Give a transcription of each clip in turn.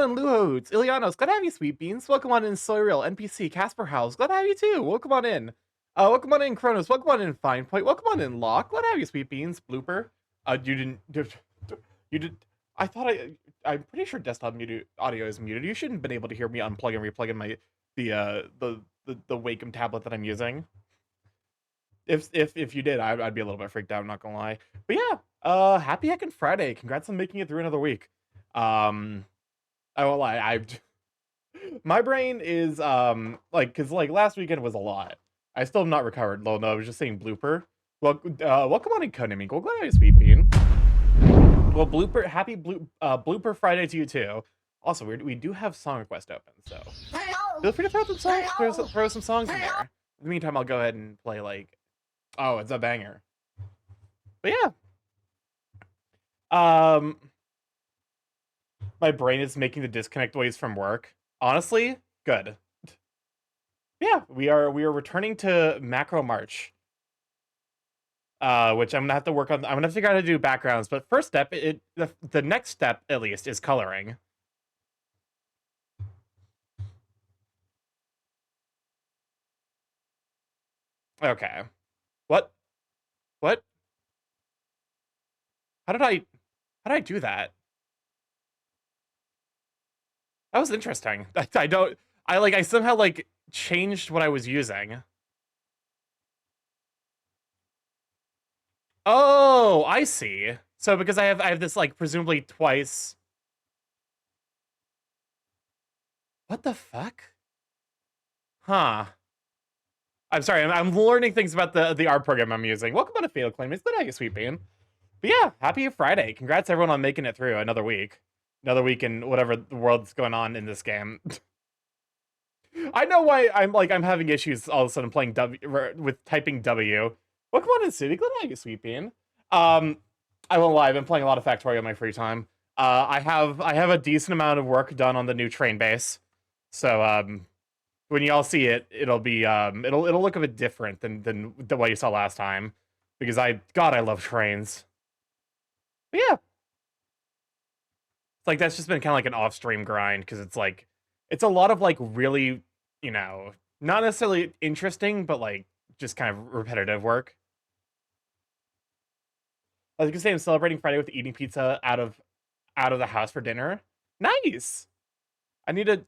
in, Luhodes, Ilianos, glad to have you, Sweet Beans. Welcome on in, Soyreal, NPC, Casper House, glad to have you too. Welcome on in. Welcome on in, Kronos. Welcome on in, Fine Point. Welcome on in, Locke. Glad to have you, Sweet Beans. Blooper. You didn't. You did. I thought I'm pretty sure desktop audio is muted. You shouldn't have been able to hear me unplug and replug in the Wacom tablet that I'm using. If you did, I'd be a little bit freaked out. I'm not gonna lie. But yeah, happy heckin' Friday. Congrats on making it through another week. I won't lie. My brain is cause last weekend was a lot. I still have not recovered. No, I was just saying blooper. Well, welcome on in, Codenamean. Glad to have you, Sweet Bean. Well, happy blooper Friday to you too. Also, we do have song request open, so feel free to throw some songs in there. In the meantime, I'll go ahead and play oh, it's a banger. But yeah, my brain is making the disconnect noise from work. Honestly, good. Yeah, we are returning to Macro March. Which I'm gonna have to work on. I'm gonna figure out how to do backgrounds, but first step, the next step at least is coloring. Okay. What? How did I do that? That was interesting. I somehow changed what I was using. Oh, I see. So because I have this presumably twice. What the fuck? Huh. I'm sorry, I'm learning things about the art program I'm using. Welcome on to Fatal Claim. It's good to have you, Sweet Bean. But yeah, happy Friday. Congrats everyone on making it through another week. Another week in whatever the world's going on in this game. I know why I'm having issues all of a sudden playing with typing W. Welcome on in, City. Glad to have you, Sweet Bean. I won't lie, I've been playing a lot of Factorio in my free time. I have a decent amount of work done on the new train base. So when you all see it, it'll be it'll look a bit different than what you saw last time. Because I love trains. But yeah. It's that's just been kind of an off-stream grind, because it's a lot of really, not necessarily interesting, but just kind of repetitive work. I was gonna say I'm celebrating Friday with eating pizza out of the house for dinner. Nice. There's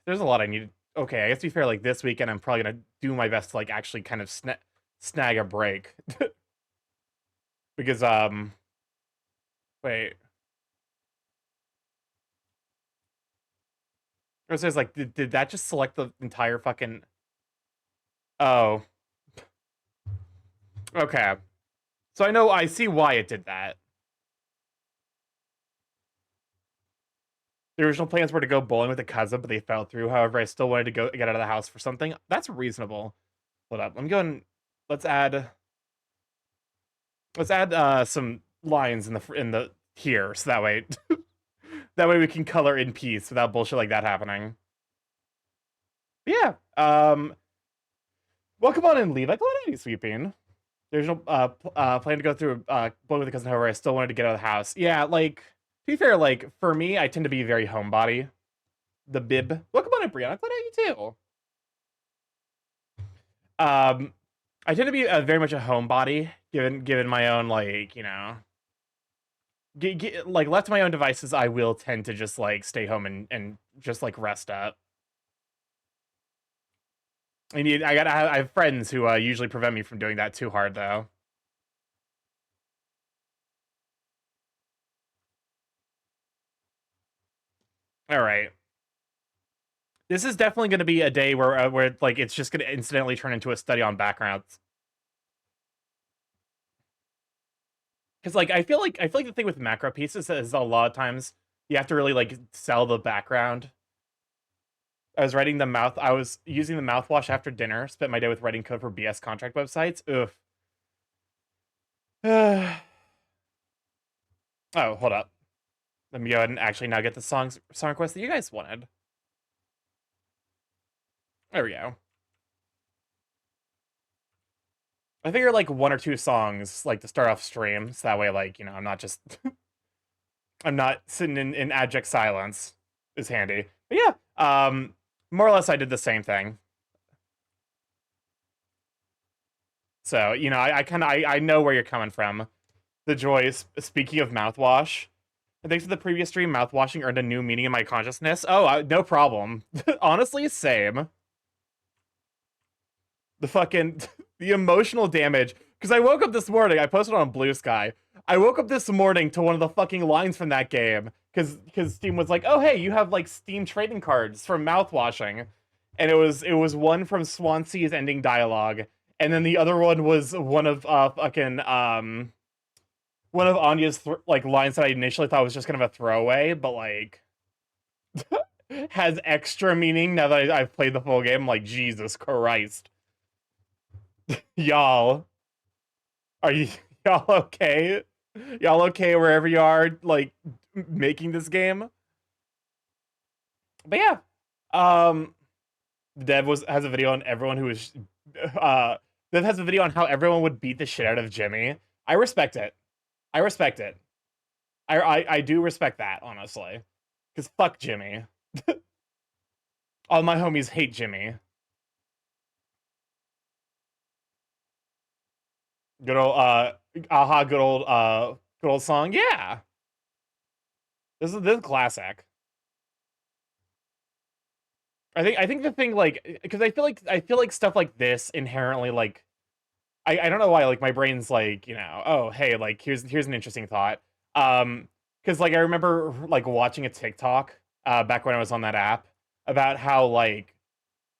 a lot I need. Okay, I guess to be fair, this weekend I'm probably gonna do my best to actually kind of snag a break. Because wait. It says did that just select the entire fucking? Oh. Okay. So I see why it did that. The original plans were to go bowling with a cousin, but they fell through. However, I still wanted to get out of the house for something. That's reasonable. Hold up. Let me go and let's add some lines in the here, so that way we can color in peace without bullshit like that happening. But yeah. Welcome on in, Levi. Glad to have you, Sweet Bean. The original plan to go through bowling with a cousin. However, I still wanted to get out of the house. Yeah, to be fair, for me, I tend to be very homebody. The bib. Welcome on in, Brianna. Glad to have you too. I tend to be very much a homebody, given my own left to my own devices, I will tend to just stay home and just rest up. I have friends who usually prevent me from doing that too hard though. All right. This is definitely going to be a day where it's just going to incidentally turn into a study on backgrounds. Because I feel like the thing with macro pieces is a lot of times you have to really sell the background. I was using the mouthwash after dinner. Spent my day with writing code for BS contract websites. Oof. Oh, hold up. Let me go ahead and actually now get the song request that you guys wanted. There we go. I figure one or two songs to start off stream, so that way I'm not just I'm not sitting in abject silence. is handy. But yeah, more or less I did the same thing. So, you know, I know where you're coming from. The joy, speaking of mouthwash, and thanks for the previous stream, mouthwashing earned a new meaning in my consciousness. Oh, no problem. Honestly, same. The fucking, the emotional damage. Because I woke up this morning, I posted on Blue Sky. I woke up this morning to one of the fucking lines from that game. Because Steam was like, oh, hey, you have, like, Steam trading cards from mouthwashing. And it was one from Swansea's ending dialogue. And then the other one was one of, one of Anya's like lines that I initially thought was just kind of a throwaway, but like has extra meaning now that I've played the full game. I'm like, Jesus Christ, y'all, are y'all okay? Y'all okay wherever you are, like making this game? But yeah, Dev has a video on everyone who is Dev has a video on how everyone would beat the shit out of Jimmy. I respect it. I respect it. I do respect that, honestly. Because fuck Jimmy. All my homies hate Jimmy. Good old, aha, good old song. Yeah. This is classic. I think the thing, like, because I feel like stuff like this inherently, like, I don't know why, like, my brain's like, you know, oh, hey, like, here's an interesting thought. Because, like, I remember, like, watching a TikTok, back when I was on that app, about how, like,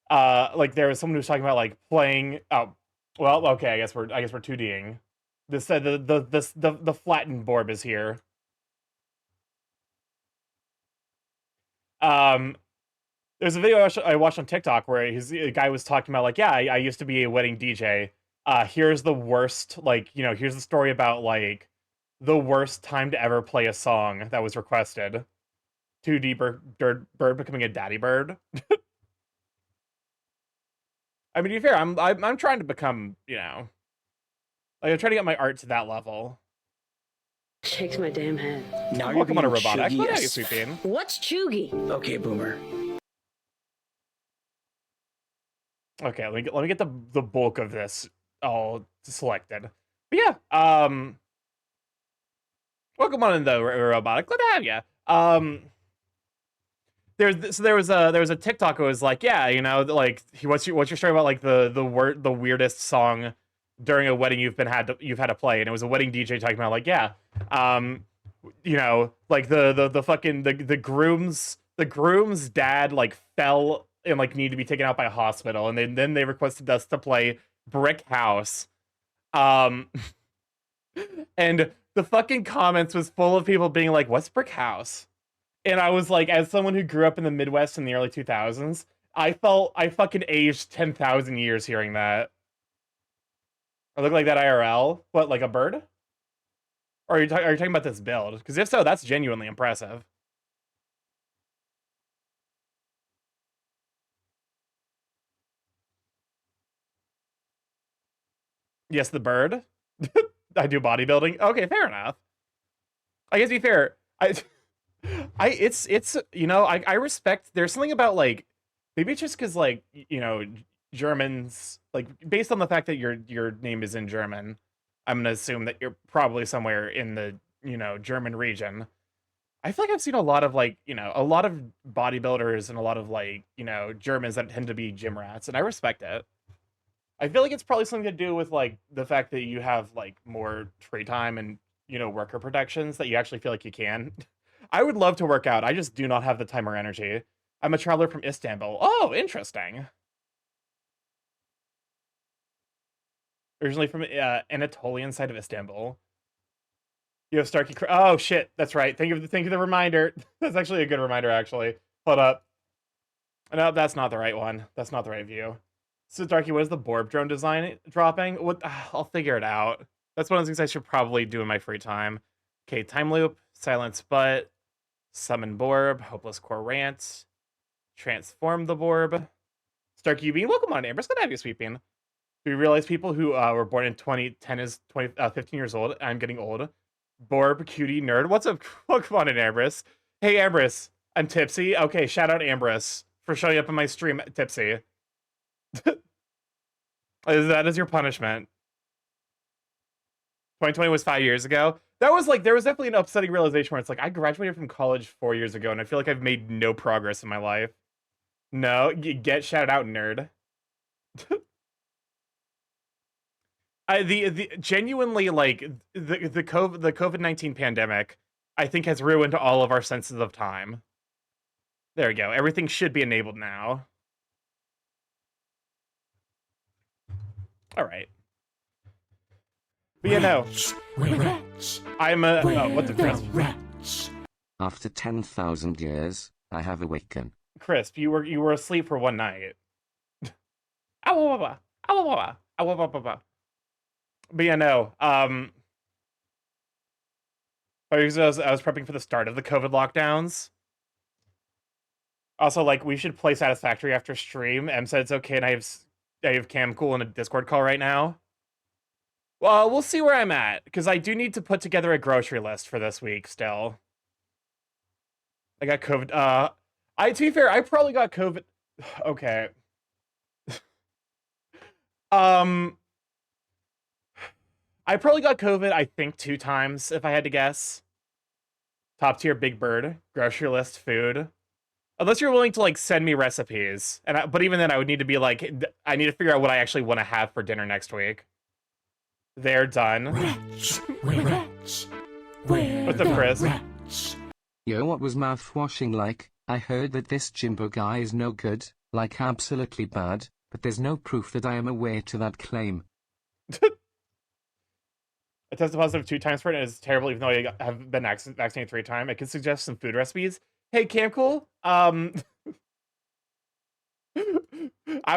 there was someone who was talking about, like, playing, oh, well, okay, I guess we're 2Ding. This, the flattened Borb is here. There's a video I watched on TikTok where a guy was talking about, like, yeah, I used to be a wedding DJ. Here's the worst, like, you know, here's the story about, like, the worst time to ever play a song that was requested. 2D bird becoming a daddy bird. I mean, to be fair, I'm trying to become, you know, like, I'm trying to get my art to that level. Shakes my damn head. Now Welcome on a robotic. What are you, Sweet Bean? What's chuggy? Okay, Boomer. Okay, let me get the bulk of this all selected. But yeah, welcome on in the robotic. Glad to have you. There was a TikTok that was like, yeah, you know, like, what's your story about, like, the weirdest song during a wedding you've had to play, and it was a wedding DJ talking about, like, yeah, you know, like the fucking the groom's dad, like, fell and, like, needed to be taken out by a hospital, and then they requested us to play Brick House, and the fucking comments was full of people being like, what's Brick House? And I was like, as someone who grew up in the Midwest in the early 2000s, I felt I fucking aged 10,000 years hearing that. I look like that IRL? What, like a bird? Or are you talking about this build? Because if so, that's genuinely impressive. Yes, the bird. I do bodybuilding. Okay, fair enough. I guess to be fair, it's you know, I respect. There's something about, like, maybe it's just because, like, you know, Germans, like, based on the fact that your name is in German, I'm gonna assume that you're probably somewhere in the, you know, German region. I feel like I've seen a lot of, like, you know, a lot of bodybuilders and a lot of, like, you know, Germans that tend to be gym rats, and I respect it. I feel like it's probably something to do with, like, the fact that you have, like, more free time and, you know, worker protections that you actually feel like you can. I would love to work out. I just do not have the time or energy. I'm a traveler from Istanbul. Oh, interesting. Originally from Anatolian side of Istanbul. You have Starky. Oh shit, that's right. Thank you for the reminder. That's actually a good reminder. Actually, hold up. No, that's not the right one. That's not the right view. So Starky, what is the Borb drone design dropping? What? I'll figure it out. That's one of the things I should probably do in my free time. Okay, time loop, silence butt, summon Borb, hopeless core rant, transform the Borb. Starky Bean, welcome on, Amber. It's good to have you, Sweet Bean. Do you realize people who were born in 2010 is 15 years old? I'm getting old. Borb, cutie, nerd. What's up? Welcome on in, Ambrose. Hey, Ambrose. I'm tipsy? Okay, shout out Ambrose for showing up in my stream tipsy. That is your punishment. 2020 was 5 years ago. That was like, there was definitely an upsetting realization where it's like, I graduated from college 4 years ago, and I feel like I've made no progress in my life. No, get shouted out, nerd. The genuinely, like, the COVID-19 pandemic, I think, has ruined all of our senses of time. There we go. Everything should be enabled now. All right. But you know, I'm a... Oh, what the Chris? After 10,000 years, I have awakened. Crisp, you were asleep for one night. But yeah, no. I was prepping for the start of the COVID lockdowns. Also, like, we should play Satisfactory after stream. Em said it's okay, and I have Cam Cool in a Discord call right now. Well, we'll see where I'm at, because I do need to put together a grocery list for this week still. I got COVID. To be fair, I probably got COVID. Okay. I probably got COVID, I think, 2 times, if I had to guess. Top tier Big Bird, grocery list, food. Unless you're willing to, like, send me recipes. But even then, I would need to be like, I need to figure out what I actually want to have for dinner next week. They're done. What's up, Chris? Yo, what was mouthwashing like? I heard that this Jimbo guy is no good, like absolutely bad, but there's no proof that I am aware to that claim. I tested positive 2 times for it, and it's terrible, even though I have been vaccinated 3 times. I can suggest some food recipes. Hey, Camcool, I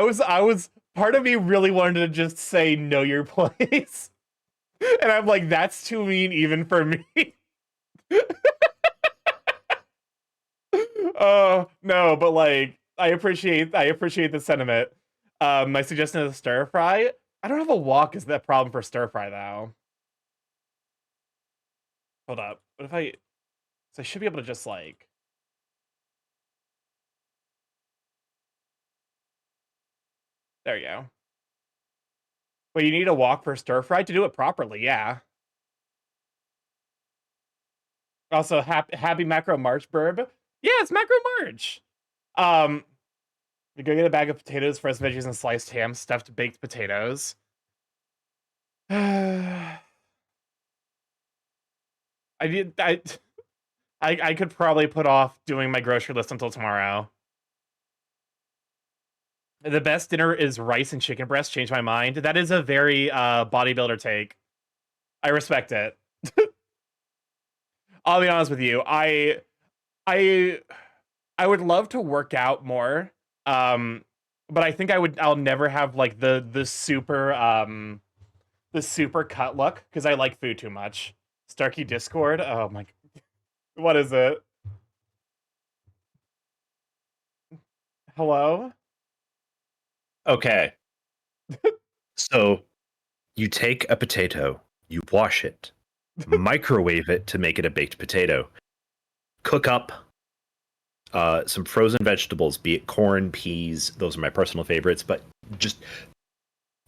was, part of me really wanted to just say, know your place. And I'm like, that's too mean even for me. Oh, no, but like, I appreciate the sentiment. My suggestion is stir fry. I don't have a wok is that problem for stir fry though. Hold up. What if I... So I should be able to just, like... There you go. Wait, you need a wok for stir fry to do it properly, yeah. Also, happy Macro March, Burb. Yeah, it's Macro March. You go get a bag of potatoes, fresh veggies, and sliced ham, stuffed baked potatoes. I could probably put off doing my grocery list until tomorrow. The best dinner is rice and chicken breast. Change my mind. That is a very bodybuilder take. I respect it. I'll be honest with you. I would love to work out more. But I think I'll never have like the super cut look because I like food too much. Starky Discord. Oh my, what is it? Hello? Okay. So you take a potato, you wash it, microwave it to make it a baked potato, cook up some frozen vegetables, be it corn, peas, those are my personal favorites, but just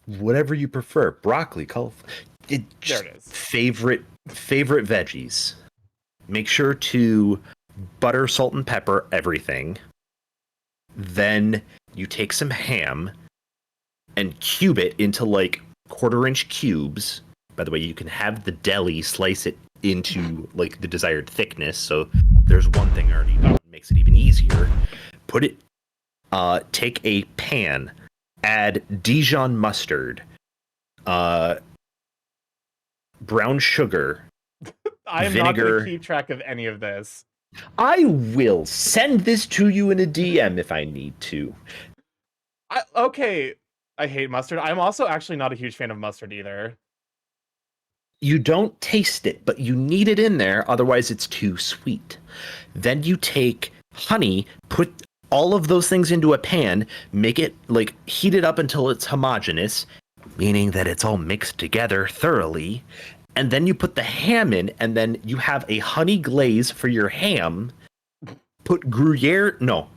whatever you prefer. Broccoli, cauliflower. There it is. Favorite veggies. Make sure to butter, salt, and pepper everything. Then you take some ham and cube it into like 1/4-inch cubes. By the way, you can have the deli slice it into like the desired thickness. So there's one thing already done. Makes it even easier. Put it, take a pan, add Dijon mustard, brown sugar, I am vinegar. not going to keep track of any of this. I will send this to you in a DM if I need to. Okay, I hate mustard. I'm also actually not a huge fan of mustard either. You don't taste it, but you need it in there, otherwise it's too sweet. Then you take honey, put all of those things into a pan, make it, like, heat it up until it's homogeneous, meaning that it's all mixed together thoroughly, and then you put the ham in, and then you have a honey glaze for your ham, put Gruyere. No.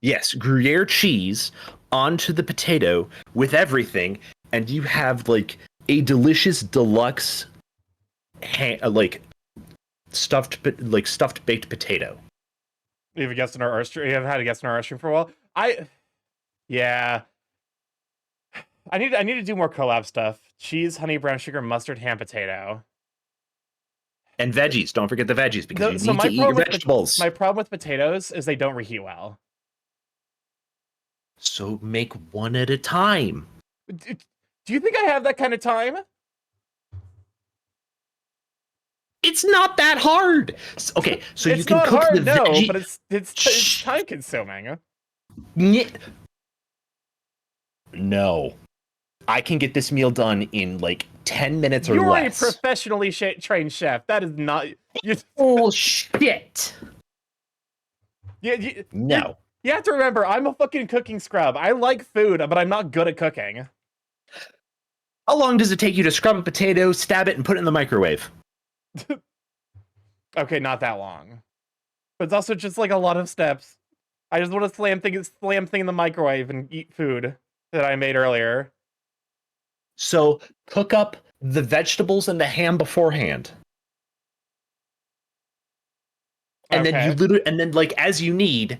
Yes, Gruyere cheese onto the potato with everything, and you have like a delicious deluxe, like stuffed baked potato. You've guessed in our stream. You have had a guest in our stream for a while. Yeah. I need to do more collab stuff. Cheese, honey, brown sugar, mustard, ham, potato. And veggies. Don't forget the veggies because you need to eat your vegetables. My problem with potatoes is they don't reheat well. So make one at a time. Do you think I have that kind of time? It's not that hard. Okay, so you It's can not cook hard, the veggie. but it's time consuming. No. I can get this meal done in like 10 minutes or You're less. a professionally trained chef. That is not... Bullshit. No. You have to remember, I'm a fucking cooking scrub. I like food, but I'm not good at cooking. How long does it take you to scrub a potato, stab it, and put it in the microwave? Okay, not that long. But it's also just like a lot of steps. I just want to slam thing in the microwave and eat food that I made earlier. So cook up the vegetables and the ham beforehand. And then you literally, and then like as you need,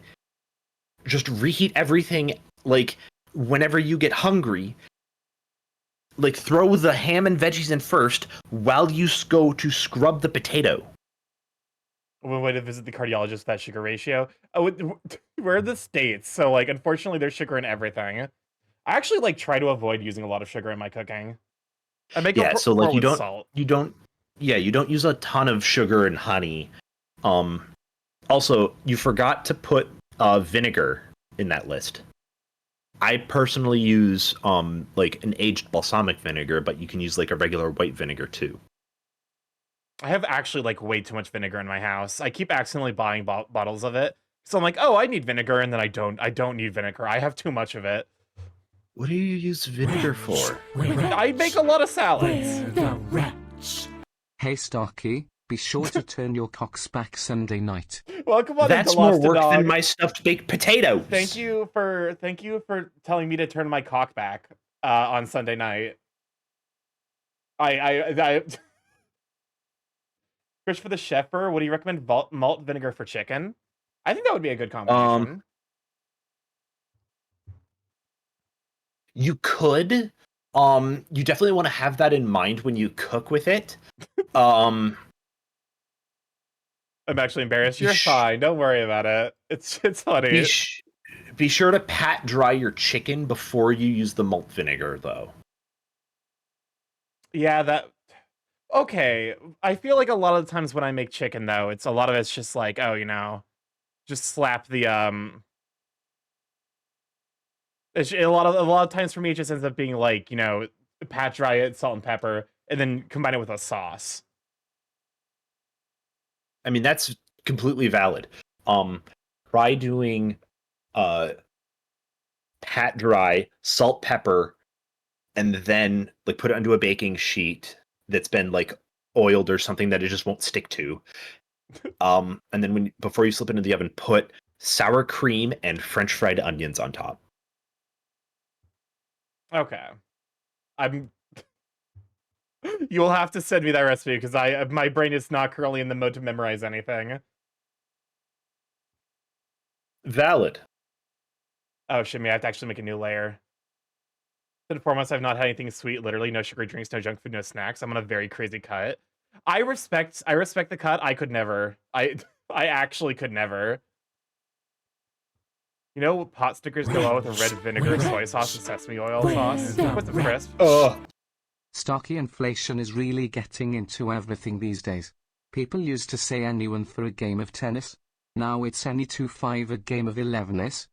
just reheat everything like whenever you get hungry. Like throw the ham and veggies in first while you go to scrub the potato. One way to visit the cardiologist with that sugar ratio. Oh, we're the States, so like unfortunately there's sugar in everything. I actually like try to avoid using a lot of sugar in my cooking. I make so like you salt. you don't use a ton of sugar and honey. Also, you forgot to put vinegar in that list. I personally use like an aged balsamic vinegar, but you can use like a regular white vinegar too. I have actually like way too much vinegar in my house. I keep accidentally buying bottles of it. So I'm like, oh, I need vinegar, and then I don't need vinegar. I have too much of it. What do you use vinegar for? I make a lot of salads. Hey Starky, be sure to turn your cocks back Sunday night. Welcome on. That's more work than my stuffed baked potatoes. Thank you for telling me to turn my cock back on Sunday night. I Chris, for the cheffer, would you recommend malt vinegar for chicken? I think that would be a good combination. You could. You definitely want to have that in mind when you cook with it. I'm actually embarrassed. You're fine. Don't worry about it. It's funny. Be sure to pat dry your chicken before you use the malt vinegar, though. Yeah, okay. I feel like a lot of the times when I make chicken, though, a lot of it's just like, oh, just slap the a lot of times for me, it just ends up being like, pat dry it, salt and pepper, and then combine it with a sauce. I mean, that's completely valid. Try doing pat dry, salt, pepper, and then like put it onto a baking sheet that's been like oiled or something that it just won't stick to. And then before you slip into the oven, put sour cream and French fried onions on top. Okay. You'll have to send me that recipe because my brain is not currently in the mode to memorize anything. Valid. Oh shit, me! I have to actually make a new layer. For the 4 months, I've not had anything sweet. Literally, no sugary drinks, no junk food, no snacks. I'm on a very crazy cut. I respect the cut. I could never. I actually could never. Pot stickers go well with a red vinegar, soy sauce, and sesame oil sauce with the crisp. Starky inflation is really getting into everything these days. People used to say anyone for a game of tennis. Now it's any 2-5 a game of 11s.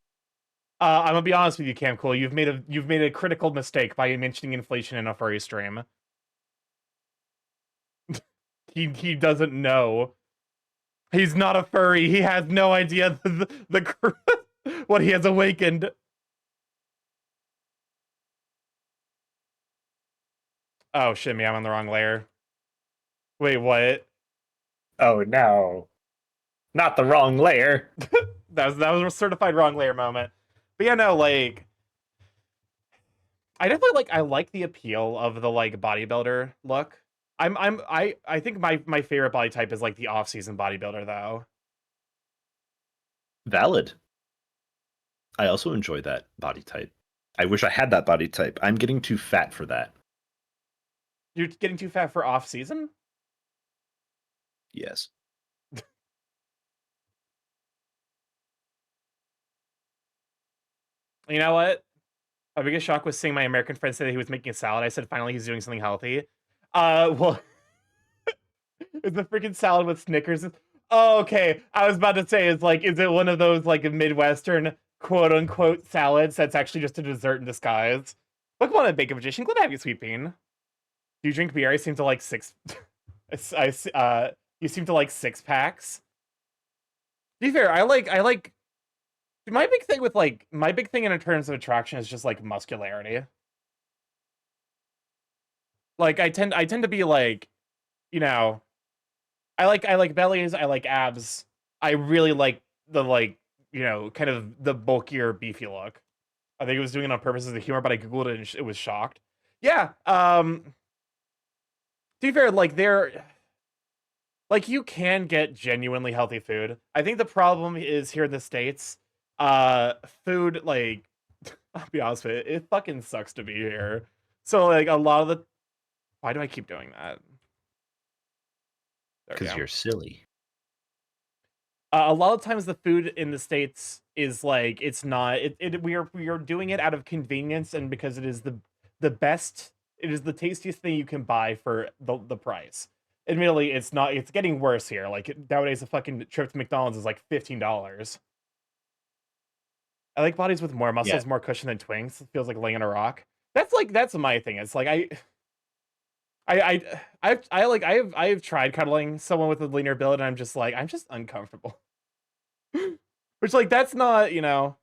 I'm gonna be honest with you, Cam Cool. You've made a critical mistake by mentioning inflation in a furry stream. he doesn't know. He's not a furry. He has no idea what he has awakened. Oh shit, me! I'm on the wrong layer. Wait, what? Oh no. Not the wrong layer. That was a certified wrong layer moment. But yeah, no, like I like the appeal of the like bodybuilder look. I think my favorite body type is like the off-season bodybuilder though. Valid. I also enjoy that body type. I wish I had that body type. I'm getting too fat for that. You're getting too fat for off-season? Yes. You know what? My biggest shock was seeing my American friend say that he was making a salad. I said finally he's doing something healthy. Well, it's a freaking salad with Snickers. Oh, okay. I was about to say, is it one of those like Midwestern quote unquote salads that's actually just a dessert in disguise? Welcome on a Bacon Magician. Glad to have you, Sweet Bean. Do you drink beer? I seem to like six. You seem to like six packs. To be fair, I like. My big thing in terms of attraction is just like muscularity. Like I tend to be like, you know, I like bellies, I like abs. I really like the like, kind of the bulkier, beefy look. I think it was doing it on purpose as a humor, but I googled it and it was shocked. Yeah. To be fair, like you can get genuinely healthy food. I think the problem is here in the States, food like I'll be honest with you, it fucking sucks to be here. So like a lot of the why do I keep doing that? There we Because go. you're silly. A lot of times the food in the States is like it's not we are doing it out of convenience and because it is the best, it is the tastiest thing you can buy for the price. Admittedly, it's not, it's getting worse here. Like nowadays a fucking trip to McDonald's is like $15. I like bodies with more muscles, Yeah. more cushion than Twinks. It feels like laying on a rock. That's my thing. It's like I've tried cuddling someone with a leaner build and I'm just uncomfortable. Which like that's not, I'm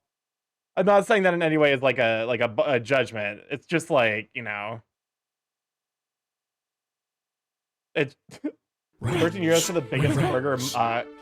not saying that in any way is like a judgment. It's just like, it's €13 for the biggest burger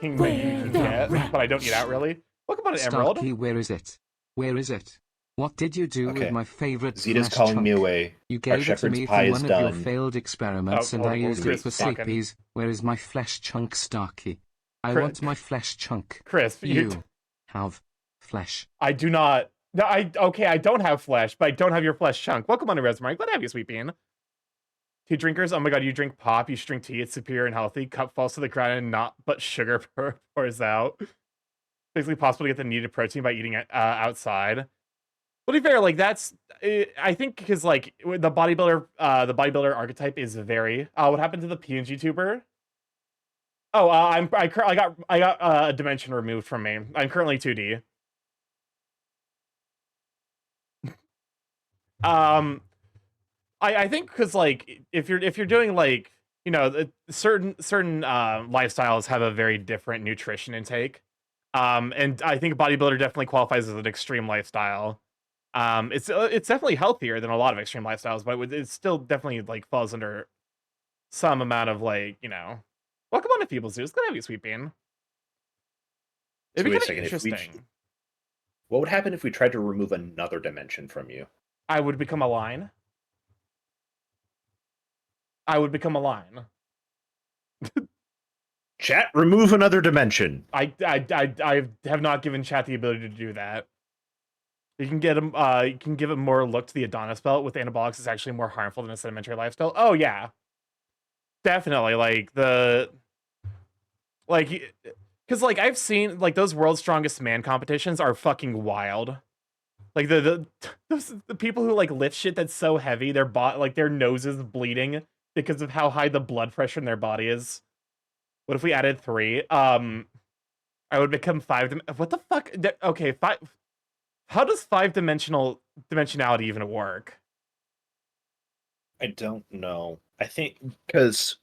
king meat you can get, but I don't eat out really. Welcome on an Emerald. Starky, where is it? Where is it? What did you do with Okay. my favorite Zeta's flesh calling chunk? me away. You Our gave it to shepherd's me pie for is one of your done. failed experiments, Oh, and I oh, used it Chris for fucking- sleepies. Where is my flesh chunk, Starky? I Chris- want my flesh chunk. Chris, You have flesh. I do not. No, I don't have flesh, but I don't have your flesh chunk. Welcome on to Resume. Glad to have you, Sweet Bean. Tea drinkers, oh my god, you drink pop, you should drink tea, it's superior and healthy. Cup falls to the ground and not but sugar pours out. Basically possible to get the needed protein by eating it outside. But to be fair, like that's I think because like the bodybuilder archetype is very what happened to the PNG tuber? Oh, I got a dimension removed from me. I'm currently 2D. I think because like if you're doing like certain lifestyles have a very different nutrition intake, and I think bodybuilder definitely qualifies as an extreme lifestyle. It's definitely healthier than a lot of extreme lifestyles, but it still definitely like falls under some amount of like welcome on to Feeble Zeus. Good to have you, Sweet Bean. It'd So be wait a kind of second, interesting. What would happen if we tried to remove another dimension from you? I would become a line. I would become a line. Chat, remove another dimension. I have not given chat the ability to do that. You can get him. You can give it more look to the Adonis belt with anabolics. Is actually more harmful than a sedimentary lifestyle. Oh yeah, definitely. Because like I've seen like those World's Strongest Man competitions are fucking wild. Like the people who like lift shit that's so heavy, their nose is bleeding because of how high the blood pressure in their body is. What if we added 3? I would become 5. What the fuck? Okay, 5. How does 5-dimensionality even work? I don't know. I think because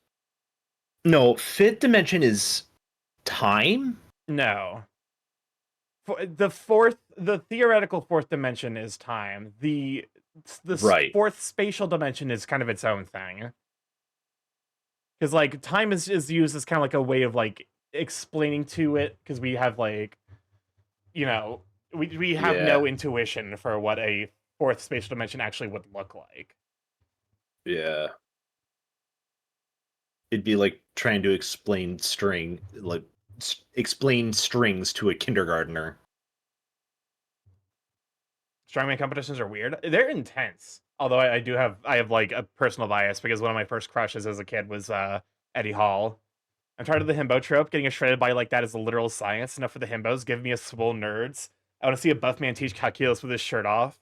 no, fifth dimension is time. No. The theoretical fourth dimension is time. The Right. fourth spatial dimension is kind of its own thing. because like time is used as kind of like a way of like explaining to it, because we have like, you know, we have no intuition for what a fourth spatial dimension actually would look like. Yeah. It'd be like trying to explain explain strings to a kindergartner. Strongman competitions are weird. They're intense. Although I have like a personal bias, because one of my first crushes as a kid was Eddie Hall. I'm tired of the himbo trope. Getting shredded by like that is a literal science. Enough for the himbos. Give me a swole nerds. I want to see a buff man teach calculus with his shirt off.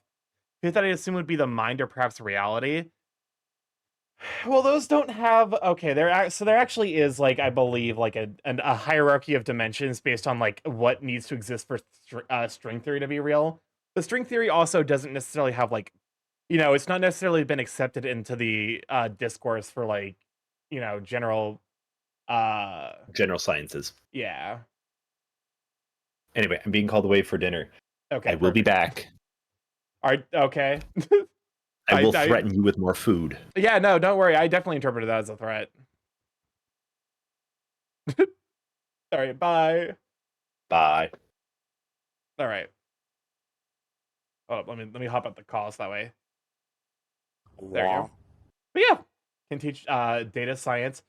Who that I assume would be the mind or perhaps reality. Well, those don't have okay. There actually is like, I believe, like a hierarchy of dimensions based on like what needs to exist for string theory to be real. But string theory also doesn't necessarily have like, it's not necessarily been accepted into the discourse for like, general sciences. Yeah. Anyway, I'm being called away for dinner. Okay. I will be back. Okay. I will threaten you with more food. Yeah, no, don't worry. I definitely interpreted that as a threat. All right, bye. Bye. All right. Oh, let me hop up the calls that way. There you go. But yeah, can teach data science,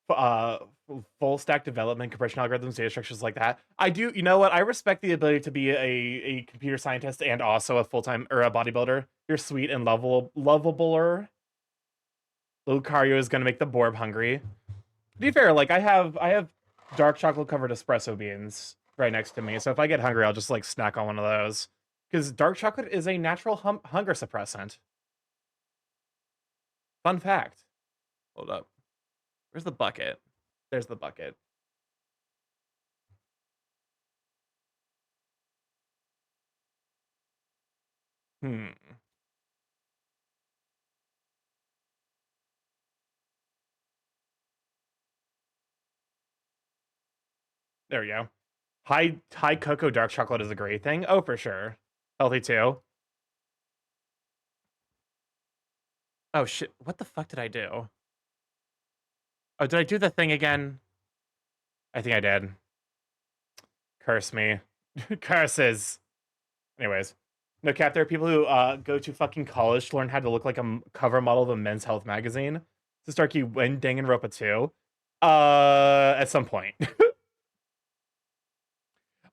full stack development, compression algorithms, data structures like that. I do. You know what? I respect the ability to be a computer scientist and also a full-time or a bodybuilder. You're sweet and lovabler. Lucario is gonna make the Borb hungry. To be fair, like I have dark chocolate covered espresso beans right next to me, so if I get hungry, I'll just like snack on one of those. Because dark chocolate is a natural hunger suppressant. Fun fact. Hold up. Where's the bucket? There's the bucket. There we go. High cocoa dark chocolate is a great thing. Oh, for sure. Healthy too. Oh shit. What the fuck did I do? Oh, did I do the thing again? I think I did. Curse me. Curses. Anyways. No cap, there are people who go to fucking college to learn how to look like a cover model of a Men's Health magazine. To Starky when Danganronpa 2. At some point.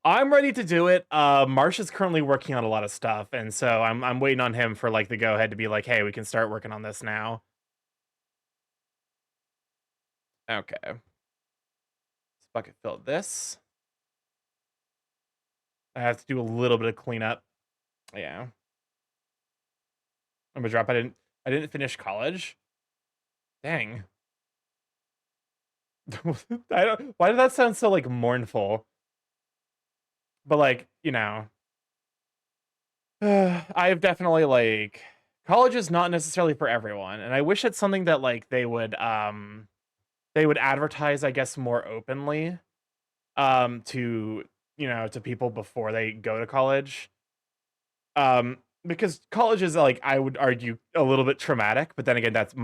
I'm ready to do it. Marsh is currently working on a lot of stuff, and so I'm waiting on him for like the go ahead to be like, hey, we can start working on this now. Okay. Let's bucket fill this. I have to do a little bit of cleanup. Yeah. I'm gonna drop. I didn't finish college. Dang. I don't. Why did that sound so like mournful? But like, I've definitely like college is not necessarily for everyone, and I wish it's something that like they would advertise, I guess, more openly to to people before they go to college. Because college is like, I would argue, a little bit traumatic, but then again, that's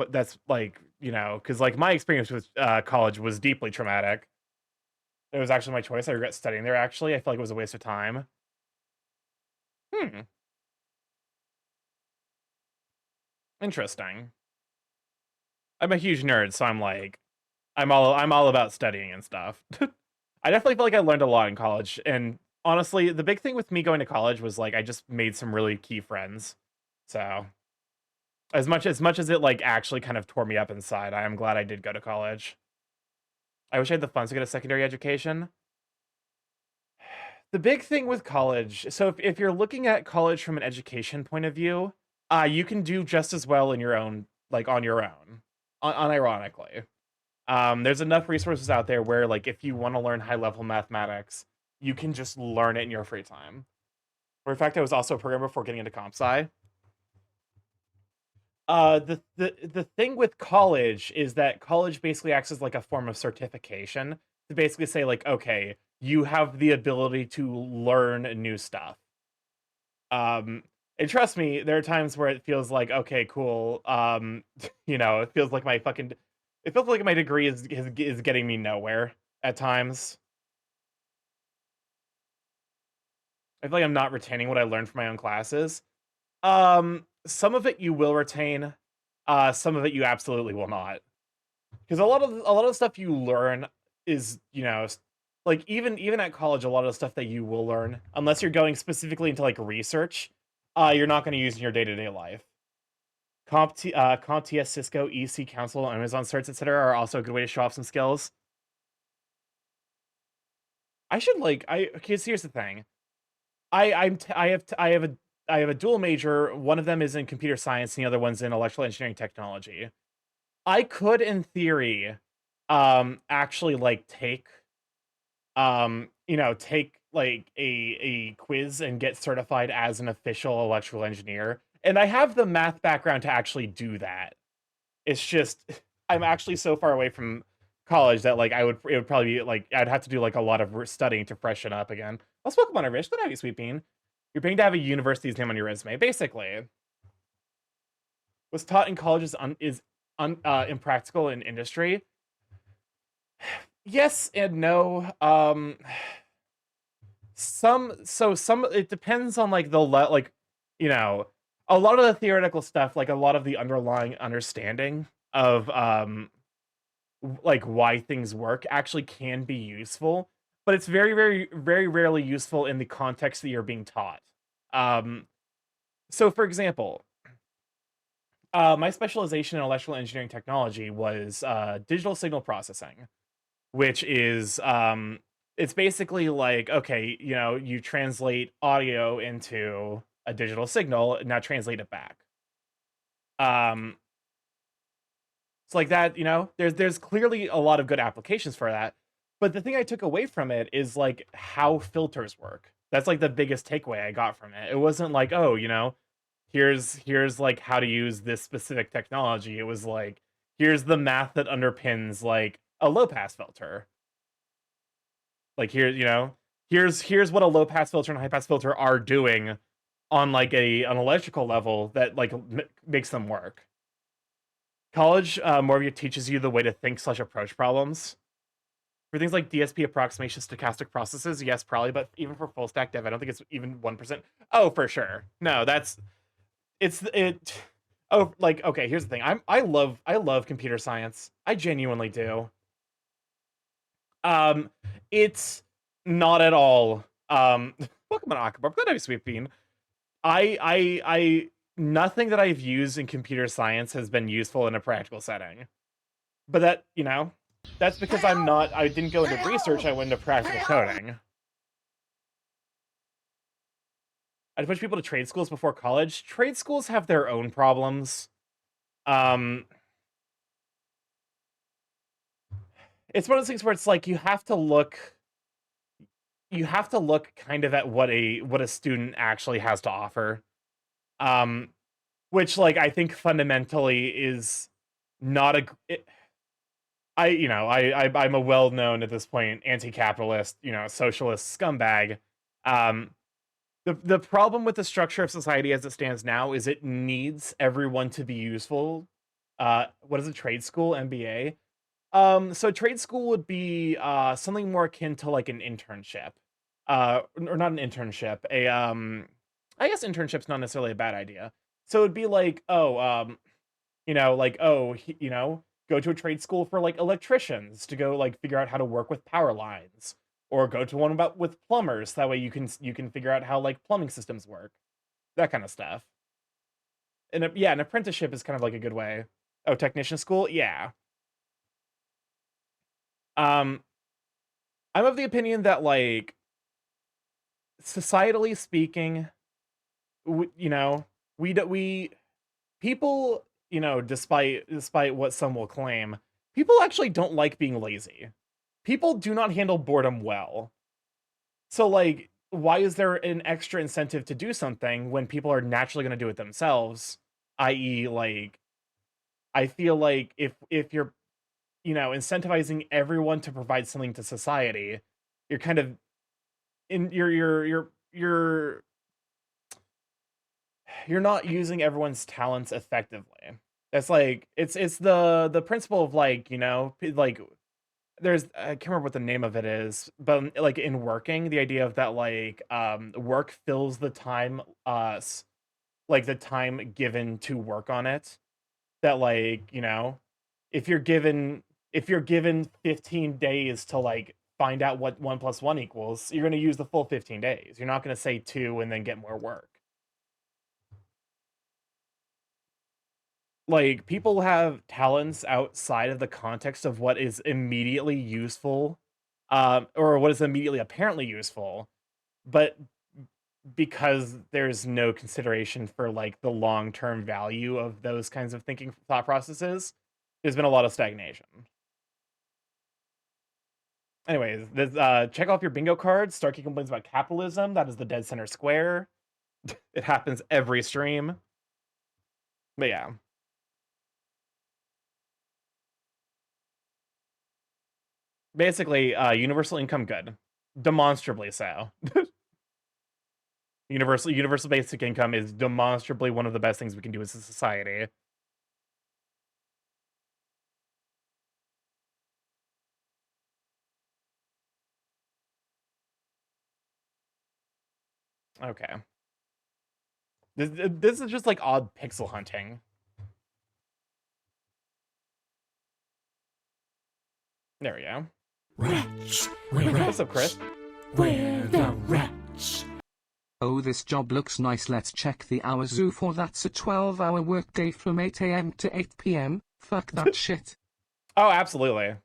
like, because like my experience with college was deeply traumatic. It was actually my choice. I regret studying there. Actually, I feel like it was a waste of time. Interesting. I'm a huge nerd, so I'm like, I'm all about studying and stuff. I definitely feel like I learned a lot in college, and honestly, the big thing with me going to college was like I just made some really key friends. So, as much as it like actually kind of tore me up inside, I am glad I did go to college. I wish I had the funds to get a secondary education. The big thing with college, so if you're looking at college from an education point of view, you can do just as well in your own, like on your own, unironically. There's enough resources out there where, like, if you want to learn high level mathematics, you can just learn it in your free time. Or in fact, I was also a programmer before getting into comp sci. The thing with college is that college basically acts as like a form of certification to basically say like, okay, you have the ability to learn new stuff. And trust me, there are times where it feels like, okay, cool. It feels like my fucking It feels like my degree is getting me nowhere at times. I feel like I'm not retaining what I learned from my own classes. Some of it you will retain, some of it you absolutely will not. Because a lot of the stuff you learn is, like even at college, a lot of the stuff that you will learn, unless you're going specifically into like research, you're not going to use in your day-to-day life. CompTIA, Cisco, EC, Council, Amazon certs, etc. are also a good way to show off some skills. I should okay, so here's the thing. I have a dual major. One of them is in computer science, and the other one's in electrical engineering technology. I could, in theory, actually like take take like a quiz and get certified as an official electrical engineer. And I have the math background to actually do that. It's just I'm actually so far away from college that like it would probably be like I'd have to do like a lot of studying to freshen up again. Let's welcome on a Rich. Good to have you, Sweet Bean. You're paying to have a university's name on your resume, basically. What's taught in college is impractical in industry. Yes and no. Some it depends on like you know a lot of the theoretical stuff, like a lot of the underlying understanding of like why things work actually can be useful, but it's very very very rarely useful in the context that you're being taught. So for example, my specialization in electrical engineering technology was digital signal processing, which is it's basically like, okay, you translate audio into a digital signal, now translate it back. It's like that, there's clearly a lot of good applications for that. But the thing I took away from it is like how filters work. That's like the biggest takeaway I got from it. It wasn't like, oh, here's like how to use this specific technology. It was like, here's the math that underpins like a low pass filter. Like here's what a low pass filter and a high pass filter are doing on like an electrical level that like makes them work. College more of you teaches you the way to think/approach problems. For things like DSP approximation, stochastic processes, yes, probably, but even for full stack dev, I don't think it's even 1%. Oh, for sure. No, it. Oh, like, okay, here's the thing. I love computer science. I genuinely do. It's not at all. Welcome on Akabar. Good to have you, Sweet Bean. I nothing that I've used in computer science has been useful in a practical setting. But that's because I didn't go into research, I went into practical coding. I'd push people to trade schools before college. Trade schools have their own problems. It's one of those things where it's like you have to look kind of at what a student actually has to offer. Which like I think fundamentally is not I'm a well-known at this point anti-capitalist, socialist scumbag. The problem with the structure of society as it stands now is it needs everyone to be useful. What is a trade school? MBA. So trade school would be something more akin to like an internship. Or not an internship. I guess internship's not necessarily a bad idea. So it'd be like, go to a trade school for like electricians to go like figure out how to work with power lines, or go to one with plumbers. That way you can figure out how like plumbing systems work, that kind of stuff. And yeah, an apprenticeship is kind of like a good way. Oh, technician school, yeah. I'm of the opinion that like societally speaking, we people, despite what some will claim, people actually don't like being lazy. People do not handle boredom well. So like, why is there an extra incentive to do something when people are naturally going to do it themselves? I.e., like, I feel like if you're, incentivizing everyone to provide something to society, you're kind of in you're not using everyone's talents effectively. That's like it's the principle of like, you know, like there's I can't remember what the name of it is, but like in working, the idea of that like work fills the time like the time given to work on it. That like, you know, if you're given if you're given 15 days to like find out what 1 plus 1 equals, you're going to use the full 15 days. You're not going to say 2 and then get more work. Like people have talents outside of the context of what is immediately useful, or what is immediately apparently useful, but because there's no consideration for like the long-term value of those kinds of thinking thought processes, there's been a lot of stagnation. Anyways, check off your bingo cards. Starkey complains about capitalism. That is the dead center square. It happens every stream. But yeah. Basically, universal income good. Demonstrably so. Universal basic income is demonstrably one of the best things we can do as a society. Okay. This is just like odd pixel hunting. There we go. Rats, What's up, Chris? where the rats? Oh, this job looks nice. Let's check the hours. Ooh, for that's a 12-hour workday from 8 a.m. to 8 p.m. Fuck that shit. Oh, absolutely.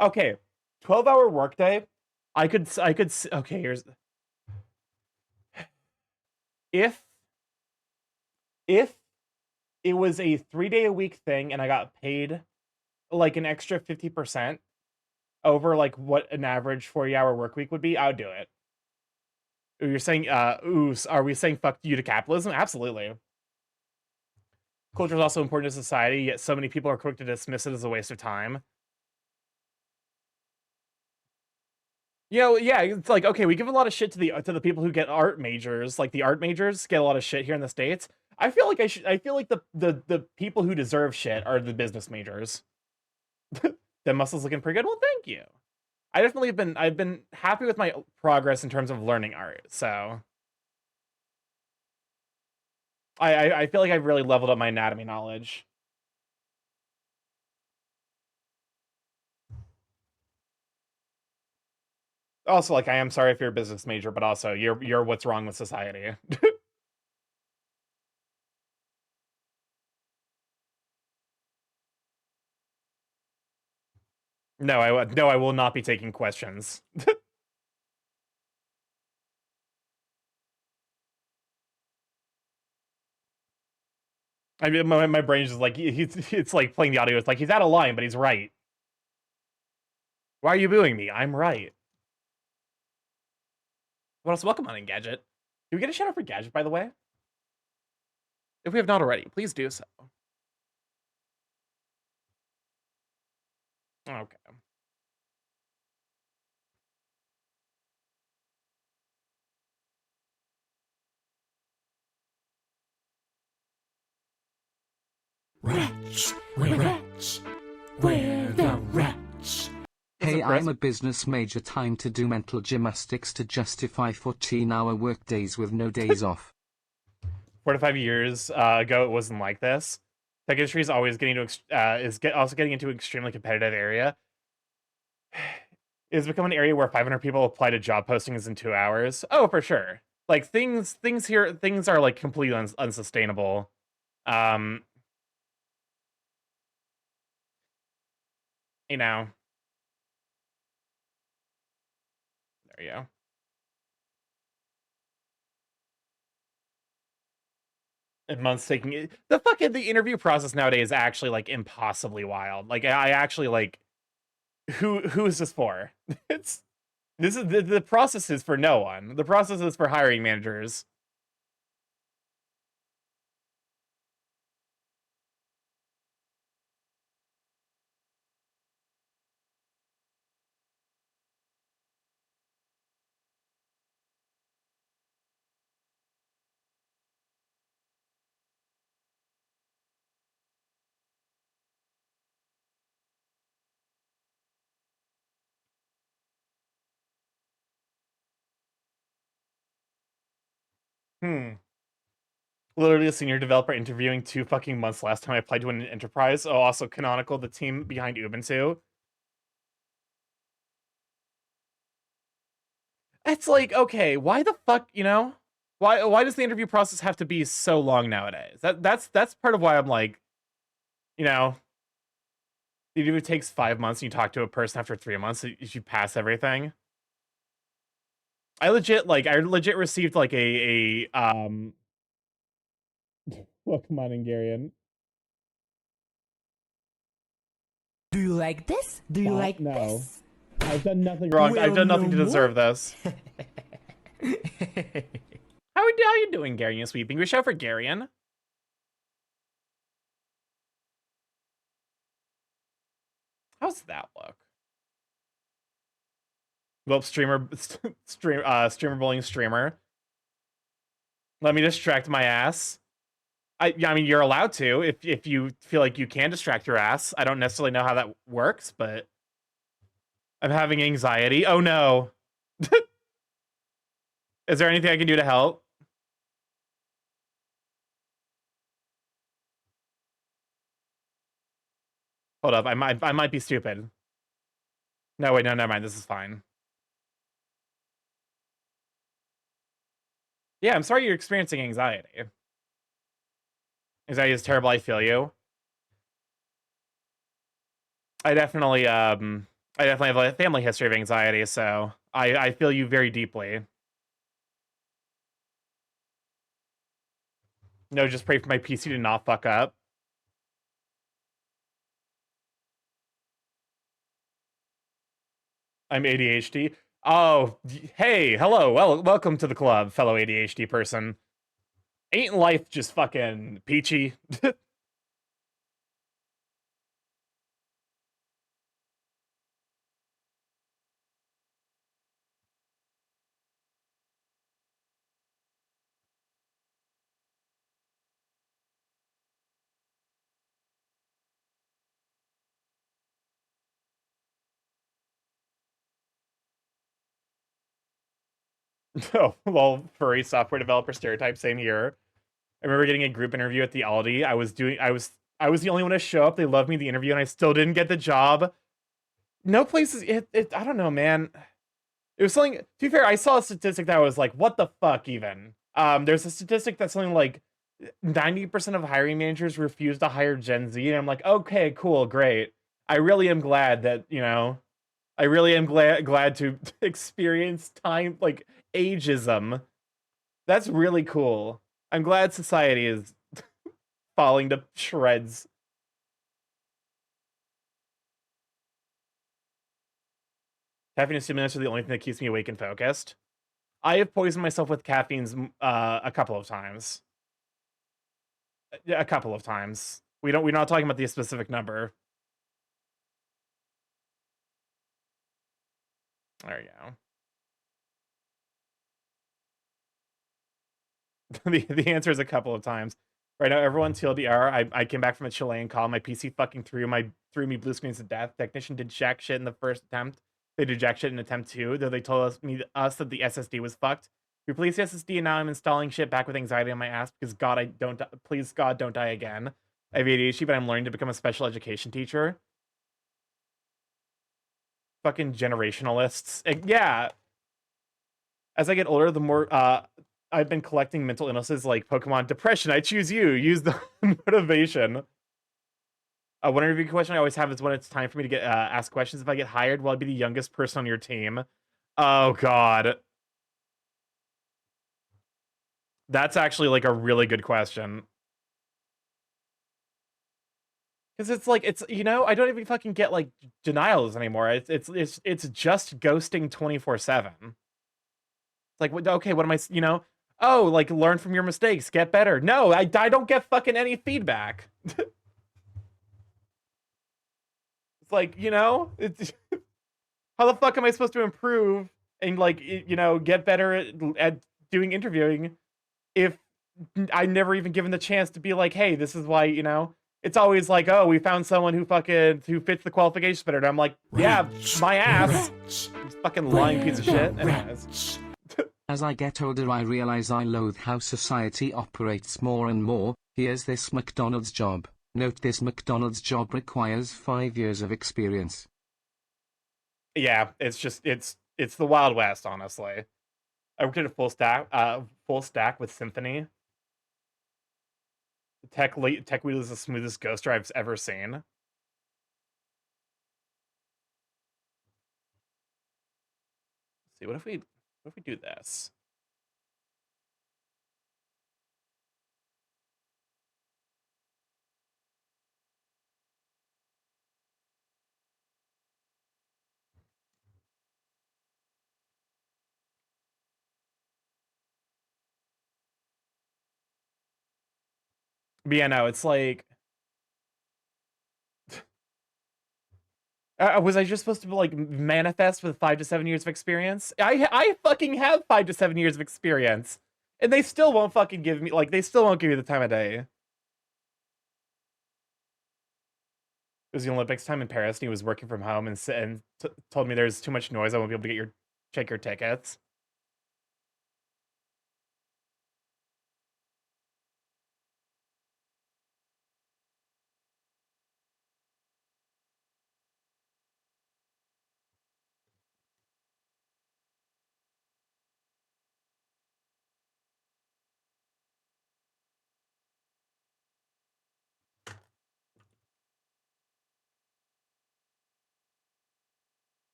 Okay, 12-hour workday. Okay, here's if if it was a 3-day-a-week thing and I got paid like an extra 50% over like what an average 40-hour work week would be, I would do it. You're saying, are we saying fuck you to capitalism? Absolutely. Culture is also important to society, yet so many people are quick to dismiss it as a waste of time. You know, yeah, it's like, okay, we give a lot of shit to the people who get art majors, like the art majors get a lot of shit here in the States. I feel like I feel like the people who deserve shit are the business majors. The muscle's looking pretty good. Well, thank you. I've been happy with my progress in terms of learning art, so I feel like I've really leveled up my anatomy knowledge. Also, like, I am sorry if you're a business major, but also you're what's wrong with society. No, I will not be taking questions. I mean, my brain's just like it's like playing the audio. It's like he's out of line, but he's right. Why are you booing me? I'm right. What else? Welcome on Engadget. Did we get a shout out for Gadget, by the way? If we have not already, please do so. Okay. Rats, where the rats? Hey, Chris? I'm a business major. Time to do mental gymnastics to justify 14-hour workdays with no days off. 4 to 5 years ago, it wasn't like this. Tech industry is always getting to also getting into an extremely competitive area. It's become an area where 500 people apply to job postings in 2 hours. Oh, for sure. Like things are like completely unsustainable. Um, you know, there you go. And months taking it. The interview process nowadays is actually like impossibly wild. Like I actually like who is this for? It's this is the process is for no one. The process is for hiring managers. Literally a senior developer interviewing 2 fucking months last time I applied to an enterprise. Oh, also Canonical, the team behind Ubuntu. It's like, okay, why the fuck, you know? Why does the interview process have to be so long nowadays? That's part of why I'm like, you know, the interview takes 5 months and you talk to a person after 3 months, if you pass everything. I legit received like a well, come on, Hungarian. Do you like this? Do you like No. this? I've done nothing wrong. I've Well, done nothing no to deserve more. this. How you doing, Garian Sweeping? We shout for Garian. How's that look? Well, streamer bullying streamer. Let me distract my ass. I mean, you're allowed to if you feel like you can distract your ass. I don't necessarily know how that works, but I'm having anxiety. Oh no. Is there anything I can do to help? Hold up, I might be stupid. No, wait, no, never mind. This is fine. Yeah, I'm sorry you're experiencing anxiety. Anxiety is terrible. I feel you. I definitely have a family history of anxiety, so I feel you very deeply. No, just pray for my PC to not fuck up. I'm ADHD. Oh, hey, hello. Well, welcome to the club, fellow ADHD person. Ain't life just fucking peachy? Oh, well, furry software developer stereotype, same here. I remember getting a group interview at the Aldi. I was the only one to show up. They loved me in the interview, and I still didn't get the job. No places. I don't know, man. It was something. To be fair, I saw a statistic that was like, "What the fuck?" Even there's a statistic that's something like 90% of hiring managers refuse to hire Gen Z, and I'm like, okay, cool, great. I really am glad that I really am glad to experience time like ageism. That's really cool. I'm glad society is falling to shreds. Caffeine and stimulants are the only thing that keeps me awake and focused. I have poisoned myself with caffeines a couple of times. A couple of times. We're not talking about the specific number. There you go. The answer is a couple of times. Right now, everyone TLDR. I came back from a Chilean call. My PC fucking threw me blue screens to death. Technician did jack shit in the first attempt. They did jack shit in attempt 2, though they told us that the SSD was fucked. Replace the SSD, and now I'm installing shit back with anxiety on my ass because please God, don't die again. I have ADHD, but I'm learning to become a special education teacher. Fucking generationalists. Yeah. As I get older, the more I've been collecting mental illnesses like Pokemon depression. I choose you. Use the motivation. One interview question I always have is when it's time for me to get ask questions. If I get hired, will I be the youngest person on your team? Oh God, that's actually like a really good question. Because it's like I don't even fucking get like denials anymore. It's just ghosting 24/7. It's like, okay, what am I? Oh, like learn from your mistakes, get better. No, I don't get fucking any feedback. It's like, it's how the fuck am I supposed to improve and like get better at doing interviewing if I never even given the chance to be like, hey, this is why, it's always like, oh, we found someone who fits the qualifications better. And I'm like, yeah, my ass. Rats. Fucking lying piece of shit. Where the Anyways. rats? As I get older, I realize I loathe how society operates more and more. Here's this McDonald's job. Note this McDonald's job requires 5 years of experience. Yeah, it's just it's the Wild West, honestly. I worked at a full stack with Symphony. Tech Wheel is the smoothest ghoster I've ever seen. Let's see, what if we do this? But yeah, no, it's like, was I just supposed to like manifest with 5 to 7 years of experience? I fucking have 5 to 7 years of experience, and they still won't fucking give me they still won't give me the time of day. It was the Olympics time in Paris, and he was working from home and told me there's too much noise. I won't be able to check your tickets.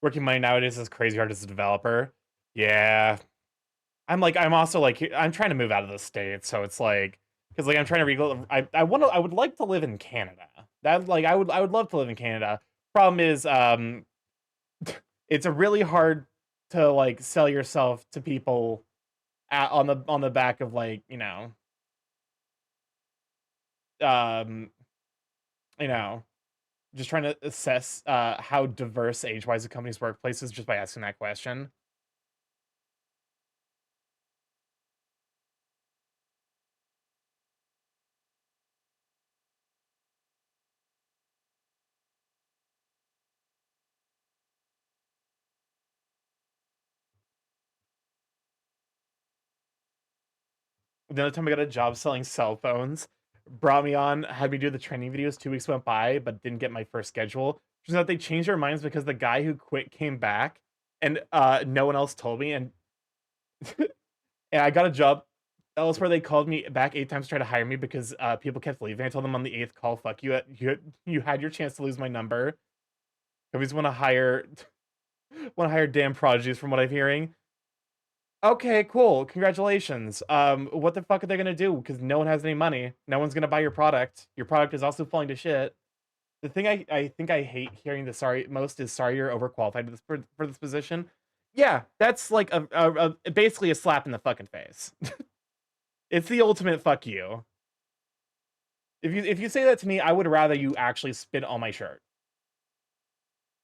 Working money nowadays is crazy hard as a developer. Yeah. I'm also like, I'm trying to move out of the state, so it's like, because like I'm trying to I would like to live in Canada. That like I would love to live in Canada. Problem is, it's a really hard to like sell yourself to people on the back of like um you know just trying to assess how diverse age-wise a company's workplace is just by asking that question. The other time I got a job selling cell phones, brought me on, had me do the training videos. 2 weeks went by, but didn't get my first schedule. Turns out they changed their minds because the guy who quit came back, and no one else told me. And and I got a job elsewhere. They called me back 8 times to try to hire me because people kept leaving. I told them on the 8th call, "Fuck you! You had your chance to lose my number." Companies want to hire damn prodigies, from what I'm hearing. Okay, cool. Congratulations. What the fuck are they gonna do? Because no one has any money. No one's gonna buy your product. Your product is also falling to shit. The thing I think I hate hearing the sorry most is sorry you're overqualified for this position. Yeah, that's like basically a slap in the fucking face. It's the ultimate fuck you. If you say that to me, I would rather you actually spit on my shirt.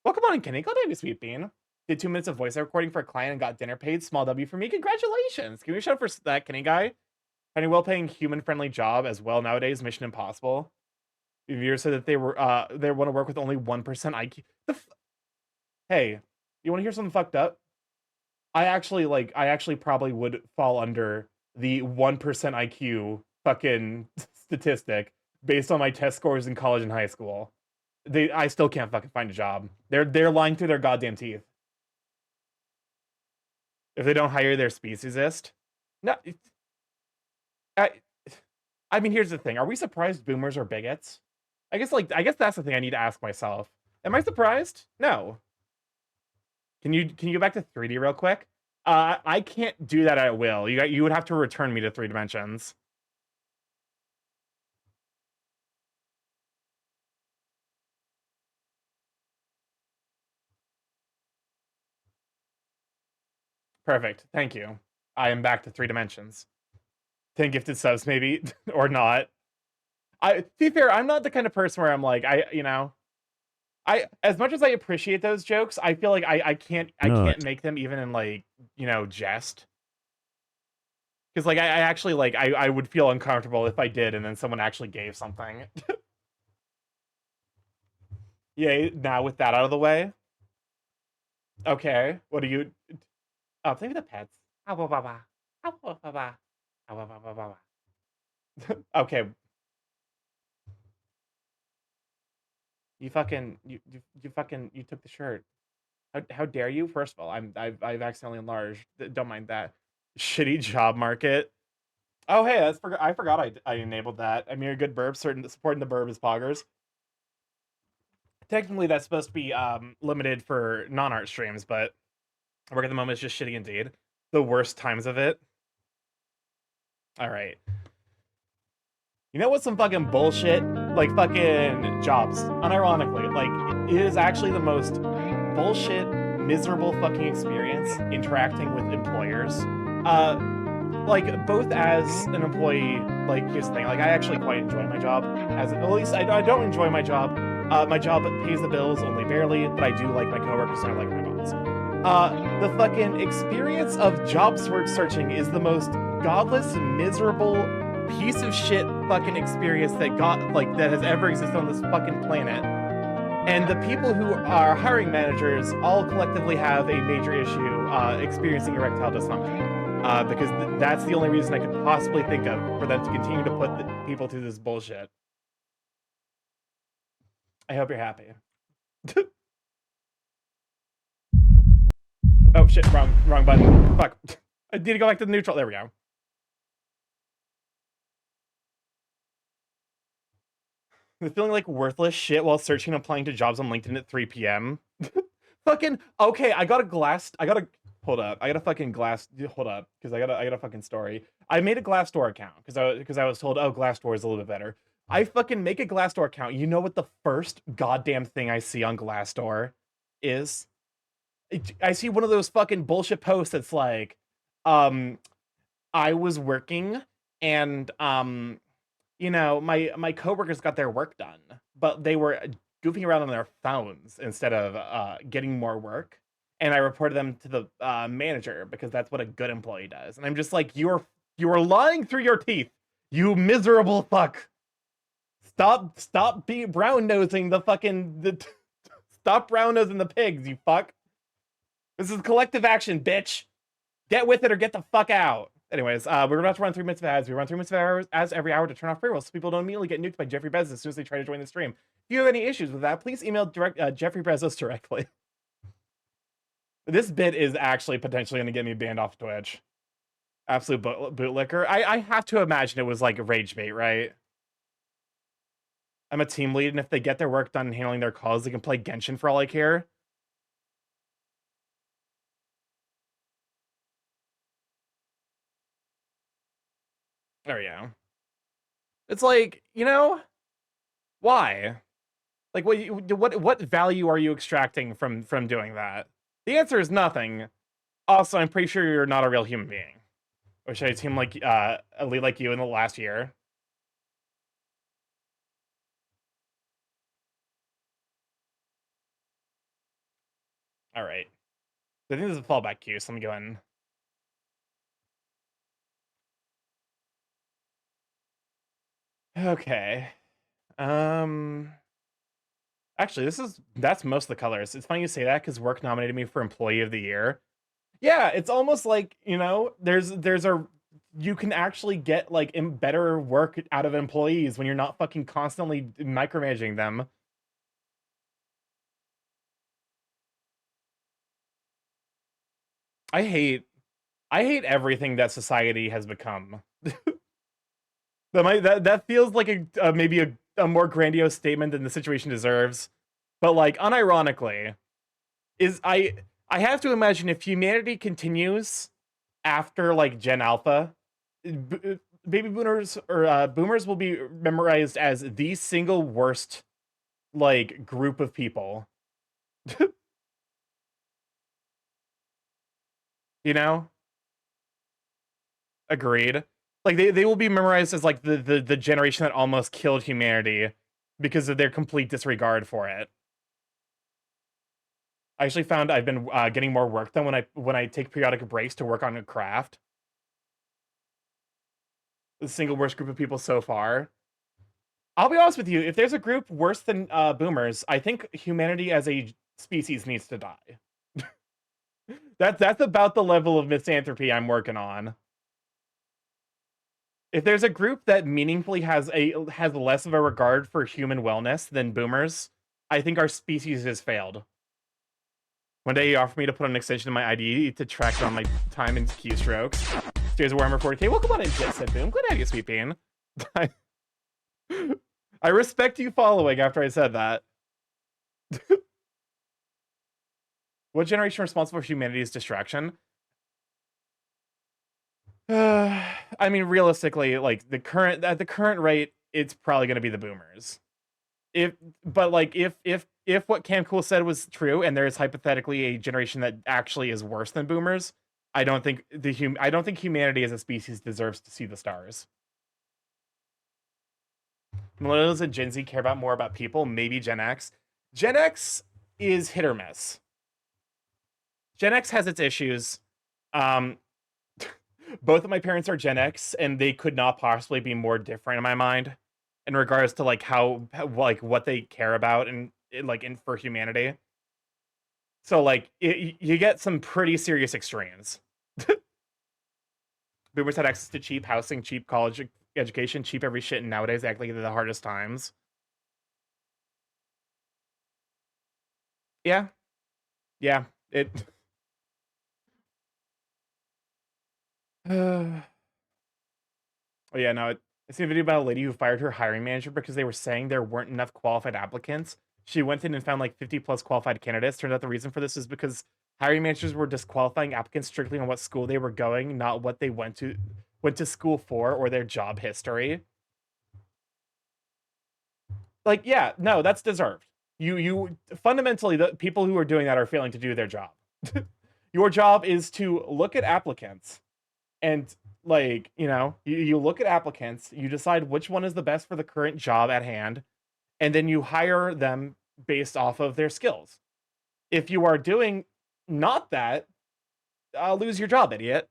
Welcome on in, Kenny. Glad to have you, sweet bean. Did 2 minutes of voice recording for a client and got dinner paid. Small W for me. Congratulations. Give me a shout out for that, Kenny guy. Finding a well-paying, human-friendly job as well nowadays. Mission impossible. Viewers said that they want to work with only 1% IQ. Hey, you want to hear something fucked up? I actually probably would fall under the 1% IQ fucking statistic based on my test scores in college and high school. I still can't fucking find a job. They're lying through their goddamn teeth. If they don't hire their speciesist. No, I mean, here's the thing. Are we surprised boomers are bigots? I guess that's the thing I need to ask myself. Am I surprised? No. Can you go back to 3D real quick? I can't do that at will. You would have to return me to 3 dimensions. Perfect. Thank you. I am back to 3 dimensions. 10 gifted subs, maybe, or not. To be fair, I'm not the kind of person where I'm like, as much as I appreciate those jokes, I feel like I can't make them even in like, jest. Because like I actually like I would feel uncomfortable if I did and then someone actually gave something. Yeah, now with that out of the way. Okay, what do you? Oh, play with the pets. Ah, ba, ba, ba. Ah, ba, ba, ba. Ah, ba, ba, ba, ba, ba. Okay, you fucking you fucking you took the shirt. How dare you? First of all, I've accidentally enlarged. Don't mind that. Shitty job market. Oh hey, I forgot I enabled that. I mean, a good burb. Certain supporting the burb is poggers. Technically, that's supposed to be limited for non-art streams, but work at the moment is just shitty indeed. The worst times of it. All right. You know what's some fucking bullshit? Like fucking jobs. Unironically, like it is actually the most bullshit, miserable fucking experience interacting with employers. Like both as an employee, like here's the thing, like I actually quite enjoy my job. As at least I don't enjoy my job. My job pays the bills only barely, but I do like my coworkers and I like my boss. The fucking experience of job searching is the most godless, miserable piece of shit fucking experience that has ever existed on this fucking planet. And the people who are hiring managers all collectively have a major issue experiencing erectile dysfunction. Because that's the only reason I could possibly think of for them to continue to put people through this bullshit. I hope you're happy. Oh shit, wrong button. Fuck. I need to go back to the neutral. There we go. The feeling like worthless shit while searching and applying to jobs on LinkedIn at 3 p.m. Fucking okay, hold up. I got a fucking hold up, because I got a fucking story. I made a Glassdoor account because I was told, oh, Glassdoor is a little bit better. I fucking make a Glassdoor account. You know what the first goddamn thing I see on Glassdoor is? I see one of those fucking bullshit posts that's like, I was working and you know, my coworkers got their work done, but they were goofing around on their phones instead of getting more work. And I reported them to the manager because that's what a good employee does. And I'm just like, you are lying through your teeth, you miserable fuck. Stop brown nosing the fucking stop brown nosing the pigs, you fuck. This is collective action, bitch. Get with it or get the fuck out. Anyways, we're about to run 3 minutes of ads. We run 3 minutes of ads every hour to turn off pre-rolls so people don't immediately get nuked by Jeffrey Bezos as soon as they try to join the stream. If you have any issues with that, please email Jeffrey Bezos directly. This bit is actually potentially going to get me banned off Twitch. Absolute bootlicker. I have to imagine it was like rage bait, right? I'm a team lead, and if they get their work done handling their calls, they can play Genshin for all I care. There we go. It's like, you know, why? Like, what value are you extracting from doing that? The answer is nothing. Also, I'm pretty sure you're not a real human being. Or should I seem like a lead like you in the last year? All right. I think this is a fallback queue, so let me go in. Okay. Actually, that's most of the colors. It's funny you say that because work nominated me for Employee of the Year. Yeah, it's almost like, you know, you can actually get like better work out of employees when you're not fucking constantly micromanaging them. I hate everything that society has become. That feels like maybe a more grandiose statement than the situation deserves. But like unironically, I have to imagine if humanity continues after like Gen Alpha, baby boomers or boomers will be memorized as the single worst like group of people. You know? Agreed. Like they will be memorized as like the generation that almost killed humanity because of their complete disregard for it. I actually found I've been getting more work done when I take periodic breaks to work on a craft. The single worst group of people so far. I'll be honest with you, if there's a group worse than boomers, I think humanity as a species needs to die. That's about the level of misanthropy I'm working on. If there's a group that meaningfully has less of a regard for human wellness than boomers, I think our species has failed. One day he offered me to put an extension in my ID to track down my time and keystrokes. Stairs of Warhammer 40k. Welcome on in, Jet said Boom. Glad to have you, Sweet Bean. I respect you following after I said that. What generation responsible for humanity's distraction? I mean, realistically, like at the current rate, it's probably going to be the boomers. If what Cam Cool said was true, and there is hypothetically a generation that actually is worse than boomers, I don't think humanity as a species deserves to see the stars. Millennials and Gen Z care about more about people, maybe Gen X. Gen X is hit or miss. Gen X has its issues. Both of my parents are Gen X, and they could not possibly be more different in my mind in regards to like how like what they care about and for humanity. So like you get some pretty serious extremes. Boomers had access to cheap housing, cheap college education, cheap every shit, and nowadays act like they're the hardest times. Yeah. It. Oh yeah, no. I seen a video about a lady who fired her hiring manager because they were saying there weren't enough qualified applicants. She went in and found like 50 plus qualified candidates. Turned out the reason for this is because hiring managers were disqualifying applicants strictly on what school they were going, not what they went to school for or their job history. Like, yeah, no, that's deserved. You fundamentally, the people who are doing that are failing to do their job. Your job is to look at applicants and like, you look at applicants, you decide which one is the best for the current job at hand, and then you hire them based off of their skills. If you are doing not that, lose your job, idiot.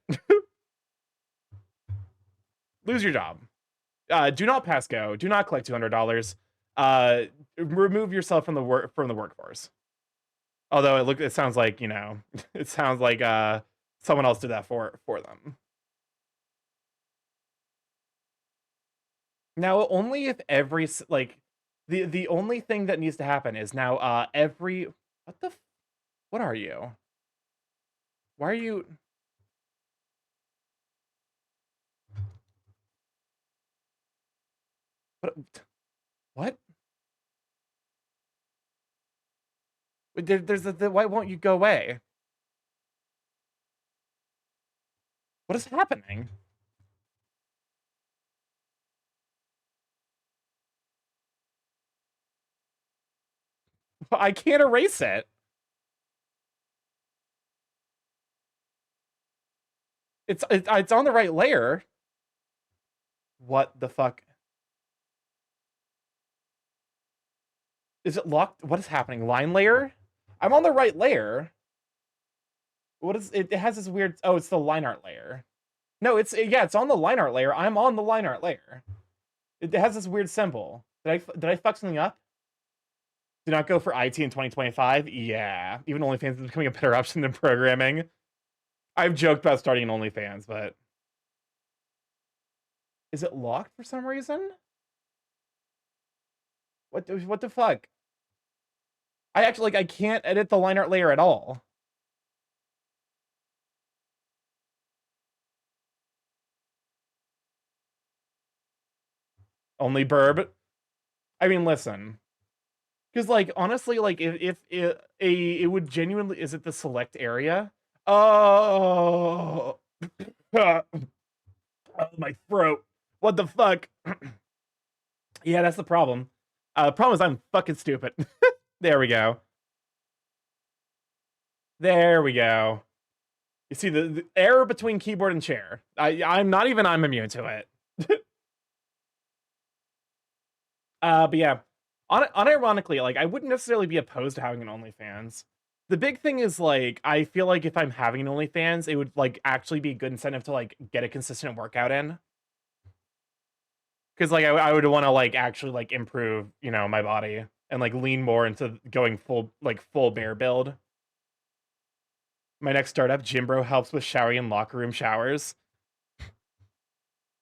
Lose your job. Do not pass go. Do not collect $200. Remove yourself from the workforce. Although it sounds like it sounds like someone else did that for them. Now, only if every the only thing that needs to happen is now every what are you? Why are you? What? There's why won't you go away? What is happening? I can't erase it. It's on the right layer. What the fuck? Is it locked? What is happening? Line layer? I'm on the right layer. What is it? It has this weird. Oh, it's the line art layer. No, it's on the line art layer. I'm on the line art layer. It has this weird symbol. Did I fuck something up? Do not go for IT in 2025. Yeah, even OnlyFans is becoming a better option than programming. I've joked about starting an OnlyFans, but is it locked for some reason? What the fuck? I actually I can't edit the line art layer at all. Only burb. I mean, listen. Because like honestly, like if it would genuinely, is it the select area? Oh, oh my throat. What the fuck? Yeah, that's the problem. The problem is I'm fucking stupid. There we go. There we go. You see the error between keyboard and chair. I'm immune to it. But yeah, unironically, like I wouldn't necessarily be opposed to having an OnlyFans. The big thing is like I feel like if I'm having an OnlyFans, it would like actually be a good incentive to like get a consistent workout in. Because like I would want to like actually like improve, my body and like lean more into going full bear build. My next startup, Jimbro, helps with showering in locker room showers.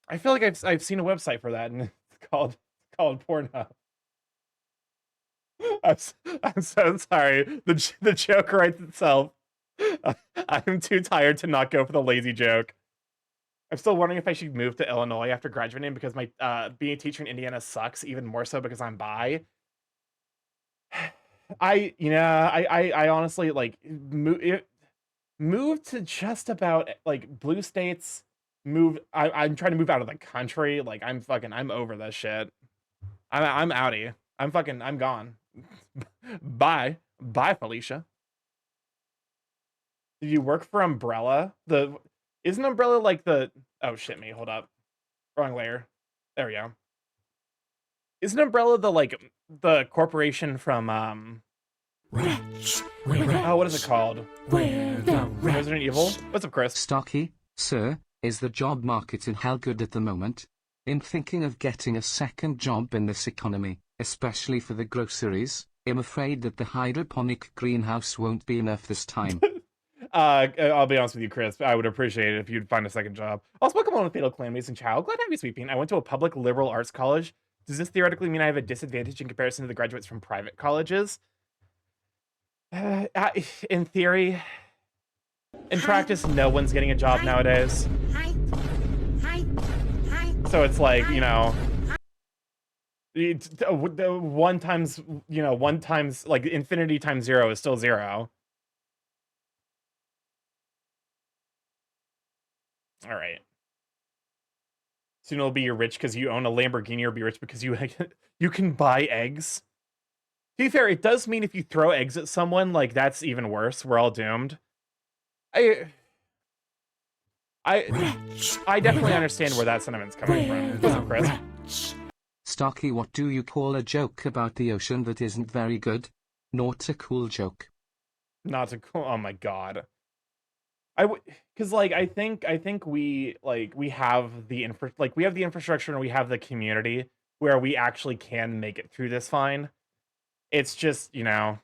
I feel like I've seen a website for that, and it's called Pornhub. I'm so sorry. The joke writes itself. I'm too tired to not go for the lazy joke. I'm still wondering if I should move to Illinois after graduating because my being a teacher in Indiana sucks, even more so because I'm bi. I honestly like move to just about like blue states. I'm trying to move out of the country. Like I'm over this shit. I'm outie. I'm gone. Bye, Felicia. Did you work for Umbrella? Isn't Umbrella like the? Oh shit, me. Hold up, wrong layer. There we go. Isn't Umbrella the corporation from Rats. Oh, what is it called? Resident Evil? What's up, Chris? Starky, sir, is the job market in hell good at the moment? I'm thinking of getting a second job in this economy, especially for the groceries. I'm afraid that the hydroponic greenhouse won't be enough this time. I'll be honest with you, Chris. I would appreciate it if you'd find a second job. Also, welcome on with Fatal Calamities and Chow. Glad to have you, Sweeping. I went to a public liberal arts college. Does this theoretically mean I have a disadvantage in comparison to the graduates from private colleges? In theory. In practice, no one's getting a job nowadays. So it's like, you know, one times like infinity times 0 is still 0. All right. Soon it'll be you're rich because you own a Lamborghini, or be rich because you can buy eggs. To be fair, it does mean if you throw eggs at someone, like that's even worse. We're all doomed. I definitely understand where that sentiment's coming from. What's up, Chris? Starky, what do you call a joke about the ocean that isn't very good? Not a cool joke. Not a cool. Oh my god. Because like I think we have the infrastructure and we have the community where we actually can make it through this fine. It's just, you know,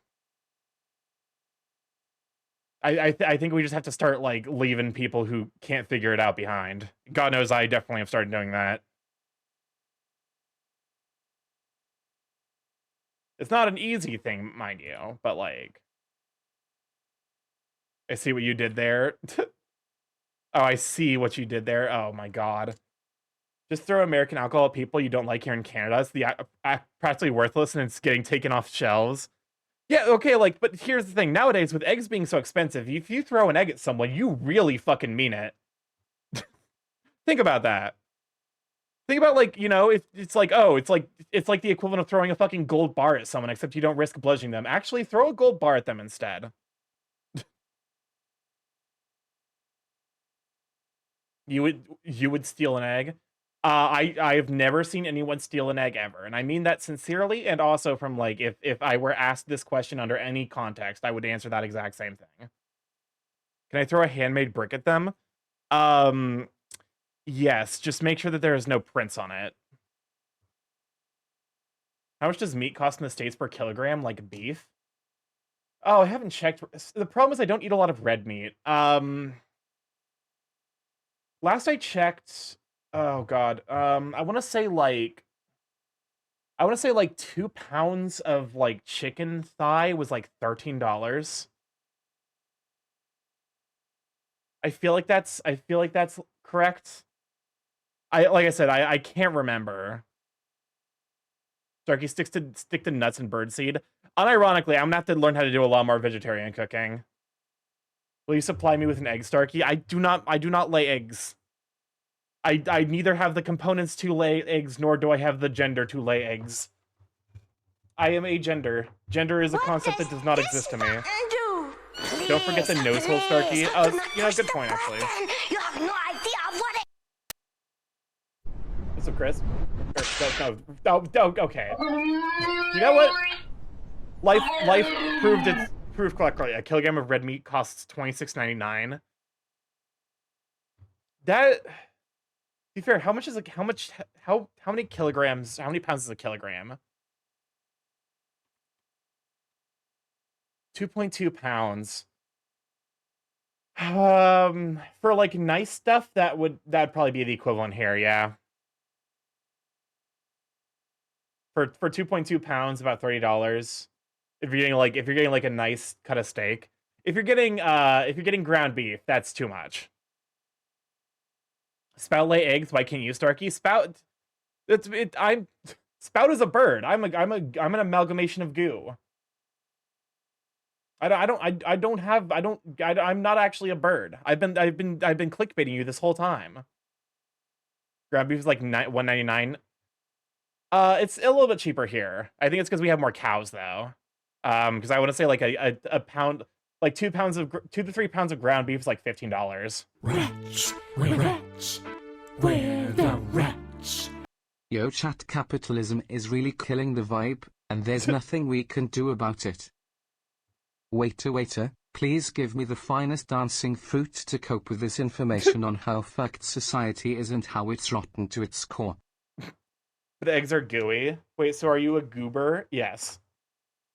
I think we just have to start like leaving people who can't figure it out behind. God knows I definitely have started doing that. It's not an easy thing, mind you, but like I see what you did there. Oh, I see what you did there. Oh my god. Just throw American alcohol at people you don't like here in Canada. It's practically worthless and it's getting taken off shelves. Yeah, okay, like, but here's the thing. Nowadays, with eggs being so expensive, if you throw an egg at someone, you really fucking mean it. Think about that. Think about, like, you know, it's like, oh, it's like the equivalent of throwing a fucking gold bar at someone, except you don't risk bludgeoning them. Actually, throw a gold bar at them instead. You would steal an egg? I've never seen anyone steal an egg ever, and I mean that sincerely, and also from like if I were asked this question under any context, I would answer that exact same thing. Can I throw a handmade brick at them? Yes, just make sure that there is no prints on it. How much does meat cost in the States per kilogram, like beef? Oh, I haven't checked. The problem is I don't eat a lot of red meat. Last I checked, oh god, I want to say like 2 pounds of like chicken thigh was like $13. I feel like that's correct. Like I said, I can't remember. Starkey stick to nuts and birdseed. Unironically, I'm gonna have to learn how to do a lot more vegetarian cooking. Will you supply me with an egg, Starkey? I do not lay eggs. I neither have the components to lay eggs, nor do I have the gender to lay eggs. I am agender. Gender is a concept that does not exist to me. Don't forget the nose hole, Starkey. You know, good point, actually. You have no idea what it. What's up, Chris? No, okay. You know what? Life proved correctly. A kilogram of red meat costs $26.99. That, to be fair, how many kilograms? How many pounds is a kilogram? 2.2 pounds. For like nice stuff, that'd probably be the equivalent here, yeah. For 2.2 pounds, about $30. If you're getting like a nice cut of steak. If you're getting ground beef, that's too much. Spout lay eggs. Why can't you, Starky? Spout. Spout is a bird. I'm an amalgamation of goo. I'm not actually a bird. I've been clickbaiting you this whole time. Ground beef is like $1.99. It's a little bit cheaper here. I think it's because we have more cows though. Because I want to say like a pound, like 2 to 3 pounds of ground beef is like $15. Rats. We're rats. We're the rats. Yo, chat, capitalism is really killing the vibe, and there's nothing we can do about it. Waiter, please give me the finest dancing fruit to cope with this information on how fucked society is and how it's rotten to its core. The eggs are gooey. Wait, so are you a goober? Yes.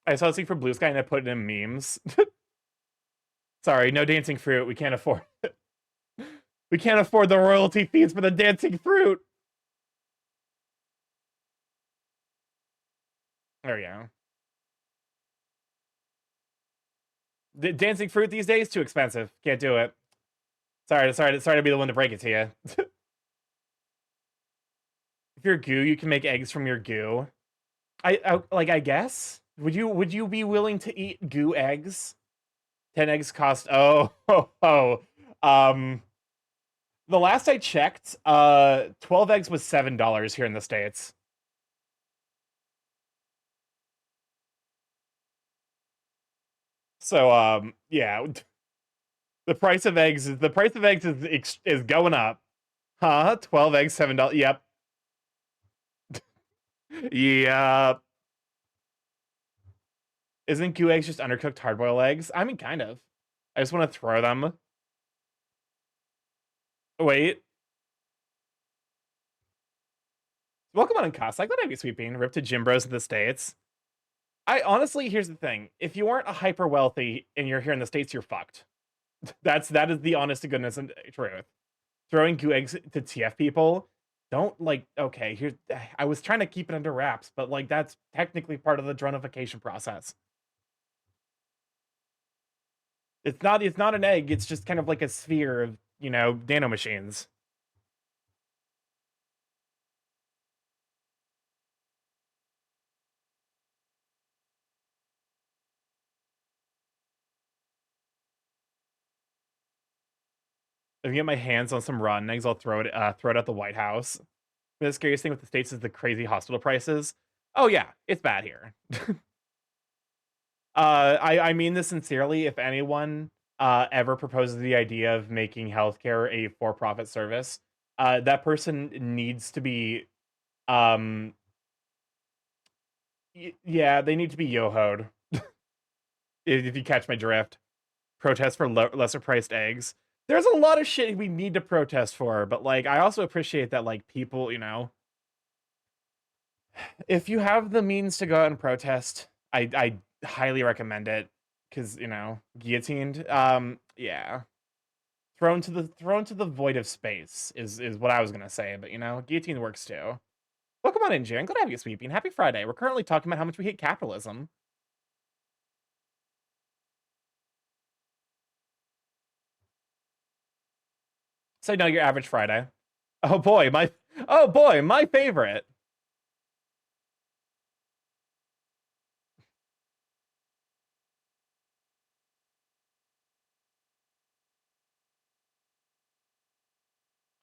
I saw this thing for Blue Sky and I put it in memes. Sorry, no dancing fruit. We can't afford it. We can't afford the royalty fees for the dancing fruit. There we go. The dancing fruit these days, too expensive. Can't do it. Sorry to be the one to break it to you. If you're goo, you can make eggs from your goo. I guess. Would you be willing to eat goo eggs? 10 eggs cost the last I checked, 12 eggs was $7 here in the States. So yeah. The price of eggs is going up. Huh? 12 eggs, $7. Yep. Yeah. Isn't goo eggs just undercooked hard-boiled eggs? I mean, kind of. I just want to throw them. Wait. Welcome on, Casa. I glad to have you, Sweet Bean. Rip to Jim Bros in the States. Honestly, here's the thing. If you aren't a hyper wealthy and you're here in the States, you're fucked. That is the honest to goodness and truth. Throwing goo eggs to TF people, don't okay, here's I was trying to keep it under wraps, but like that's technically part of the dronification process. It's not an egg, it's just kind of like a sphere of, nanomachines. If I get my hands on some rotten eggs, I'll throw it out the White House. The scariest thing with the States is the crazy hospital prices. Oh yeah, it's bad here. I mean this sincerely. If anyone ever proposes the idea of making healthcare a for-profit service, that person needs to be, yeah, they need to be yo-hoed. If you catch my drift. Protest for lesser priced eggs. There's a lot of shit we need to protest for, but like I also appreciate that like people, if you have the means to go out and protest, I highly recommend it because guillotined. Yeah, thrown to the void of space is what I was gonna say, but guillotine works too. Welcome on in, Jaren. Glad to have you, Sweeping. Happy Friday. We're currently talking about how much we hate capitalism. So no, your average Friday. Oh boy, my favorite.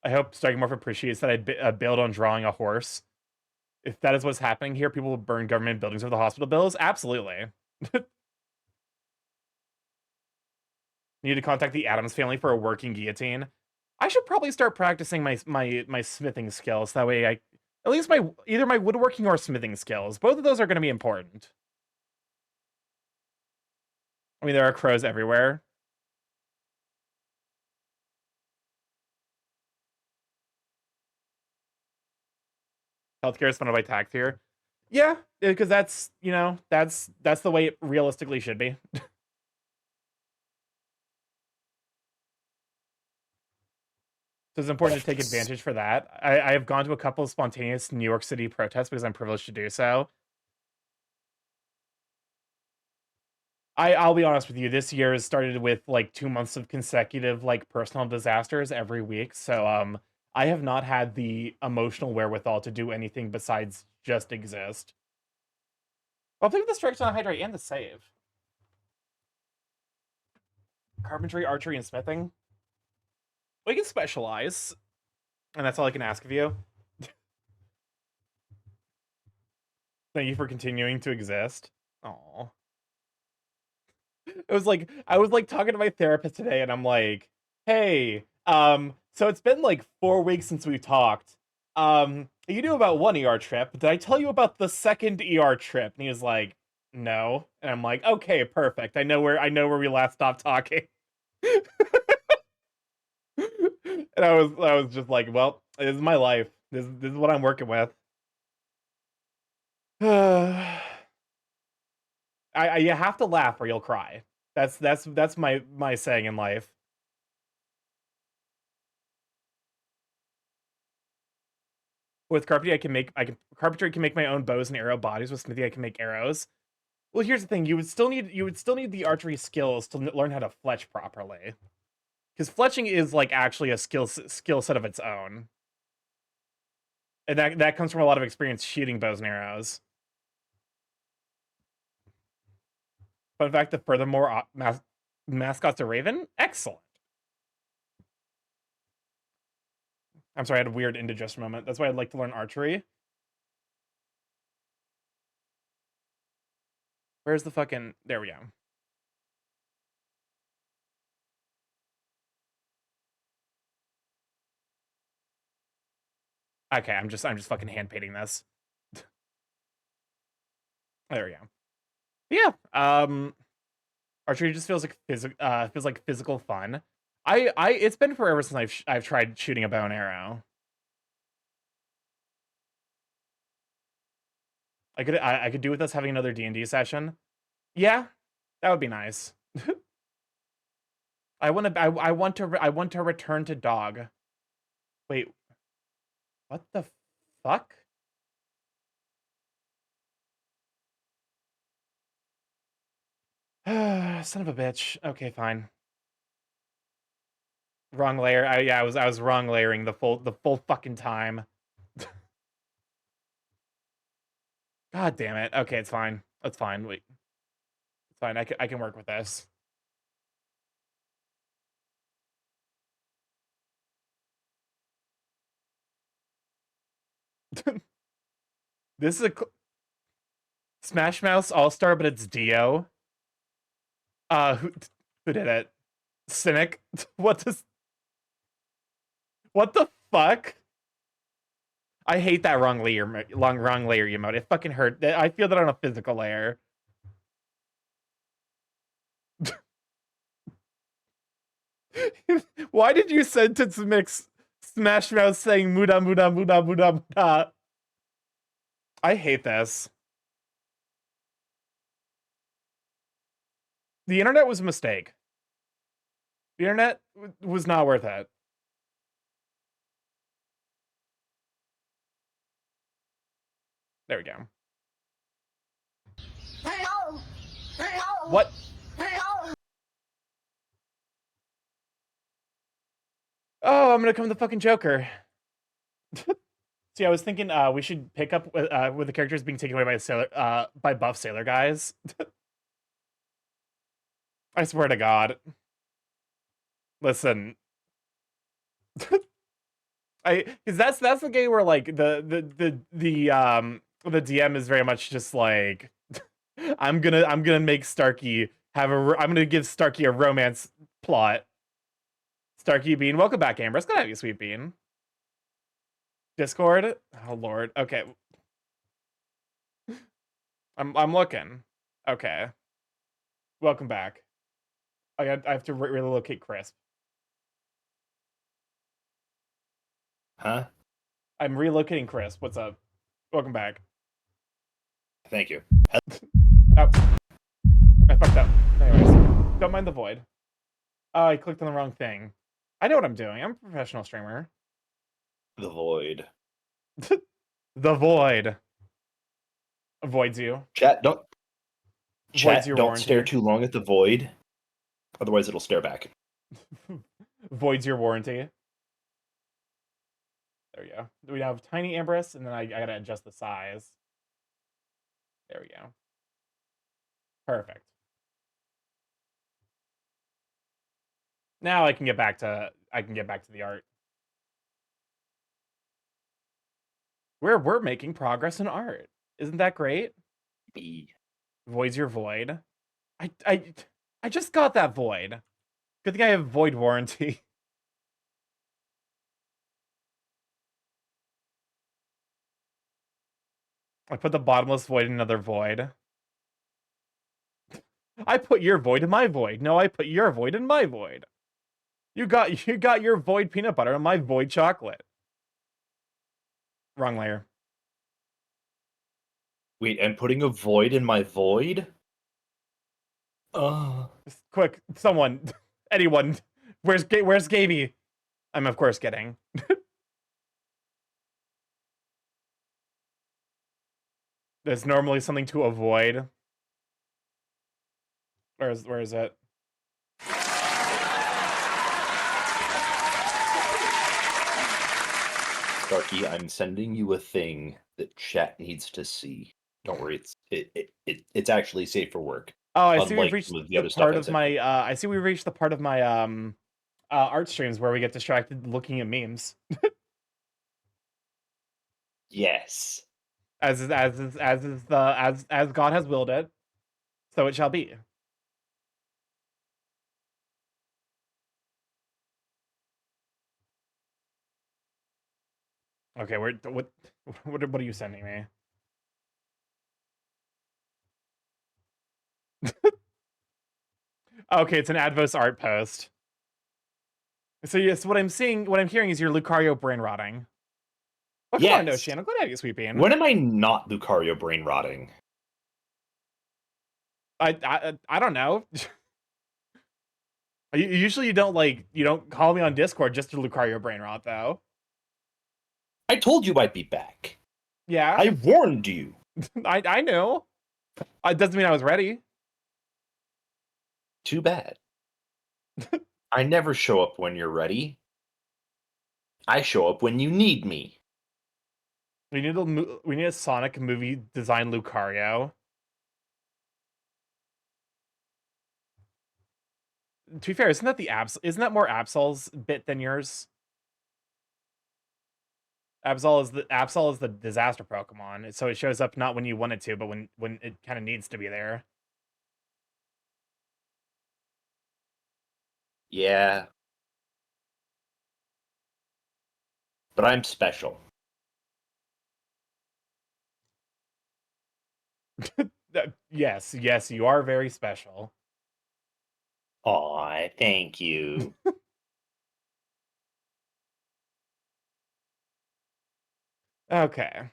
I hope StarkyMorph appreciates that I bailed on drawing a horse. If that is what's happening here, people will burn government buildings over the hospital bills. Absolutely. Need to contact the Adams family for a working guillotine. I should probably start practicing my smithing skills. That way, at least either my woodworking or smithing skills. Both of those are going to be important. I mean, there are crows everywhere. Healthcare is funded by tax here. Yeah, because that's that's the way it realistically should be. So it's important to take advantage for that. I have gone to a couple of spontaneous New York City protests because I'm privileged to do so. I'll be honest with you, this year has started with like 2 months of consecutive like personal disasters every week. So I have not had the emotional wherewithal to do anything besides just exist. I'll pick the strikes on hydrate and the save. Carpentry, archery, and smithing. We can specialize. And that's all I can ask of you. Thank you for continuing to exist. Aw. It was like I was like talking to my therapist today, and I'm like, "Hey, so it's been like 4 weeks since we've talked. You knew about one ER trip. Did I tell you about the second ER trip?" And he was like, "No." And I'm like, "Okay, perfect. I know where we last stopped talking." And I was just like, "Well, this is my life. This is what I'm working with." You have to laugh or you'll cry. That's my saying in life. With carpentry, carpentry can make my own bows and arrow bodies. With smithy, I can make arrows. Well, here's the thing: you would still need the archery skills to learn how to fletch properly, because fletching is like actually a skill set of its own, and that comes from a lot of experience shooting bows and arrows. Fun fact: that furthermore, mascot's a raven. Excellent. I'm sorry, I had a weird indigestion moment. That's why I'd like to learn archery. Where's the fucking... There we go. Okay, I'm just fucking hand painting this. There we go. Yeah. Archery just feels like physical fun. It's been forever since I've tried shooting a bow and arrow. I could do with us having another D&D session. Yeah, that would be nice. I want to return to dog. Wait, what the fuck? Son of a bitch. Okay, fine. Wrong layer. I was wrong layering the full fucking time. God damn it. Okay, it's fine. It's fine. Wait. It's fine. I can work with this. This is a Smash Mouse All-Star, but it's Dio. Who did it? Cynic? What the fuck? I hate that wrong layer emote. It fucking hurt. I feel that on a physical layer. Why did you sentence mix Smash Mouth saying muda muda muda muda muda? I hate this. The internet was a mistake. The internet was not worth it. There we go. What? Oh, I'm gonna become the fucking Joker. See, I was thinking we should pick up with the characters being taken away by by buff sailor guys. I swear to God. Listen. Because that's the game where like the DM is very much just like I'm gonna make Starky I'm gonna give Starky a romance plot. Starky Bean, welcome back, Amber. It's good to have you, sweet bean. Discord? Oh lord. Okay. I'm looking. Okay. Welcome back. I have to relocate Crisp. Huh? I'm relocating Crisp. What's up? Welcome back. Thank you. Oh. I fucked up. Anyways, don't mind the void. Oh, I clicked on the wrong thing. I know what I'm doing. I'm a professional streamer. The void. The void avoids you. Chat, Voids your don't warranty. stare too long at the void. Otherwise, it'll stare back. Voids your warranty. There we go. We have tiny amberus, and then I gotta adjust the size. There we go. Perfect. Now I can get back to the art. We're making progress in art. Isn't that great? Voids your void. I just got that void. Good thing I have void warranty. I put the bottomless void in another void. I put your void in my void. No, I put your void in my void. You got your void peanut butter and my void chocolate. Wrong layer. Wait, I'm putting a void in my void? Just quick, someone, anyone, where's Gaby? I'm of course kidding. There's normally something to avoid. Where is it? Starky, I'm sending you a thing that chat needs to see. Don't worry, it's actually safe for work. Oh, I see Unlike we've reached some of the the other stuff part I of sent my you. I see we've reached the part of my art streams where we get distracted looking at memes. Yes. As God has willed it, so it shall be. Okay, what are you sending me? Okay, it's an Advos art post. So yes, what I'm hearing is your Lucario brain rotting. Oh, come on, no, Yes. Shannon, go ahead, you sweet bean. When am I not Lucario brain rotting? I don't know. Usually you don't call me on Discord just to Lucario brain rot though. I told you I'd be back. Yeah, I warned you. I know. It doesn't mean I was ready. Too bad. I never show up when you're ready. I show up when you need me. We need a Sonic movie design Lucario. To be fair, isn't that more Absol's bit than yours? Absol is the disaster Pokemon, so it shows up not when you want it to, but when it kind of needs to be there. Yeah. But I'm special. Yes, you are very special. Aw, thank you. Okay.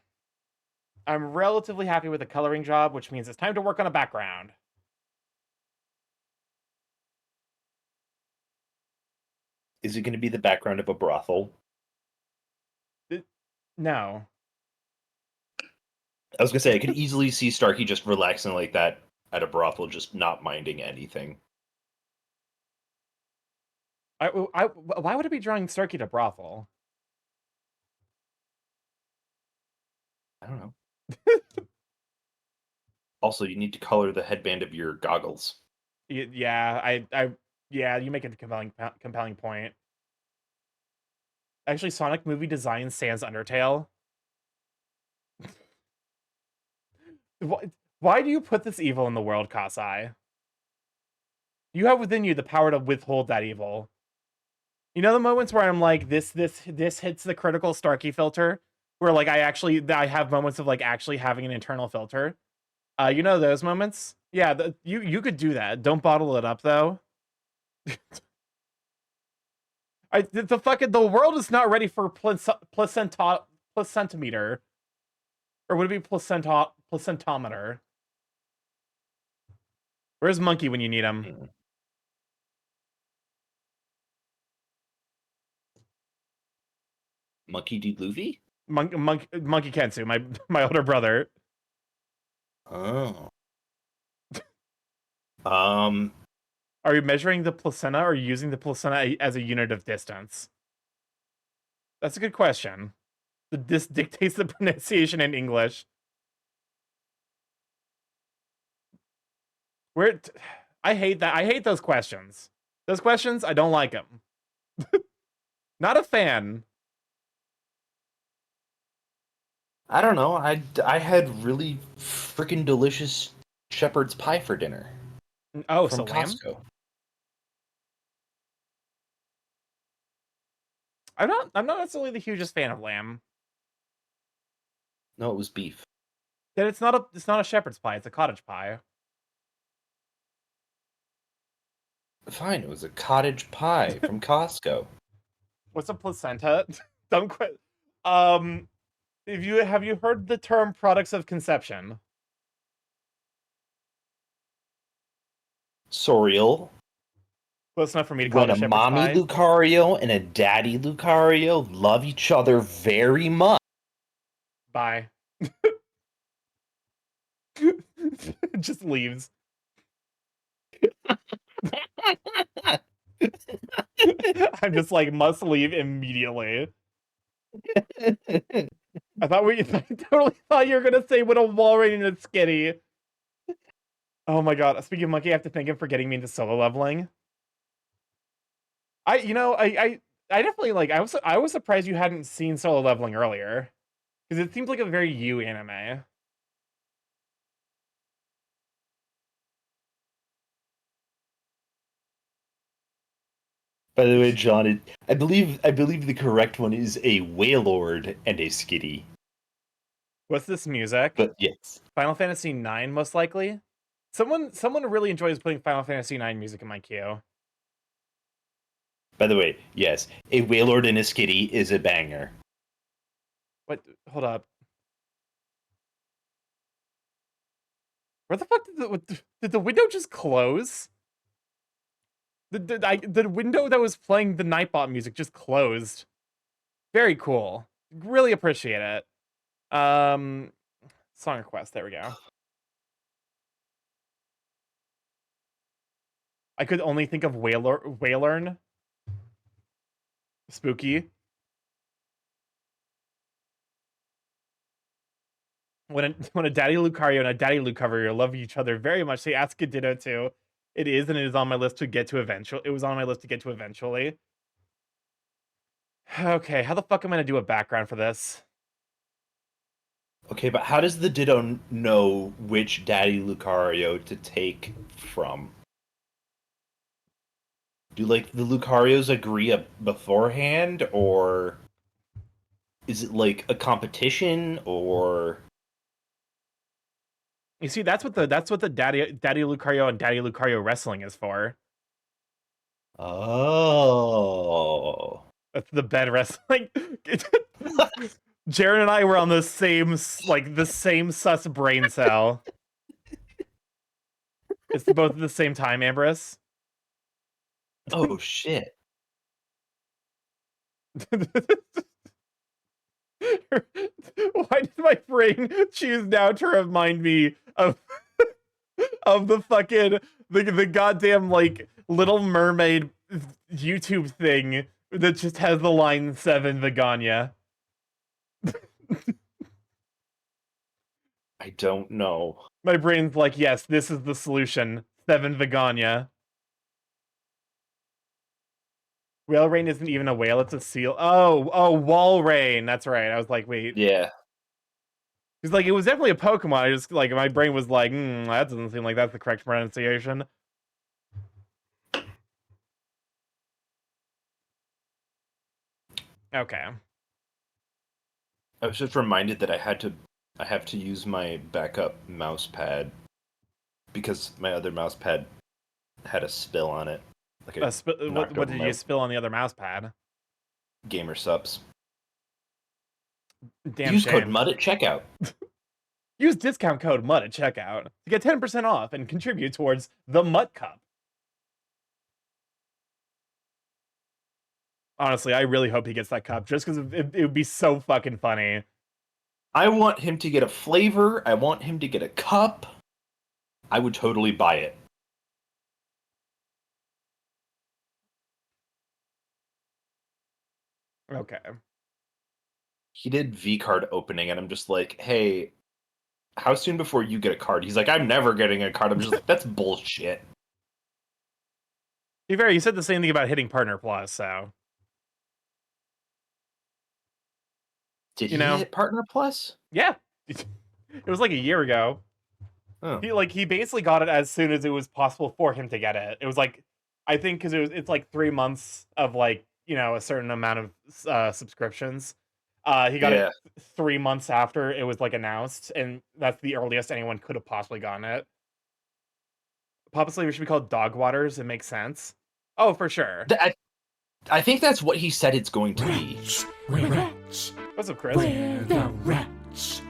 I'm relatively happy with the coloring job, which means it's time to work on a background. Is it going to be the background of a brothel? No. I was going to say, I could easily see Starky just relaxing like that at a brothel, just not minding anything. Why would it be drawing Starky to brothel? I don't know. Also, you need to color the headband of your goggles. Yeah, yeah, you make a compelling point. Actually, Sonic movie design sans Undertale. Why do you put this evil in the world, Kasai? You have within you the power to withhold that evil. You know the moments where I'm like, this hits the critical Starky filter, where like I have moments of like actually having an internal filter. You know those moments? Yeah, you could do that. Don't bottle it up though. The world is not ready for placentimeter, or would it be placentometer? Where's Monkey when you need him? Monkey D. Luffy? Monkey Kensu, my older brother. Oh. Um, Are you measuring the placenta or using the placenta as a unit of distance? That's a good question. This dictates the pronunciation in English. I hate that. I hate those questions. Those questions, I don't like them. Not a fan. I don't know. I had really freaking delicious shepherd's pie for dinner Oh, from so lamb? Costco. I'm not necessarily the hugest fan of lamb. No, it was beef. Then it's not a shepherd's pie, it's a cottage pie. Fine, it was a cottage pie from Costco. What's a placenta? Don't quit. Have you heard the term products of conception? Sorial. Close enough for me to call When it a a shepherd's mommy pie. Lucario and a daddy Lucario love each other very much. Bye. Just leaves. I'm just like, must leave immediately. I totally thought you were gonna say when a Walrein and a Skitty. Oh my god. Speaking of monkey, I have to thank him for getting me into solo leveling. I definitely like, I was surprised you hadn't seen solo leveling earlier. Because it seems like a very you anime. By the way, John, I believe the correct one is a Wailord and a Skitty. What's this music? But yes. Final Fantasy IX, most likely. Someone really enjoys putting Final Fantasy IX music in my queue. By the way, yes, a Wailord and a Skitty is a banger. What? Hold up. Where the fuck did the window just close? The window that was playing the Nightbot music just closed. Very cool. Really appreciate it. Song request. There we go. I could only think of Wailern. Spooky. When a daddy Lucario and a daddy Lucario love each other very much, they ask a ditto too. It is, and it is on my list to get to eventually. It was on my list to get to eventually. Okay, how the fuck am I gonna do a background for this? Okay, but how does the Ditto know which daddy Lucario to take from? Do like the Lucarios agree beforehand, or is it like a competition, or? You see, that's what the daddy Lucario and daddy Lucario wrestling is for. Oh. That's the bed wrestling. Jared and I were on the same sus brain cell. It's both at the same time, Ambrose. Oh shit. Why did my brain choose now to remind me of the fucking the goddamn like Little Mermaid YouTube thing that just has the line 7 Vegania? I don't know. My brain's like, yes, this is the solution. 7 Vegania. Whale rain isn't even a whale, it's a seal. Oh, wall rain. That's right. I was like, wait. Yeah. He's like, it was definitely a Pokemon. I just like, my brain was like, that doesn't seem like that's the correct pronunciation. Okay. I was just reminded that I have to use my backup mouse pad because my other mouse pad had a spill on it. Like What did you spill on the other mouse pad? Gamer subs. Damn Use shame. code MUD at checkout. Use discount code MUD at checkout to get 10% off and contribute towards the Mutt Cup. Honestly, I really hope he gets that cup just because it would be so fucking funny. I want him to get a flavor. I want him to get a cup. I would totally buy it. Okay. He did V card opening, and I'm just like, hey, how soon before you get a card? He's like, I'm never getting a card. I'm just like, that's bullshit. To be fair, you said the same thing about hitting Partner Plus, so Did you he know, hit Partner Plus? yeah. It was like a year ago. Oh. He basically got it as soon as it was possible for him to get it. It was like, I think because it's like 3 months of like, you know, a certain amount of subscriptions. He got Yeah. it 3 months after it was like announced, and that's the earliest anyone could have possibly gotten it. Papa Slaver should be called Dog Waters. It makes sense. Oh, for sure. I think that's what he said it's going to be. Wretch, What's up, Chris? we're the wretch.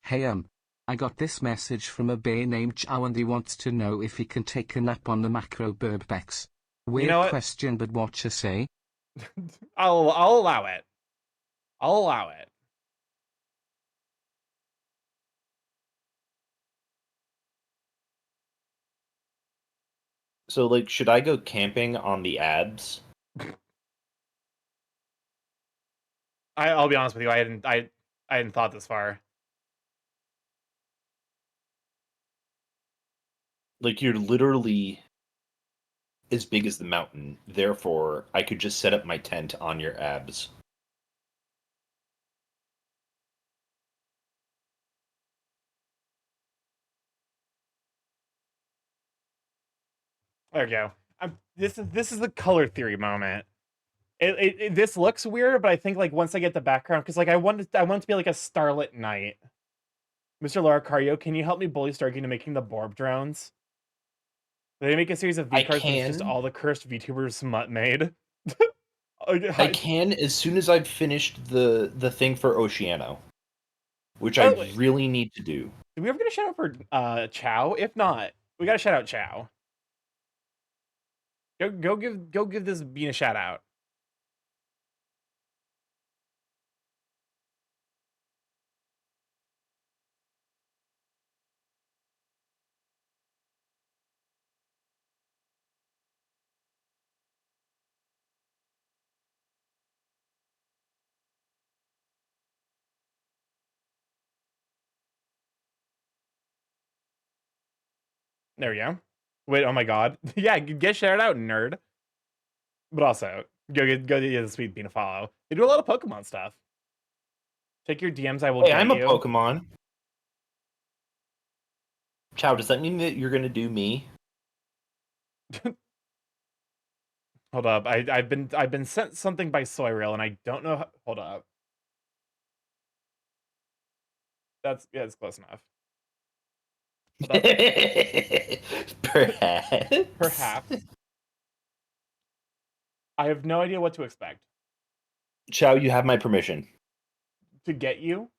Hey I got this message from a bay named Chow and he wants to know if he can take a nap on the macro Burbex. Weird know what? question, but what you say? I'll allow it. I'll allow it. So, like, should I go camping on the abs? I'll be honest with you. I hadn't thought this far. Like, you're literally as big as the mountain. Therefore, I could just set up my tent on your abs. There we go. This is the color theory moment. This looks weird, but I think like once I get the background, because like I want it to be like a starlit night. Mr. Lara Cario, can you help me bully Starky into making the Borb drones? They make a series of V cards that's just all the cursed VTubers made. I can as soon as I've finished the thing for Oceano, which I really need to do. Did we ever get a shout out for Chow? If not, we got to shout out Chow. Go give this bean a shout out. There we go. Wait, oh my god. Yeah, get shouted out, nerd. But also, go get the sweet bean a follow. They do a lot of Pokemon stuff. Check your DMs, I will get I'm a you. Pokemon. Chow, does that mean that you're gonna do me? Hold up. I've been sent something by Soyrail and I don't know how, hold up. It's close enough. Perhaps. Perhaps. I have no idea what to expect. Chow, you have my permission. To get you?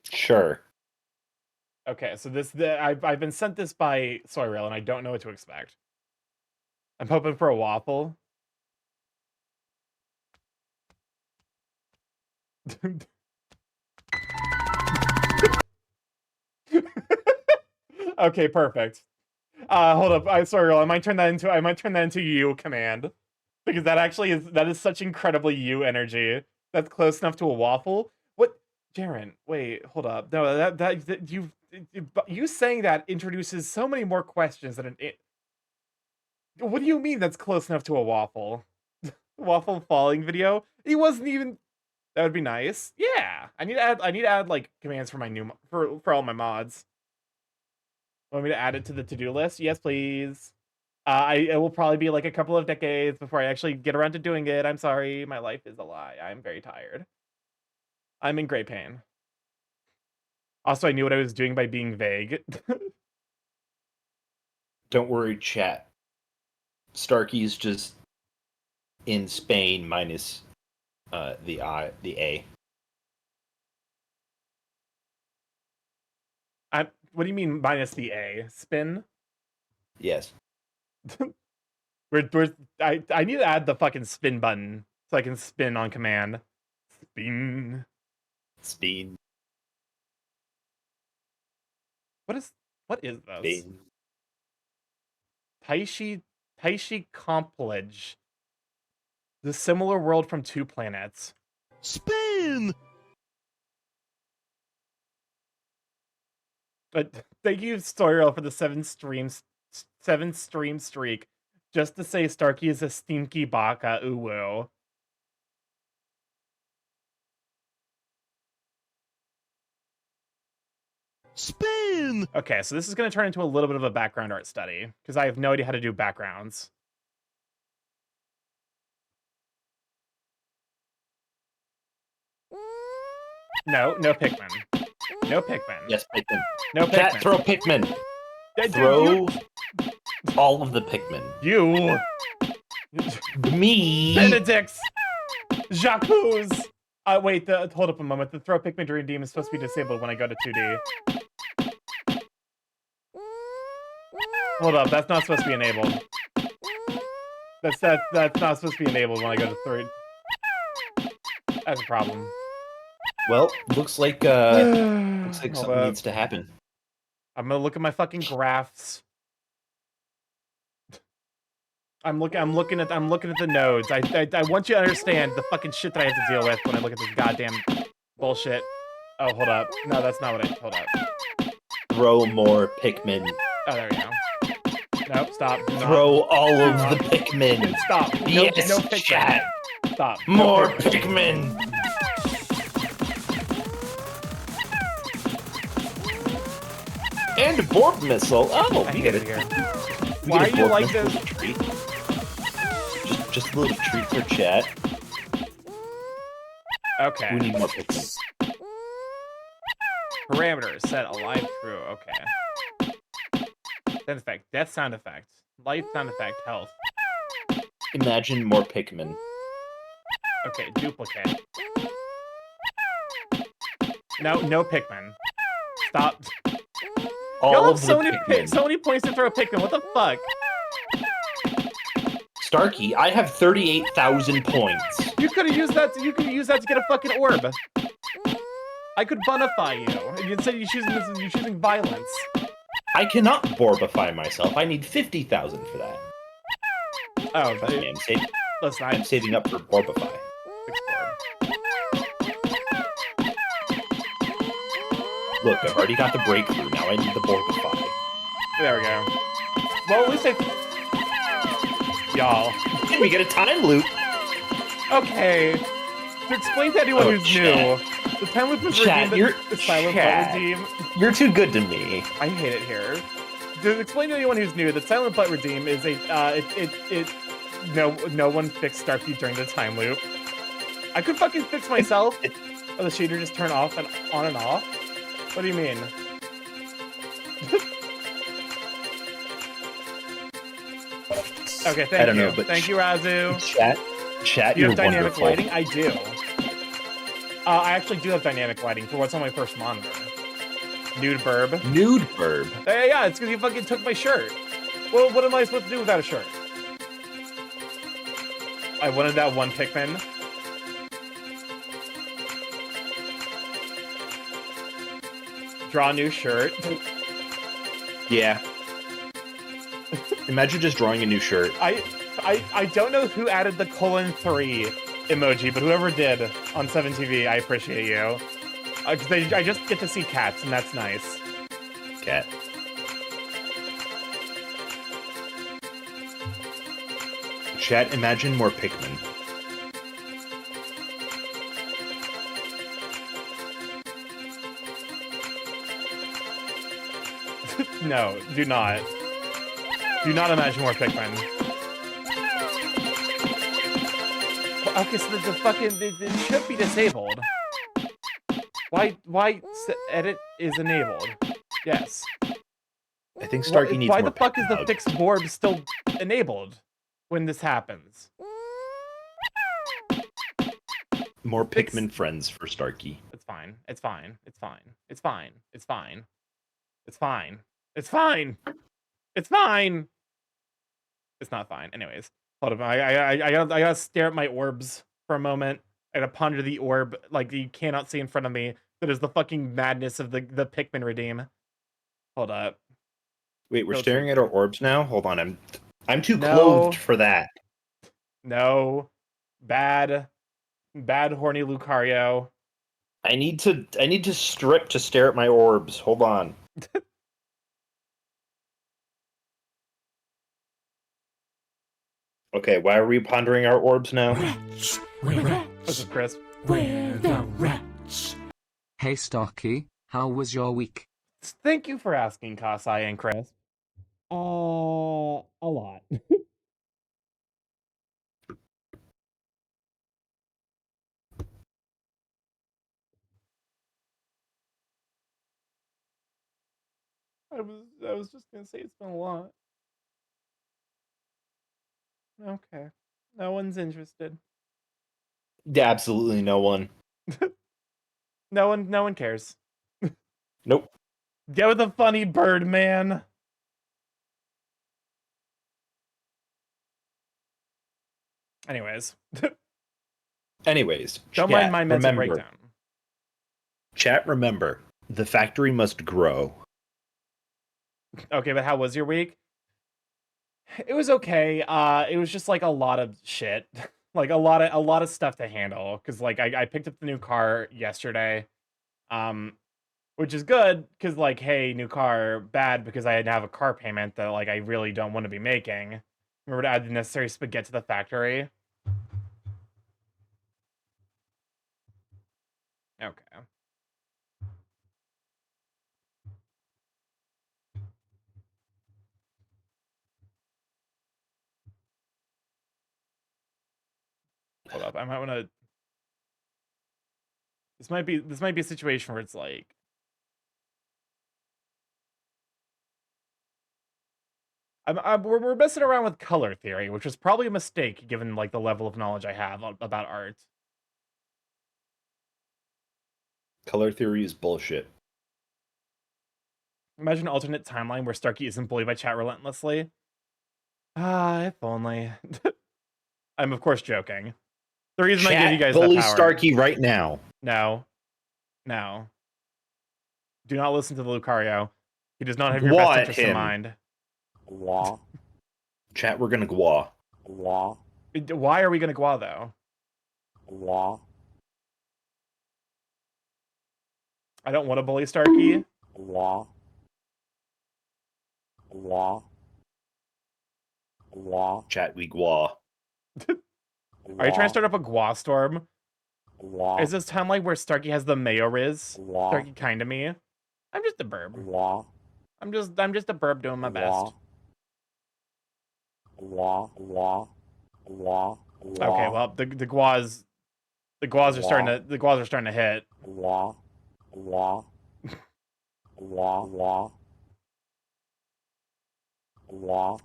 Sure. Okay, so I've been sent this by Soyrail and I don't know what to expect. I'm hoping for a waffle. Okay, perfect. Hold up. Soyrail, I might turn that into you command. Because that is such incredibly you energy. That's close enough to a waffle. What, Jaren? Wait, hold up. No, that you saying that introduces so many more questions than it. What do you mean that's close enough to a waffle? Waffle falling video? He wasn't even. That would be nice. Yeah, I need to add like commands for my for all my mods. Want me to add it to the to-do list? Yes, please. It will probably be like a couple of decades before I actually get around to doing it. I'm sorry, my life is a lie. I'm very tired. I'm in great pain. Also, I knew what I was doing by being vague. Don't worry, chat. Starky's just in Spain minus the A. What do you mean minus the A? Spin? Yes. I need to add the fucking spin button so I can spin on command. Spin. Speed. What is this? Speed. Taishi Complage. The similar world from 2 planets. Spin! But thank you, Storyl, for the 7 stream streak. Just to say Starky is a stinky baka, uwu. Spin! Okay, so this is going to turn into a little bit of a background art study, because I have no idea how to do backgrounds. No Pikmin. No Pikmin. Yes, Pikmin. No Chat, Pikmin. throw Pikmin. Dude, Throw all of the Pikmin. You! Me. Benedicts! Jacques! Wait, hold up a moment. The throw Pikmin Dream Team is supposed to be disabled when I go to 2D. Hold up, that's not supposed to be enabled. That's not supposed to be enabled when I go to 3. That's a problem. Well, looks like Hold something up. needs to happen. I'm gonna look at my fucking graphs. I'm looking at the nodes. I want you to understand the fucking shit that I have to deal with when I look at this goddamn bullshit. Oh, hold up. No, that's not what I... Hold up. Throw more Pikmin. Oh, there we go. Nope, stop. Do not- Throw all of not- the Pikmin. Stop. Yes, no Pikmin. chat. Stop. More No Pikmin. Pikmin. And a Borb missile. Oh, I we hate get it it. here. We Why get are a you Borb like missile this? as a treat. Just a little treat for chat. Okay. We need more Pikmin. Parameters. Set alive true. Okay. Sound effect. Death sound effect. Life sound effect. Health. Imagine more Pikmin. Okay. Duplicate. No Pikmin. Stop. Y'all All have of the so many Pikmin. so many points to throw a Pikmin. What the fuck? Starky, I have 38,000 points. You could have used that. You could use that to get a fucking orb. I could bonify you. And instead, you're choosing violence. I cannot Borbify myself. I need 50,000 for that. Oh, Trust me, listen, I'm saving up for Borbify. Look, I've already got the breakthrough. Now I need the Borbify. There we go. Well, at least y'all. And we get a time loop. Okay. To explain to anyone who's chat. new, the time loop is Chat, redeemed the silent chat. butt redeem. You're too good to me. I hate it here. To explain to anyone who's new, the silent butt redeem is a no one fixed Starkey during the time loop. I could fucking fix myself. Or the shader just turn off and on and off. What do you mean? Okay, thank I don't you. know, but Thank you, Razu. Chat, You you're have dynamic wonderful. lighting? I do. I actually do have dynamic lighting for what's on my first monitor. Nude burb. Nude burb. Yeah, it's because you fucking took my shirt. Well, what am I supposed to do without a shirt? I wanted that one Pikmin. Draw a new shirt. Yeah. Imagine just drawing a new shirt. I don't know who added the :3 emoji, but whoever did on 7TV, I appreciate you. Because I just get to see cats, and that's nice. Cat. Chat, imagine more Pikmin. No, do not. Do not imagine more Pikmin. Okay, so the fucking... It should be disabled. Why edit is enabled? Yes. I think Starky needs Why more the fuck is the Pikmin. fixed borb still enabled when this happens? More Pikmin friends for Starky. It's fine. It's fine. It's fine. It's fine. It's fine. It's fine. It's fine. It's fine. It's not fine. Anyways, hold up. I gotta stare at my orbs for a moment. I gotta ponder the orb like you cannot see in front of me. That is the fucking madness of the Pikmin redeem. Hold up. Wait, we're No, staring at our orbs now? Hold on, I'm too No. clothed for that. No. Bad horny Lucario. I need to strip to stare at my orbs. Hold on. Okay, why are we pondering our orbs now? Rats! We're rats! This is Chris. We're the rats! Hey Starky, how was your week? Thank you for asking, Kasai and Chris. A lot. I was just gonna say it's been a lot. Okay. No one's interested. Yeah, absolutely no one. No one cares. Nope. Get with the funny bird, man. Anyways. Don't mind my mental breakdown. Chat, remember, the factory must grow. Okay, but how was your week? It was okay. It was just like a lot of shit. Like a lot of stuff to handle. Cause like I picked up the new car yesterday. Which is good, because like, hey, new car, bad because I had to have a car payment that like I really don't want to be making. Remember to add the necessary spaghetti to the factory. Okay. Hold up, I might want to. This might be a situation where it's like. We're messing around with color theory, which is probably a mistake given like the level of knowledge I have about art. Color theory is bullshit. Imagine an alternate timeline where Starky isn't bullied by chat relentlessly. Ah, if only. I'm of course joking. The reason I give you guys that bully power. Starky right now. No. Do not listen to the Lucario. He does not have your Gwa best at interest in him. mind. Chat, we're gonna gwa. Why are we gonna gwa though? I don't want to bully Starky. Chat, we gwa. Are you trying to start up a gwa storm? Is this timeline where Starky has the Mayo Riz? Starky kinda me. I'm just a burb. I'm just a burb doing my best. Okay, well the gwas are starting to hit. All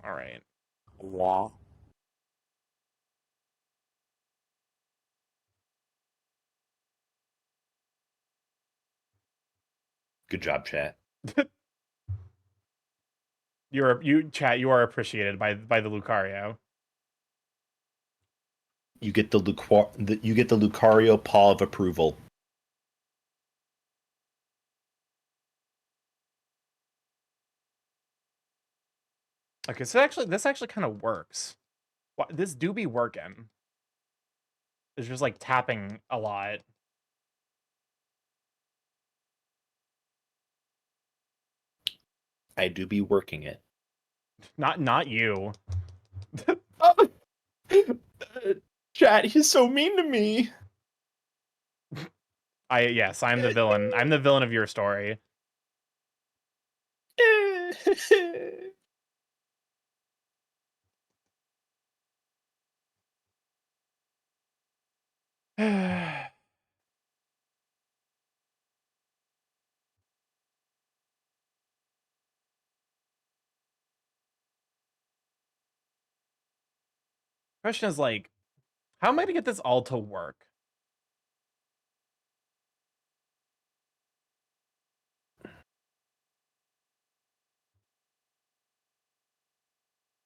right. Good job, chat. You are appreciated by the Lucario. You get the Lucario paw of approval. Okay, so this actually kind of works. This do be working. It's just like tapping a lot. I do be working it. Not you. Chat, he's so mean to me. Yes, I'm the villain. I'm the villain of your story. Question is like, how am I gonna get this all to work?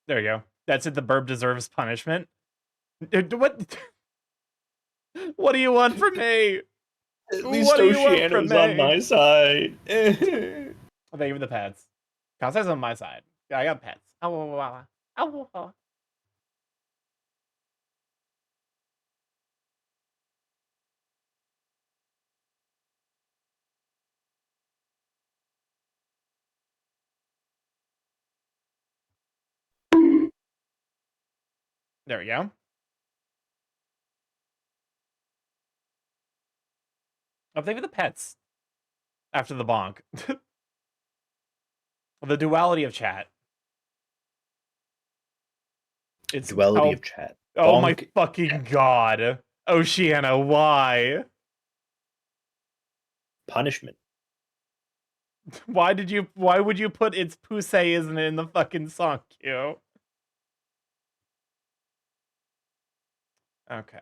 There you go. That's it. The burb deserves punishment. What? What do you want from me? At What do you want from Oceana's on me? my side. Thank you for the pets. Kansai's on my side. Yeah, I got pets. There we go. I'll thank you for the pets. After the bonk. The duality of chat. It's Duality of chat. Oh my Bonk. fucking god. Oceana, why? Punishment. Why would you put it's Pusey isn't it in the fucking song queue? Okay.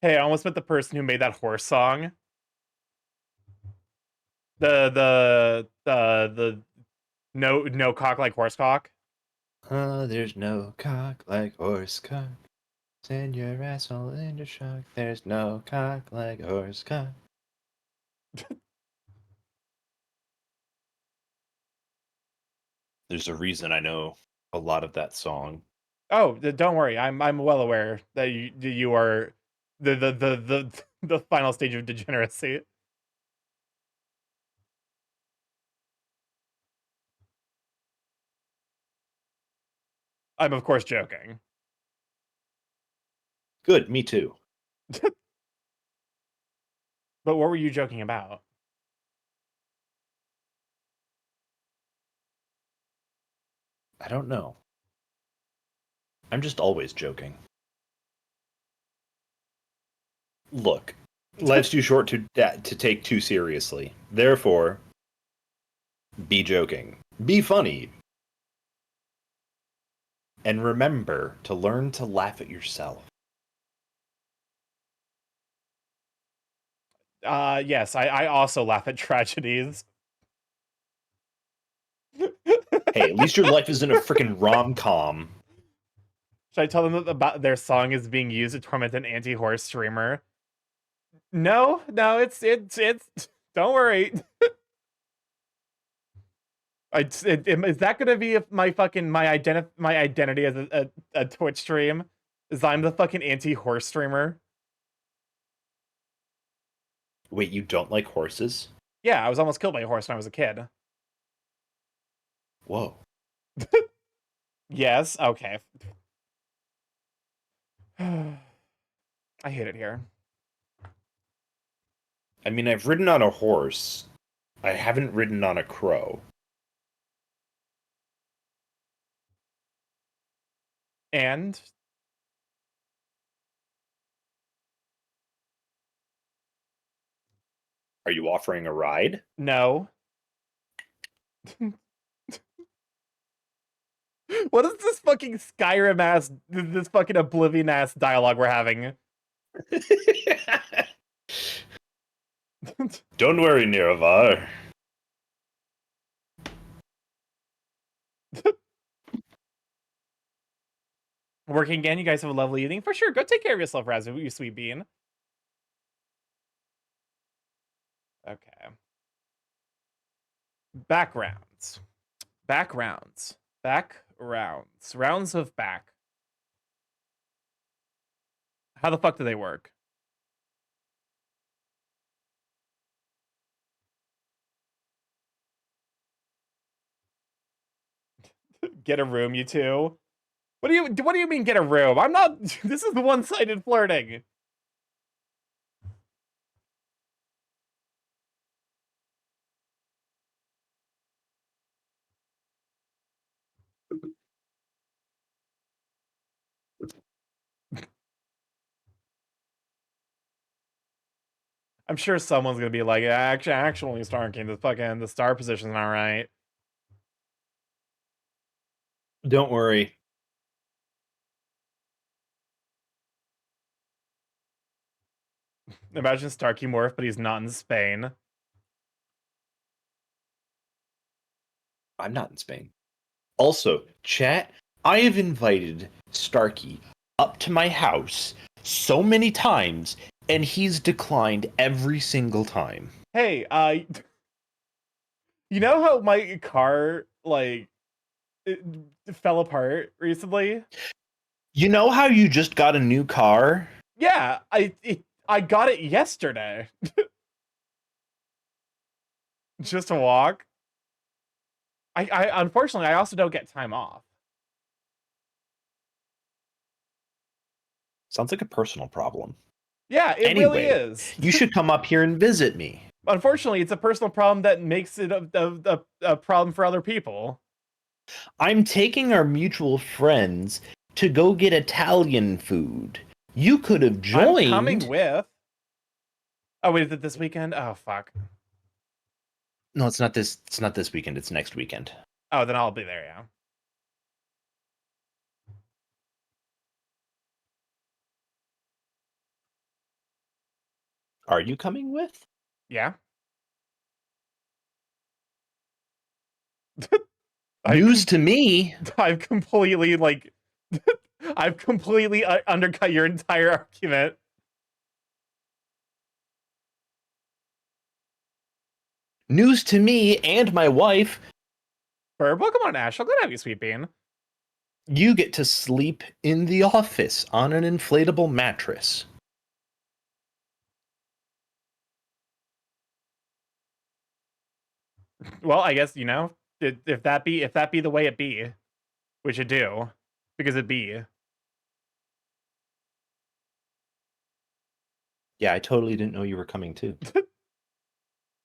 Hey, I almost met the person who made that horse song. The no cock like horse cock. There's no cock like horse cock. Send your asshole into shock. There's no cock like horse cock. There's a reason I know a lot of that song. Oh, don't worry. I'm well aware that you are the final stage of degeneracy. I'm of course joking. Good, me too. But what were you joking about? I don't know. I'm just always joking. Look, life's too short to take too seriously. Therefore, be joking. Be funny. And remember to learn to laugh at yourself. Yes, I also laugh at tragedies. Hey, at least your life isn't a freaking rom-com. Should I tell them that about their song is being used to torment an anti-horse streamer? No, it's don't worry. Is that gonna be my identity as a Twitch stream? Is I'm the fucking anti-horse streamer? Wait, you don't like horses? Yeah, I was almost killed by a horse when I was a kid. Whoa. Yes, okay. I hate it here. I mean, I've ridden on a horse. I haven't ridden on a crow. And Are you offering a ride? no. What is this fucking Skyrim ass, this fucking Oblivion ass dialogue we're having? Don't worry, Niravar. Working again, you guys have a lovely evening. For sure, go take care of yourself, Razu, you sweet bean. Okay. Backgrounds. Backgrounds. Backgrounds. Rounds of back. How the fuck do they work? Get a room, you two. What do you mean get a room? I'm not this is one-sided flirting. I'm sure someone's gonna be like, actually, Starky, the star position's not right. Don't worry. Imagine StarkyMorph, but he's not in Spain. I'm not in Spain. Also, chat, I have invited Starky up to my house so many times, and he's declined every single time. Hey, you know how my car, like, it fell apart recently? You know how you just got a new car? Yeah, I got it yesterday. Just to walk. I unfortunately I also don't get time off. Sounds like a personal problem. Yeah, it really Anyway, is. You should come up here and visit me. Unfortunately, it's a personal problem that makes it a problem for other people. I'm taking our mutual friends to go get Italian food. You could have joined. I'm coming with. Oh wait, is it this weekend? Oh fuck. No, it's not this. It's not this weekend. It's next weekend. Oh, then I'll be there. Yeah. Are you coming with? Yeah. News to me. I've completely like. I've completely undercut your entire argument. News to me and my wife. Welcome Ash. I'm glad to have you, Sweet Bean. You get to sleep in the office on an inflatable mattress. Well, I guess if that be the way it be, which it do, because it be. Yeah, I totally didn't know you were coming too.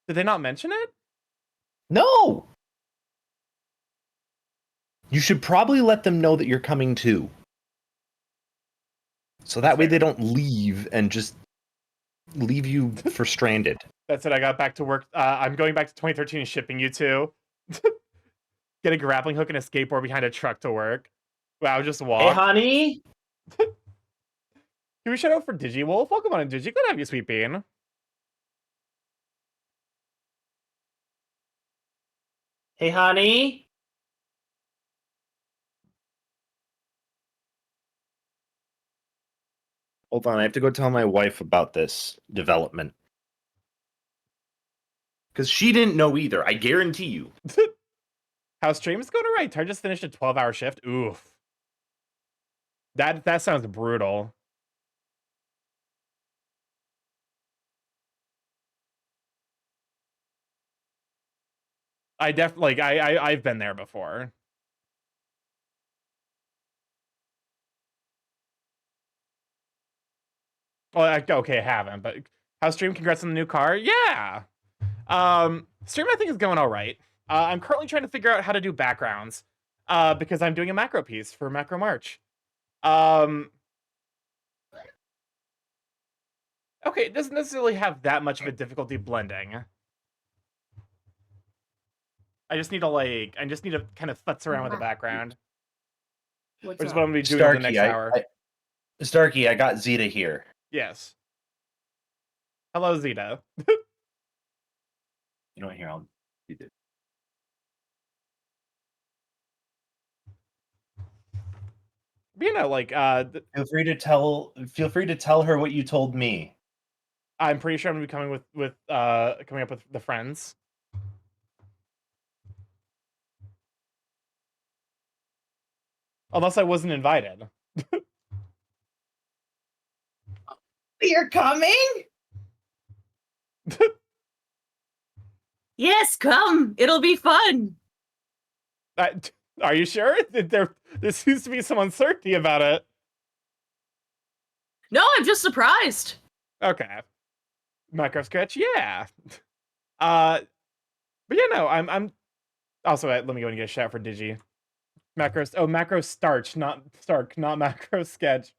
Did they not mention it? No! You should probably let them know that you're coming too. So that way they don't leave and just leave you for stranded. That's it. I got back to work. I'm going back to 2013 and shipping you two. Get a grappling hook and a skateboard behind a truck to work. Wow, just walk. Hey, honey! Can we shout out for DigiWolf? Welcome on, Digi. Good to have you, Sweet Bean. Hey, honey! Hold on, I have to go tell my wife about this development. Because she didn't know either, I guarantee you. How stream's going alright. Tar just finished a 12-hour shift. Oof. That sounds brutal. I've been there before. Well, okay, I haven't, but how's stream? Congrats on the new car. Yeah. Stream I think is going all right. I'm currently trying to figure out how to do backgrounds, because I'm doing a macro piece for Macro March. Okay, it doesn't necessarily have that much of a difficulty blending. I just need to kind of futz around with the background. Which is what I'm gonna be doing in the next hour. Starky, I got Zeta here. Yes. Hello, Zeta. You know what? Here, I'll do this. Feel free to tell her what you told me. I'm pretty sure I'm gonna be coming coming up with the friends. Unless I wasn't invited. You're coming? Yes, come. It'll be fun. Are you sure? There seems to be some uncertainty about it. No, I'm just surprised. Okay. Macro sketch, yeah. But yeah, no, I'm also let me go and get a shout for Digi. Macro starch, not Stark, not macro sketch.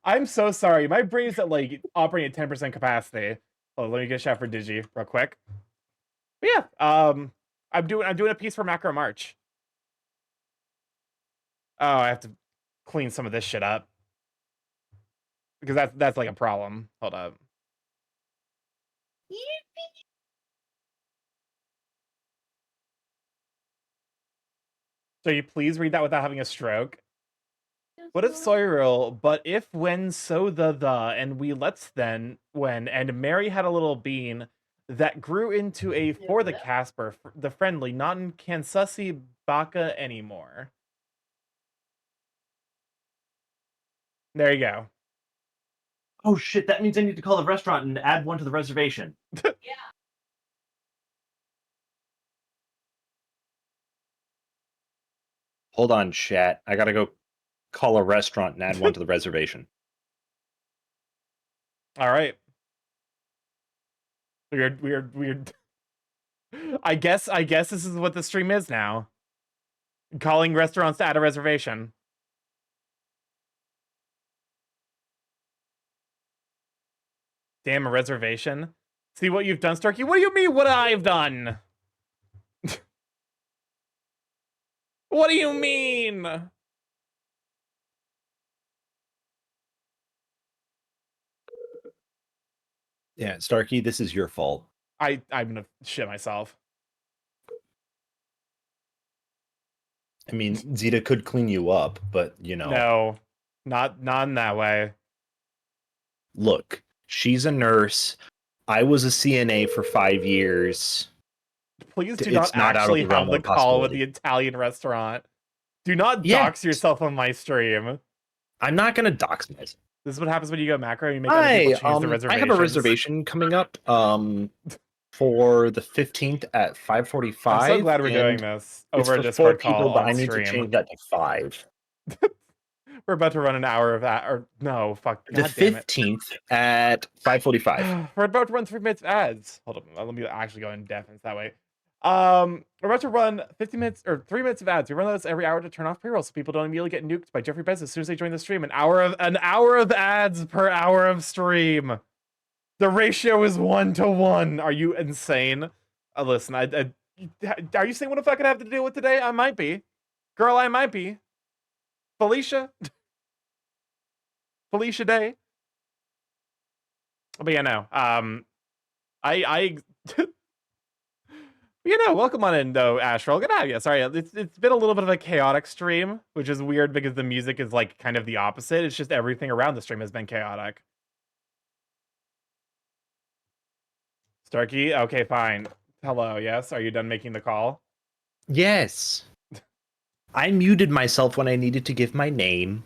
I'm so sorry. My brain is at like operating at 10% capacity. Oh, let me get a shout for Digi real quick. But yeah, I'm doing a piece for Macro March. Oh, I have to clean some of this shit up because that's like a problem. Hold up. So you please read that without having a stroke. What if Soyril, but if when so the and we let's then when and Mary had a little bean that grew into a for the Casper, the friendly, not in Kansasi Baka anymore. There you go. Oh shit, that means I need to call the restaurant and add one to the reservation. Hold on, chat. I gotta go call a restaurant and add one to the reservation. All right. Weird. I guess this is what the stream is now. Calling restaurants to add a reservation. Damn, a reservation? See what you've done, Starky? What do you mean what I've done? What do you mean? Yeah, Starky, this is your fault. I'm gonna shit myself. I mean, Zeta could clean you up, but you know. No, not in that way. Look, she's a nurse. I was a CNA for 5 years. Please do It's not not out of actually the realm have the of call with the possibility. Italian restaurant. Do not Yeah. dox yourself on my stream. I'm not gonna dox myself. This is what happens when you go macro. You make other people change the reservations. I have a reservation coming up for the 15th at 5:45. I'm so glad we're doing this It's over a for Discord 4 people, call but on I need stream. to change that to 5. We're about to run an hour of that, or no, fuck. The God damn it. 15th at 5:45. We're about to run 3 minutes of ads. Hold on, let me actually go in deafens that way. We're about to run 50 minutes or 3 minutes of ads. We run those every hour to turn off pre-roll so people don't immediately get nuked by Jeffrey Bez as soon as they join the stream. An hour of ads per hour of stream. The ratio is 1-to-1. Are you insane? Listen, are you saying what the fuck I have to deal with today? I might be. Girl, I might be. Felicia Day. But yeah, no. You know, welcome on in though, Astral. Good to have you. Sorry, it's been a little bit of a chaotic stream, which is weird because the music is like kind of the opposite. It's just everything around the stream has been chaotic. Starky, okay, fine. Hello, yes. Are you done making the call? Yes. I muted myself when I needed to give my name.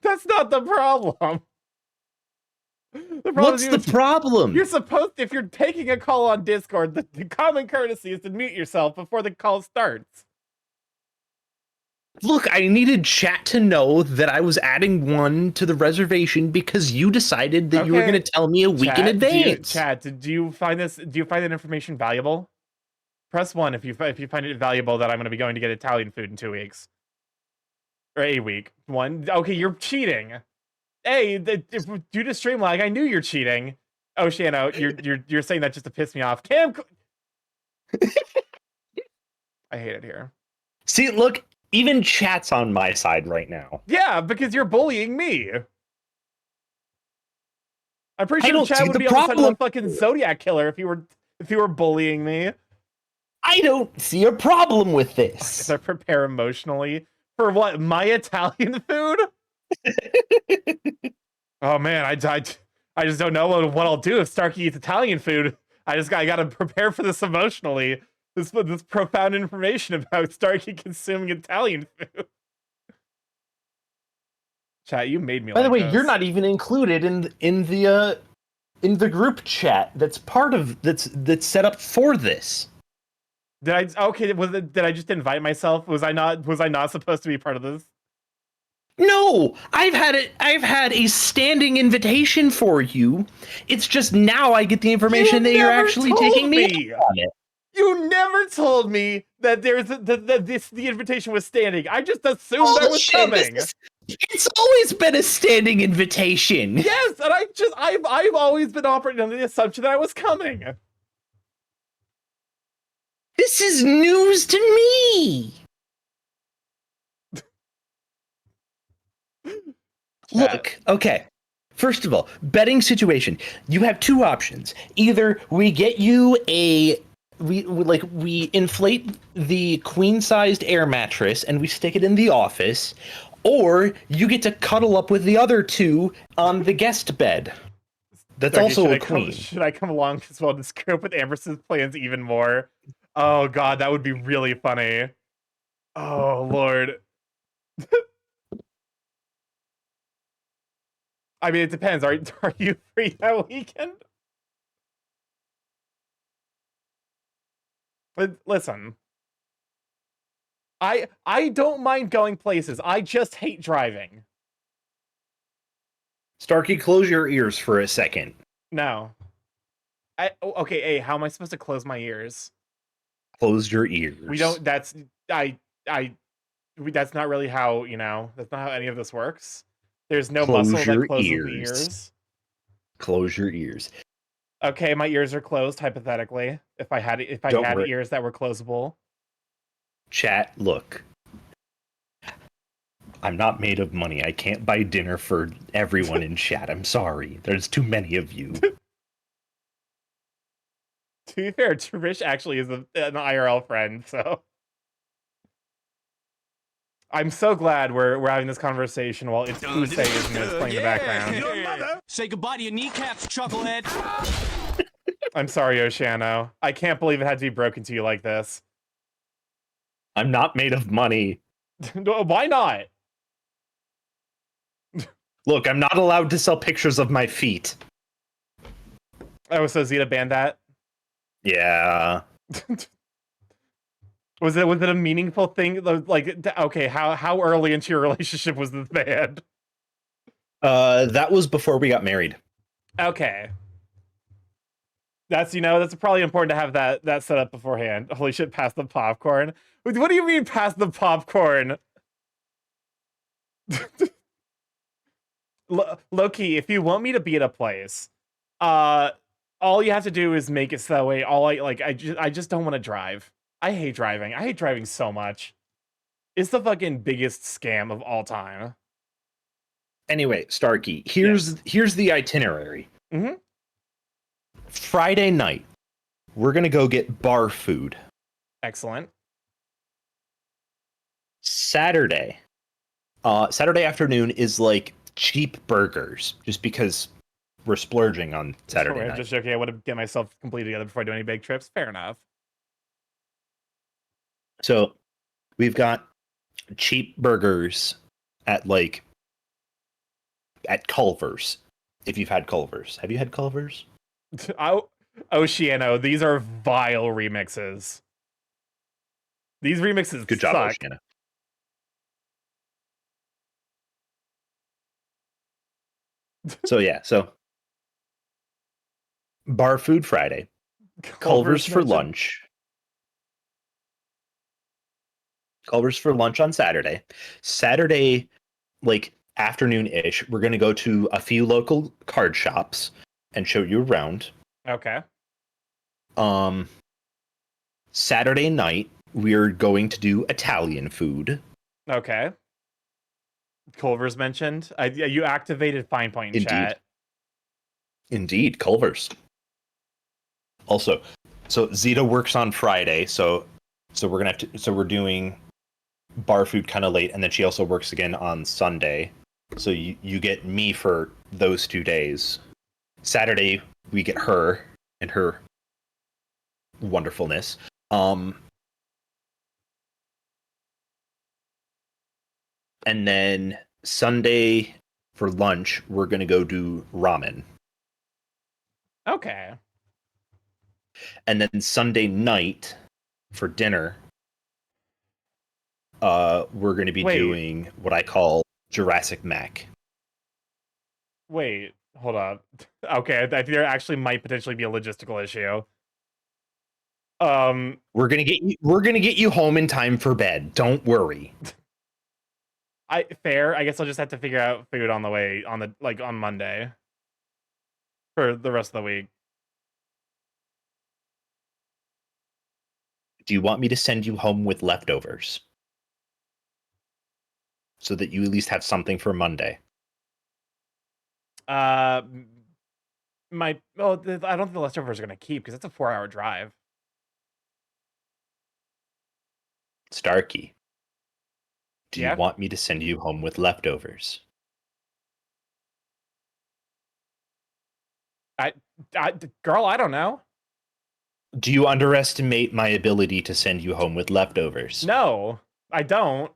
That's not the problem. The problem What's is the problem? You're supposed to, if you're taking a call on Discord, the common courtesy is to mute yourself before the call starts. Look, I needed chat to know that I was adding one to the reservation because you decided that you were Okay. going to tell me a week in advance. Do you find that information valuable? Press 1 if you find it valuable that I'm going to be going to get Italian food in 2 weeks. Or a week. 1. Okay, you're cheating. Hey, due to stream lag, I knew you're cheating. Oh, Shano, you're saying that just to piss me off. Cam, I hate it here. See, look, even chat's on my side right now. Yeah, because you're bullying me. I'm pretty sure don't chat see would the be on the side of the problem. fucking Zodiac killer if you were bullying me. I don't see a problem with this. I prepare emotionally for what? My Italian food? Oh man, I just don't know what I'll do if Starky eats Italian food. I gotta prepare for this emotionally. This profound information about Starky consuming Italian food. Chat, you made me. By the like way, this. you're not even included in the group chat that's part of that's set up for this. Did I just invite myself? Was I not supposed to be part of this? No, I've had a standing invitation for you. It's just now I get the information that you're never actually told taking me up on it. You never told me that the invitation was standing. I just assumed I was coming. It's always been a standing invitation. Yes, and I've always been operating under the assumption that I was coming. This is news to me. Look, okay. First of all, betting situation. You have two options. Either we get you we inflate the queen-sized air mattress and we stick it in the office, or you get to cuddle up with the other two on the guest bed. That's Starkey, also a should queen. Should I come along as well to screw up with Amberson's plans even more? Oh god, that would be really funny. Oh lord. I mean, it depends. Are you free that weekend? But listen, I don't mind going places. I just hate driving. Starkey, close your ears for a second. No. Okay, hey, how am I supposed to close my ears? Close your ears. We don't. That's that's not really how, that's not how any of this works. There's no Close muscle your that closes ears. the ears. Close your ears. Okay, my ears are closed hypothetically. If I had Don't worry. ears that were closable. Chat, look. I'm not made of money. I can't buy dinner for everyone in chat. I'm sorry. There's too many of you. To be fair, Trish actually is an IRL friend, so I'm so glad we're having this conversation while it's Pusey is playing in the background. Say goodbye to your kneecaps, chucklehead. I'm sorry, Oceano. I can't believe it had to be broken to you like this. I'm not made of money. Why not? Look, I'm not allowed to sell pictures of my feet. Oh, so Zeta banned that? Yeah. Was it a meaningful thing? Like, okay, how early into your relationship was this banned? That was before we got married. Okay. That's probably important to have that set up beforehand. Holy shit, pass the popcorn. What do you mean pass the popcorn? Low-key, if you want me to be at a place, all you have to do is make it so that way I just don't want to drive. I hate driving. I hate driving so much. It's the fucking biggest scam of all time. Anyway, Starkey, here's the itinerary. Mm-hmm. Friday night, we're gonna go get bar food. Excellent. Saturday afternoon is like cheap burgers, just because we're splurging on Saturday night. Just joking. I want to get myself completely together before I do any big trips. Fair enough. So we've got cheap burgers at Culver's. If you've had Culver's, have you had Culver's? Oceano, these are vile remixes. These remixes Good job, suck. Oceana. So bar food Friday, Culver's for lunch. Culver's for lunch on Saturday. Saturday, like afternoon-ish, we're gonna go to a few local card shops and show you around. Okay. Saturday night, we're going to do Italian food. Okay. Culver's mentioned. You activated Fine Point in chat. Indeed, Culver's. Also, so Zeta works on Friday, so we're doing bar food kind of late, and then she also works again on Sunday. So you get me for those 2 days. Saturday we get her and her wonderfulness. And then Sunday for lunch, we're gonna go do ramen. Okay. And then Sunday night for dinner, we're gonna be doing what I call Jurassic Mac. Wait, hold up. Okay, I think there actually might potentially be a logistical issue. We're gonna get you home in time for bed. Don't worry. Fair. I guess I'll just have to figure out food on the way on Monday for the rest of the week. Do you want me to send you home with leftovers? So that you at least have something for Monday. I don't think the leftovers are gonna keep because it's a 4-hour drive. Starky, do Yeah? you want me to send you home with leftovers? Girl, I don't know. Do you underestimate my ability to send you home with leftovers? No, I don't.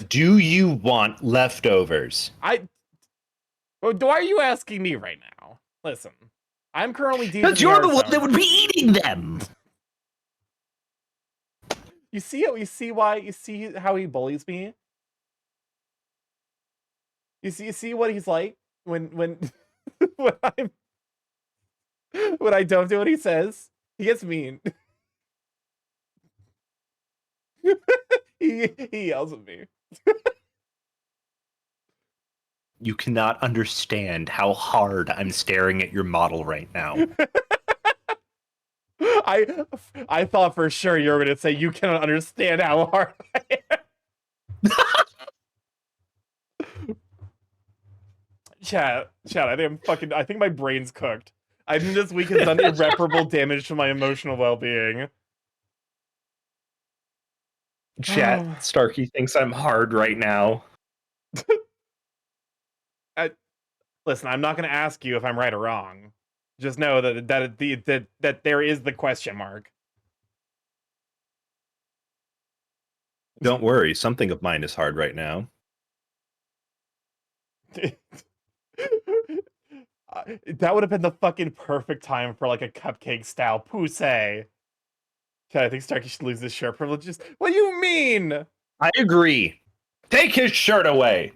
Do you want leftovers? Why are you asking me right now? Listen, I'm currently deep in Because you're the one zone. that would be eating them. You see it? You see how he bullies me? You see what he's like when when when I don't do what he says? He gets mean. he yells at me. You cannot understand how hard I'm staring at your model right now. I thought for sure you were gonna say you cannot understand how hard I am. Chat, I think my brain's cooked. I think this week has done irreparable damage to my emotional well-being. Chat, Starky thinks I'm hard right now. Listen, I'm not gonna ask you if I'm right or wrong. Just know that there is the question mark. Don't worry, something of mine is hard right now. That would have been the fucking perfect time for like a cupcake style poussey. Okay, I think Starky should lose his shirt privileges. What do you mean? I agree. Take his shirt away.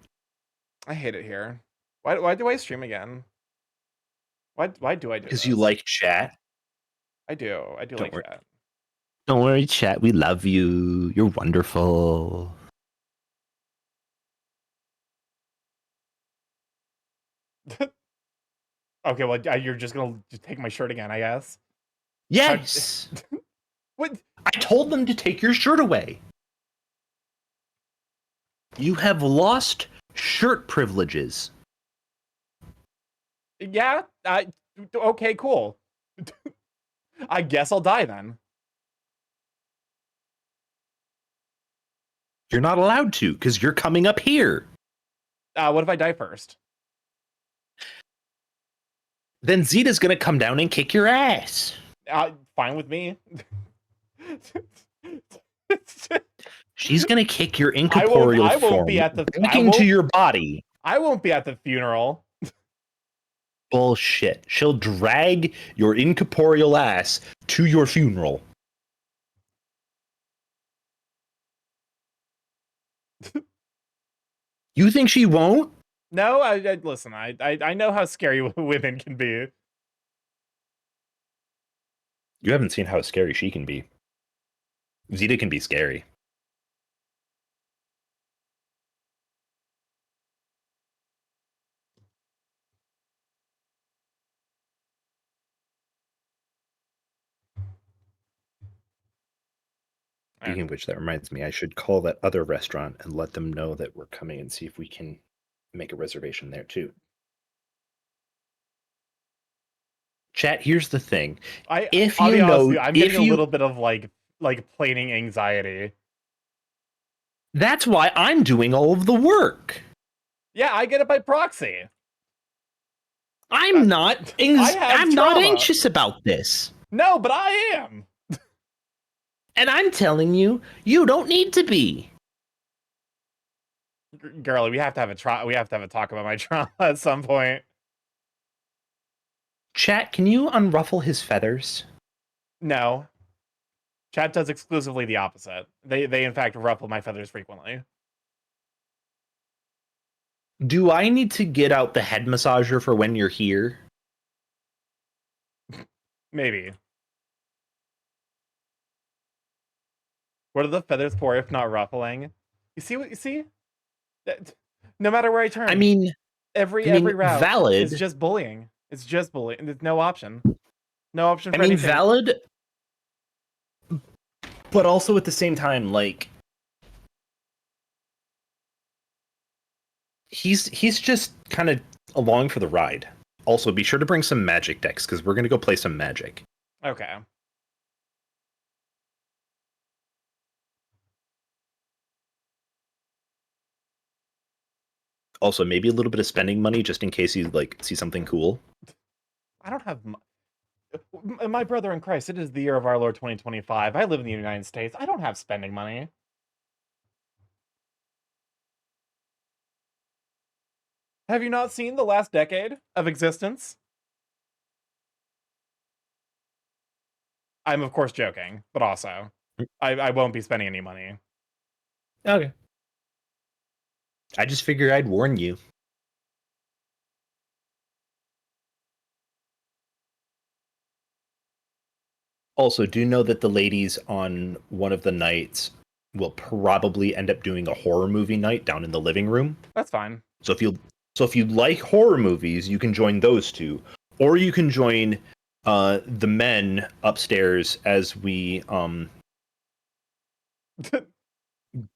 I hate it here. Why do I stream again? Why do I do Because this? you like chat. I do Don't like worry. that. Don't worry, chat. We love you. You're wonderful. Okay, well, you're just gonna take my shirt again, I guess. Yes. What? I told them to take your shirt away. You have lost shirt privileges. Yeah. Okay. Cool. I guess I'll die then. You're not allowed to because you're coming up here. What if I die first? Then Zeta's gonna come down and kick your ass. Fine with me. She's gonna kick your incorporeal I won't form be at the back into your body. I won't be at the funeral. Bullshit. She'll drag your incorporeal ass to your funeral. You think she won't? No, listen. I know how scary women can be. You haven't seen how scary she can be. Zeta can be scary. Speaking of which, that reminds me, I should call that other restaurant and let them know that we're coming and see if we can make a reservation there too. Chat, here's the thing. I'll be honest with you, I'm getting a little bit of like planing anxiety. That's why I'm doing all of the work. Yeah, I get it by proxy. I'm not anxious about this. No, but I am. And I'm telling you, you don't need to be. Girlie, we have to have a talk about my trauma at some point. Chat, can you unruffle his feathers? No. Chat does exclusively the opposite. They in fact ruffle my feathers frequently. Do I need to get out the head massager for when you're here? Maybe. What are the feathers for if not ruffling? You see what you see? No matter where I turn. I mean, every route valid. is just bullying. It's just bullying. There's no option. No option for I mean, anything. valid, but also at the same time, like he's just kind of along for the ride. Also, be sure to bring some magic decks because we're gonna go play some magic. Okay. Also, maybe a little bit of spending money just in case you like see something cool. I don't have my brother in Christ. It is the year of our Lord 2025. I live in the United States. I don't have spending money. Have you not seen the last decade of existence? I'm of course joking, but also, I won't be spending any money. Okay. I just figured I'd warn you. Also, do know that the ladies on one of the nights will probably end up doing a horror movie night down in the living room. That's fine. So if you like horror movies, you can join those two, or you can join the men upstairs as we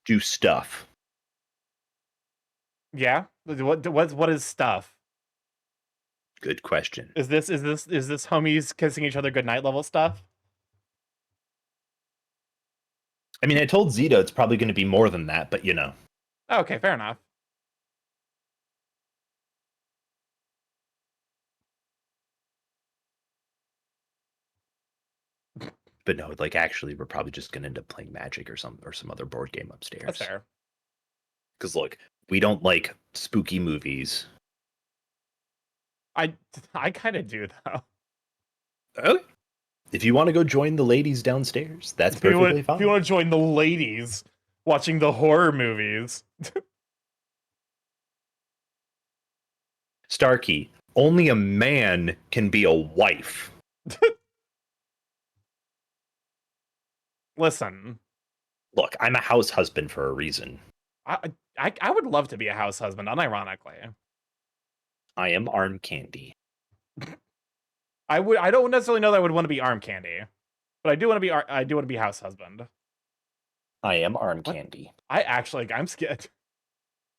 do stuff. Yeah. What is stuff? Good question. Is this homies kissing each other goodnight level stuff? I mean, I told Zeta it's probably going to be more than that, but you know. Okay, fair enough. But no, like actually, we're probably just going to end up playing Magic or some other board game upstairs. That's fair. Because look, we don't like spooky movies. I kind of do though. Okay. If you want to go join the ladies downstairs, that's perfectly fine. If you want to join the ladies watching the horror movies. Starky, only a man can be a wife. Listen. Look, I'm a house husband for a reason. I would love to be a house husband, unironically. I am arm candy. I don't necessarily know that I would want to be arm candy, but I do want to be house husband. I am arm candy. I'm scared.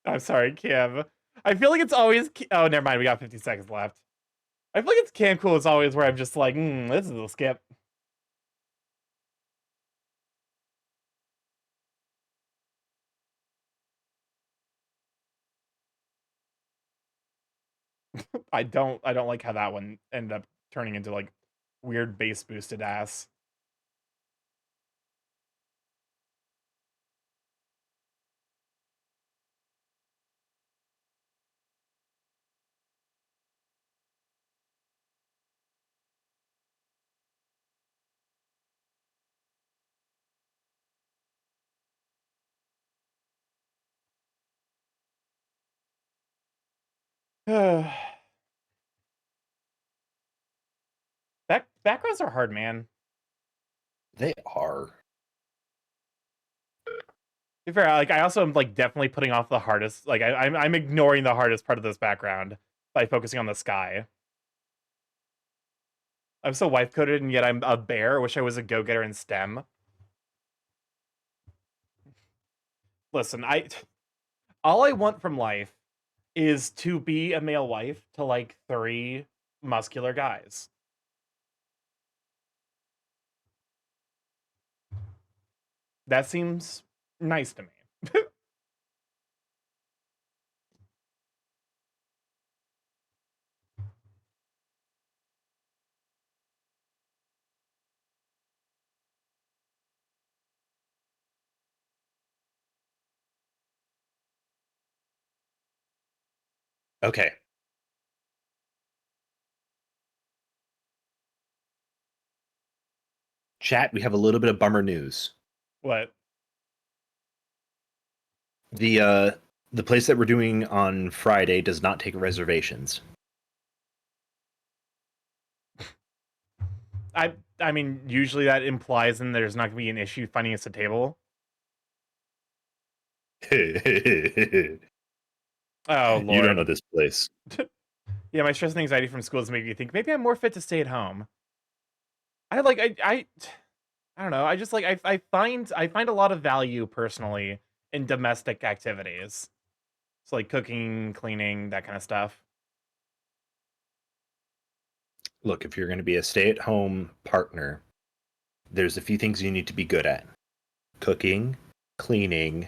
I'm sorry, Kim. I feel like it's always oh, never mind. We got 50 seconds left. I feel like it's Cam Cool is always where I'm just like, this is a skip. I don't like how that one ended up turning into like weird bass boosted ass. Backgrounds are hard, man. They are. To be fair, like I also am like definitely putting off the hardest. Like I'm ignoring the hardest part of this background by focusing on the sky. I'm so wife coded, and yet I'm a bear. I wish I was a go getter in STEM. Listen, all I want from life is to be a male wife to like 3 muscular guys. That seems nice to me. Okay. Chat, we have a little bit of bummer news. What? The place that we're doing on Friday does not take reservations. I mean, usually that implies then there's not going to be an issue finding us a table. Oh Lord. You don't know this place. Yeah, my stress and anxiety from school is making me think maybe I'm more fit to stay at home. I don't know. I just like I find a lot of value personally in domestic activities. So like cooking, cleaning, that kind of stuff. Look, if you're going to be a stay-at-home partner, there's a few things you need to be good at: cooking, cleaning,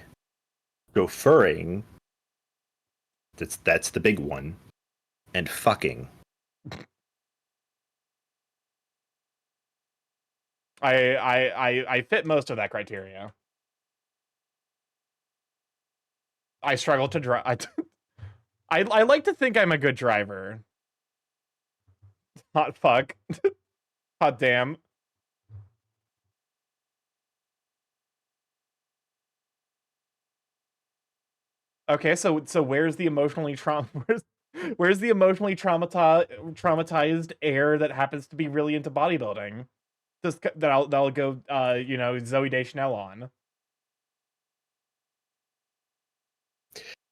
chauffeuring. That's the big one, and fucking. I fit most of that criteria. I struggle to drive. I like to think I'm a good driver. Hot fuck. Hot damn. Okay, so where's the emotionally where's the emotionally traumatized heir that happens to be really into bodybuilding? Just that'll go you know, Zoe Deschanel on.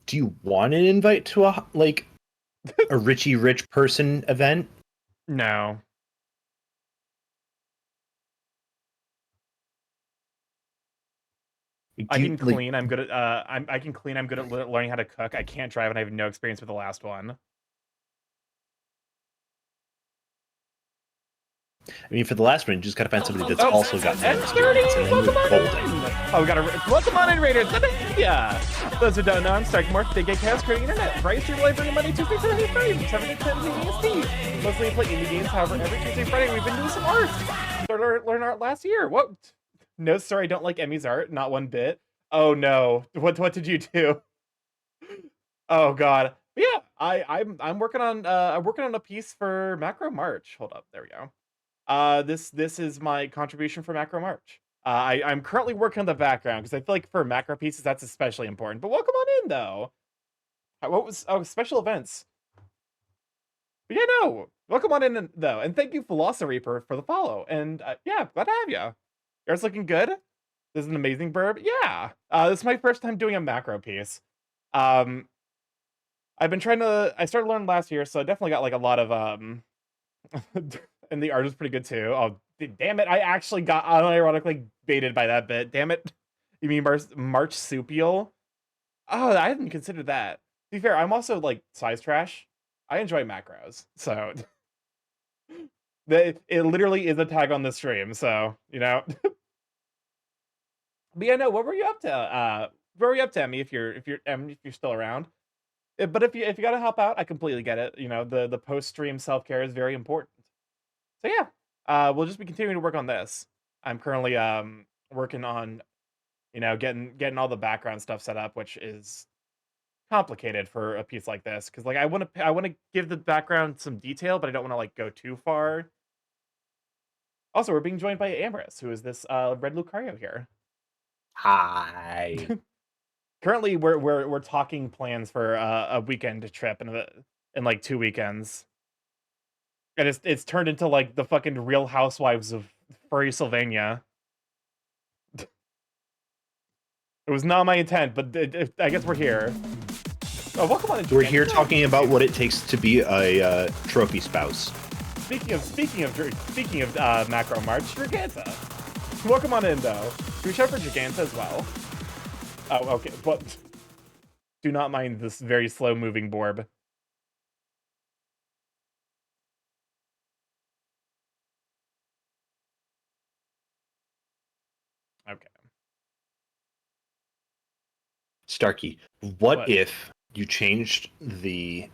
Do you want an invite to a Richie Rich person event? No. I can clean. I'm good at I can clean. I'm good at learning how to cook. I can't drive, and I have no experience with the last one. I mean, for the last one, you just gotta find somebody that's Oh, also got no and experience, and then welcome you're on golden. in. Oh, we got a welcome on in, Raiders. Yeah. Those who don't know, I'm StarkyMorph, Big Gay Chaos, creating internet. Right through live every Monday, Tuesday, Thursday, Friday, 7 to 10 PST. Mostly play indie games. However, every Tuesday, Friday, we've been doing some art. Started learn art last year. What? No, sir, I don't like Emmy's art, not one bit. Oh no. What did you do? Oh god. But yeah, I'm working on a piece for Macro March. Hold up, there we go. This is my contribution for Macro March. I'm currently working on the background because I feel like for macro pieces that's especially important. But welcome on in though. What was special events? But yeah, no, welcome on in though, and thank you Velocireaper for the follow. And yeah, glad to have you. Yours looking good. This is an amazing burb. Yeah, this is my first time doing a macro piece. I've been trying to. I started learning last year, so I definitely got like a lot of and the art is pretty good too. Oh, damn it! I actually got unironically baited by that bit. Damn it! You mean marsupial? Oh, I hadn't considered that. To be fair, I'm also like size trash. I enjoy macros, so it literally is a tag on the stream. So you know. But yeah, no. What were you up to? What were you up to, Emmy? If you're still around. But if you gotta help out, I completely get it. You know, the post stream self care is very important. So yeah, we'll just be continuing to work on this. I'm currently working on, you know, getting all the background stuff set up, which is complicated for a piece like this because like I want to give the background some detail, but I don't want to like go too far. Also, we're being joined by Ambrose, who is this Red Lucario here. Hi. Currently, we're talking plans for a weekend trip in like 2 weekends. And it's turned into like the fucking Real Housewives of Furry Sylvania. It was not my intent, but I guess we're here. Oh, welcome on. We're here talking about what it takes to be a trophy spouse. Speaking of Macro March, Giganta. Welcome on in though. Can we shout for Giganta as well? Oh, okay. But do not mind this very slow moving Borb. Okay. Starky, what if you changed the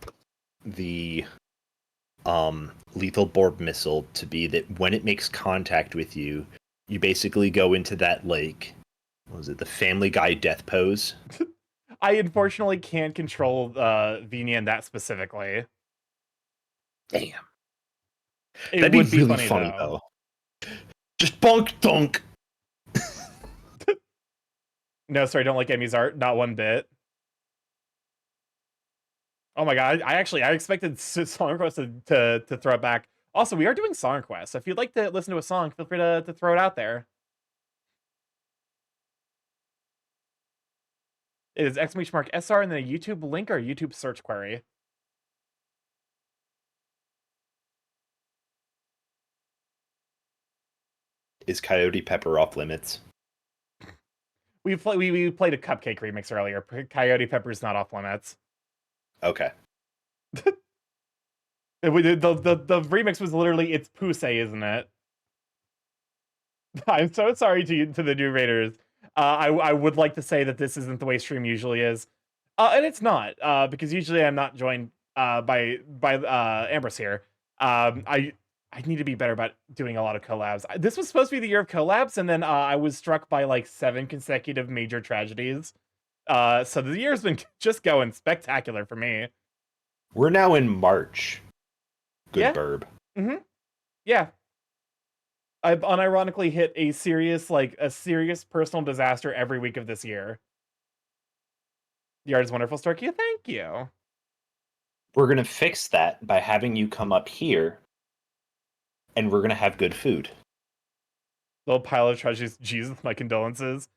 lethal Borb missile to be that when it makes contact with you, you basically go into that like, what was it, the Family Guy death pose? I unfortunately can't control Vinian that specifically. Damn. It That'd be would be really funny though. Just bonk dunk. No, sorry, I don't like Emmy's art. Not one bit. Oh my god, I expected Song Request to throw it back. Also, we are doing Song Requests. So if you'd like to listen to a song, feel free to throw it out there. It is !SR and then a YouTube link or a YouTube search query. Is Coyote Pepper off limits? We played a Cupcake remix earlier. Coyote Pepper's not off limits. Okay. The remix was literally it's Pusey, isn't it? I'm so sorry to the new raiders. I would like to say that this isn't the way stream usually is, and it's not. Because usually I'm not joined by Ambrose here. I need to be better about doing a lot of collabs. This was supposed to be the year of collabs, and then I was struck by like 7 consecutive major tragedies. So the year's been just going spectacular for me. We're now in March. Good Yeah. burb. Mm-hmm. Yeah. I've unironically hit a serious personal disaster every week of this year. The art is wonderful, Starky. Thank you. We're going to fix that by having you come up here, and we're going to have good food. Little pile of treasures. Jesus, my condolences.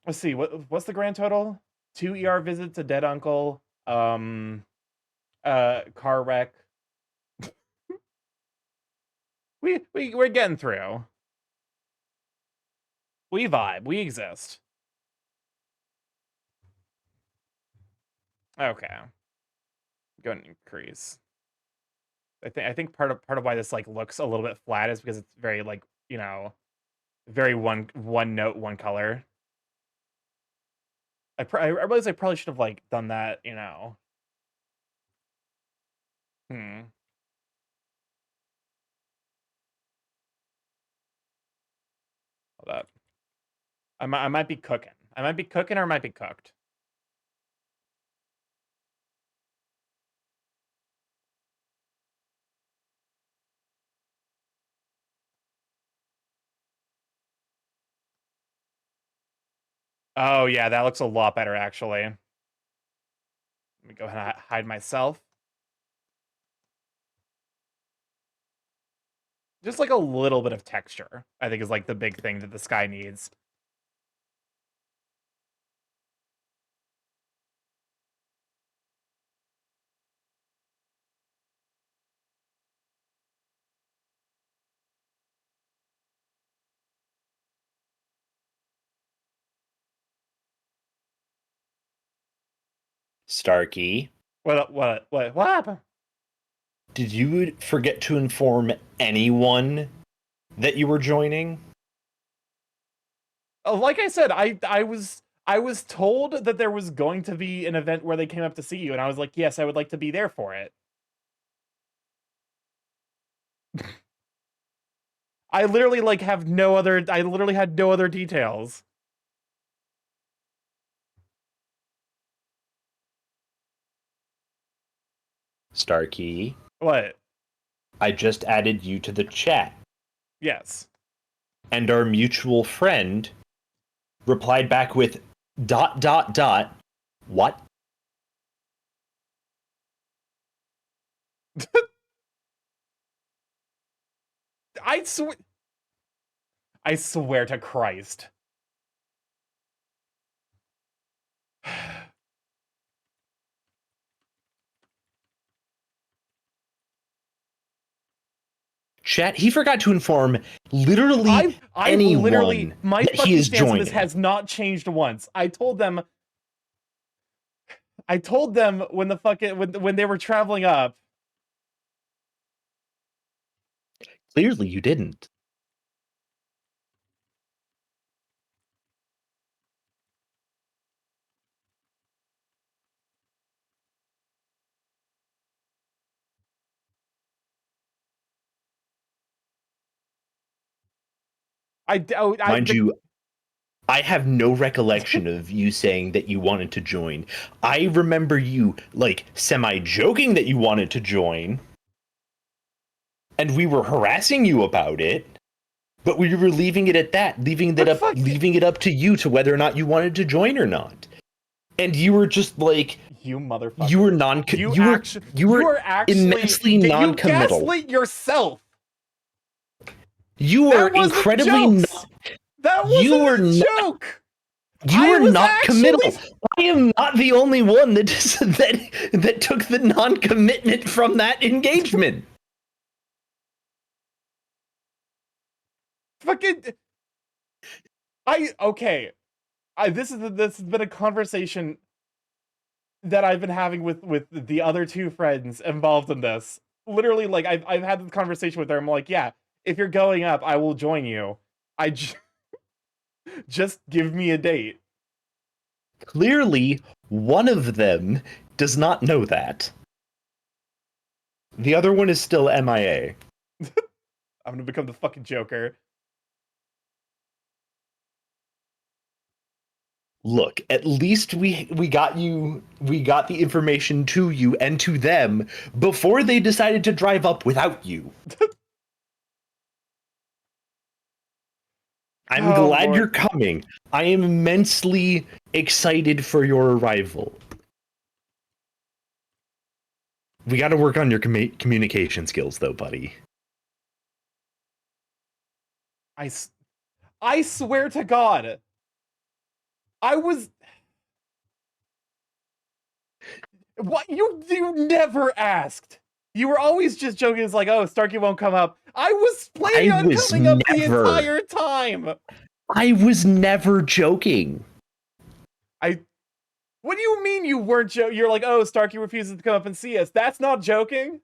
Let's see, what's the grand total? 2 ER visits, a dead uncle, car wreck. We're getting through. We vibe. We exist. Okay. Go and increase. I think part of why this like looks a little bit flat is because it's very like, you know, very one note, one color. I realize I probably should have like done that, you know. Hold up. I might be cooking. I might be cooking or I might be cooked. Oh yeah, that looks a lot better actually. Let me go ahead and hide myself. Just like a little bit of texture, I think is like the big thing that the sky needs. Starky, What happened? did you forget to inform anyone that you were joining? Like I said, I was told that there was going to be an event where they came up to see you, and I was like, yes, I would like to be there for it. I literally like have no other. I literally had no other details. Starky, What? I just added you to the chat, Yes. and our mutual friend replied back with ... What? I swear to Christ. Chat, he forgot to inform literally anyone literally, my that he fucking is stance on joining. this has not changed once. I told them when the fucking when they were traveling up. Clearly you didn't. Mind you, I have no recollection of you saying that you wanted to join. I remember you, like, semi-joking that you wanted to join, and we were harassing you about it, but we were leaving it at that, leaving it up to you to whether or not you wanted to join or not. And you were just like, you motherfucker. You were immensely non-committal. You gaslit yourself. You were incredibly that wasn't a joke. You I are was not committal. actually- I am not the only one that that took the non-commitment from that engagement. Fucking. Okay. This has been a conversation that I've been having with the other two friends involved in this. Literally, like I've had this conversation with them. I'm like, yeah, if you're going up, I will join you. Just give me a date. Clearly, one of them does not know that. The other one is still MIA. I'm gonna become the fucking Joker. Look, at least we got the information to you and to them before they decided to drive up without you. I'm Oh, glad Lord. you're coming. I am immensely excited for your arrival. We got to work on your communication skills, though, buddy. I swear to God, I was. What you never asked. You were always just joking. It's like, oh, Starky won't come up. I was planning on coming up the entire time. I was never joking. What do you mean you weren't joking? You're like, oh, Starky refuses to come up and see us. That's not joking.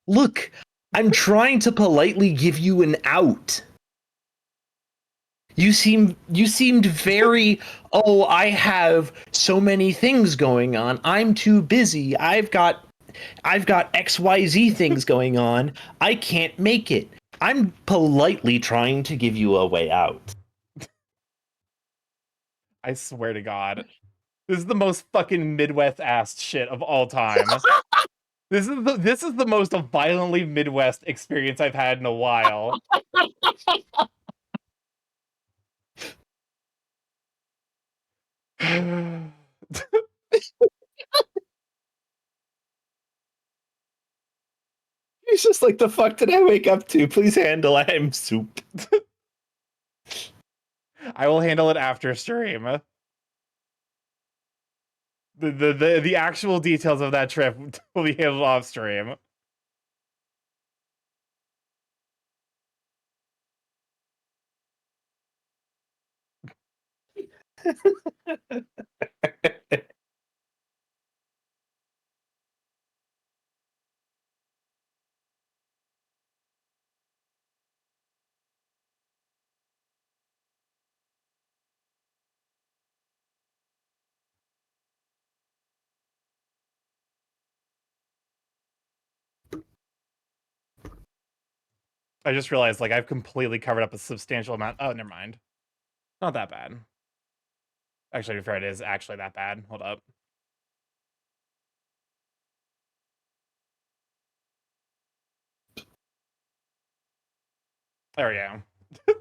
Look, I'm trying to politely give you an out. You seemed very, oh, I have so many things going on. I'm too busy. I've got XYZ things going on. I can't make it. I'm politely trying to give you a way out. I swear to God. This is the most fucking Midwest-assed shit of all time. This is the most violently Midwest experience I've had in a while. He's just like, the fuck did I wake up to? Please handle. I'm soup. I will handle it after stream. The actual details of that trip will be handled off stream. I just realized, like, I've completely covered up a substantial amount. Oh, never mind. Not that bad. Actually, to be fair, it is actually that bad. Hold up. There we go.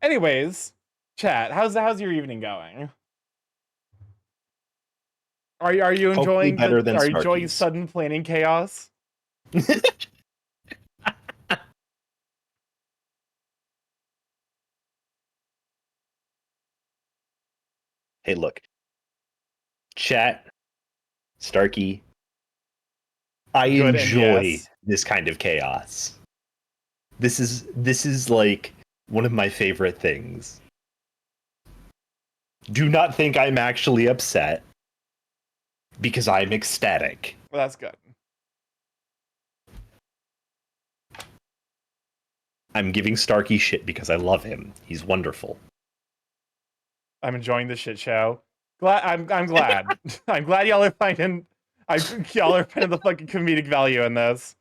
Anyways, chat, how's your evening going? Are you Hopefully enjoying better than are you enjoying Starky's. sudden planning chaos? Hey, look. Chat, Starky, I Good and enjoy yes. this kind of chaos. This is like one of my favorite things. Do not think I'm actually upset, because I'm ecstatic. Well, that's good. I'm giving Starky shit because I love him. He's wonderful. I'm enjoying the shit show. I'm glad. I'm glad y'all are finding the fucking comedic value in this.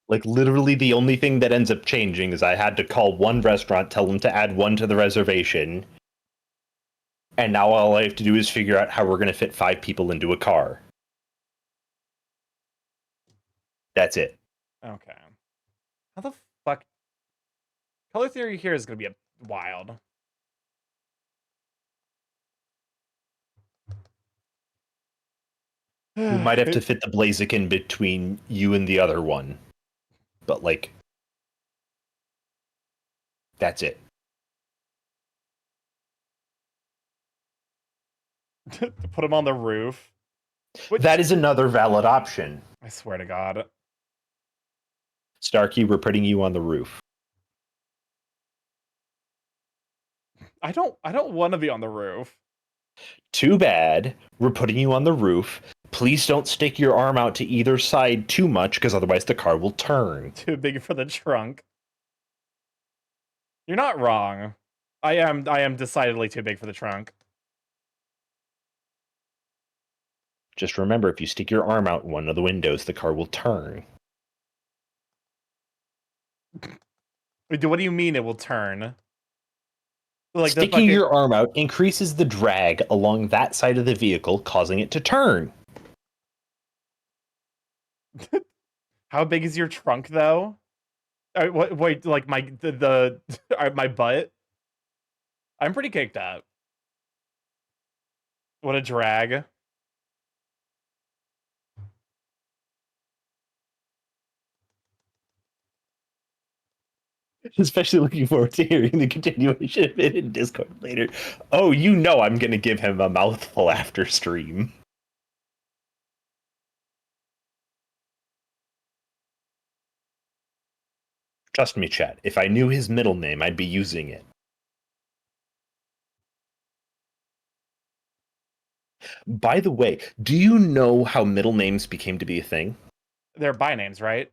Like, literally the only thing that ends up changing is I had to call one restaurant, tell them to add one to the reservation, and now all I have to do is figure out how we're going to fit 5 people into a car. That's it. Okay. How the fuck? Color theory here is gonna be wild. We might have to fit the Blaziken between you and the other one. But, like, that's it. Put him on the roof. Which, That is another valid option. I swear to God. Starky, we're putting you on the roof. I don't want to be on the roof. Too bad. We're putting you on the roof. Please don't stick your arm out to either side too much, because otherwise the car will turn. Too big for the trunk. You're not wrong. I am decidedly too big for the trunk. Just remember, if you stick your arm out one of the windows, the car will turn. What do you mean it will turn? Like Sticking your arm out increases the drag along that side of the vehicle, causing it to turn. How big is your trunk, though? Wait, like my my butt? I'm pretty caked up. What a drag. Especially looking forward to hearing the continuation of it in Discord later. Oh, you know I'm going to give him a mouthful after stream. Trust me, chat. If I knew his middle name, I'd be using it. By the way, do you know how middle names became to be a thing? They're by names, right?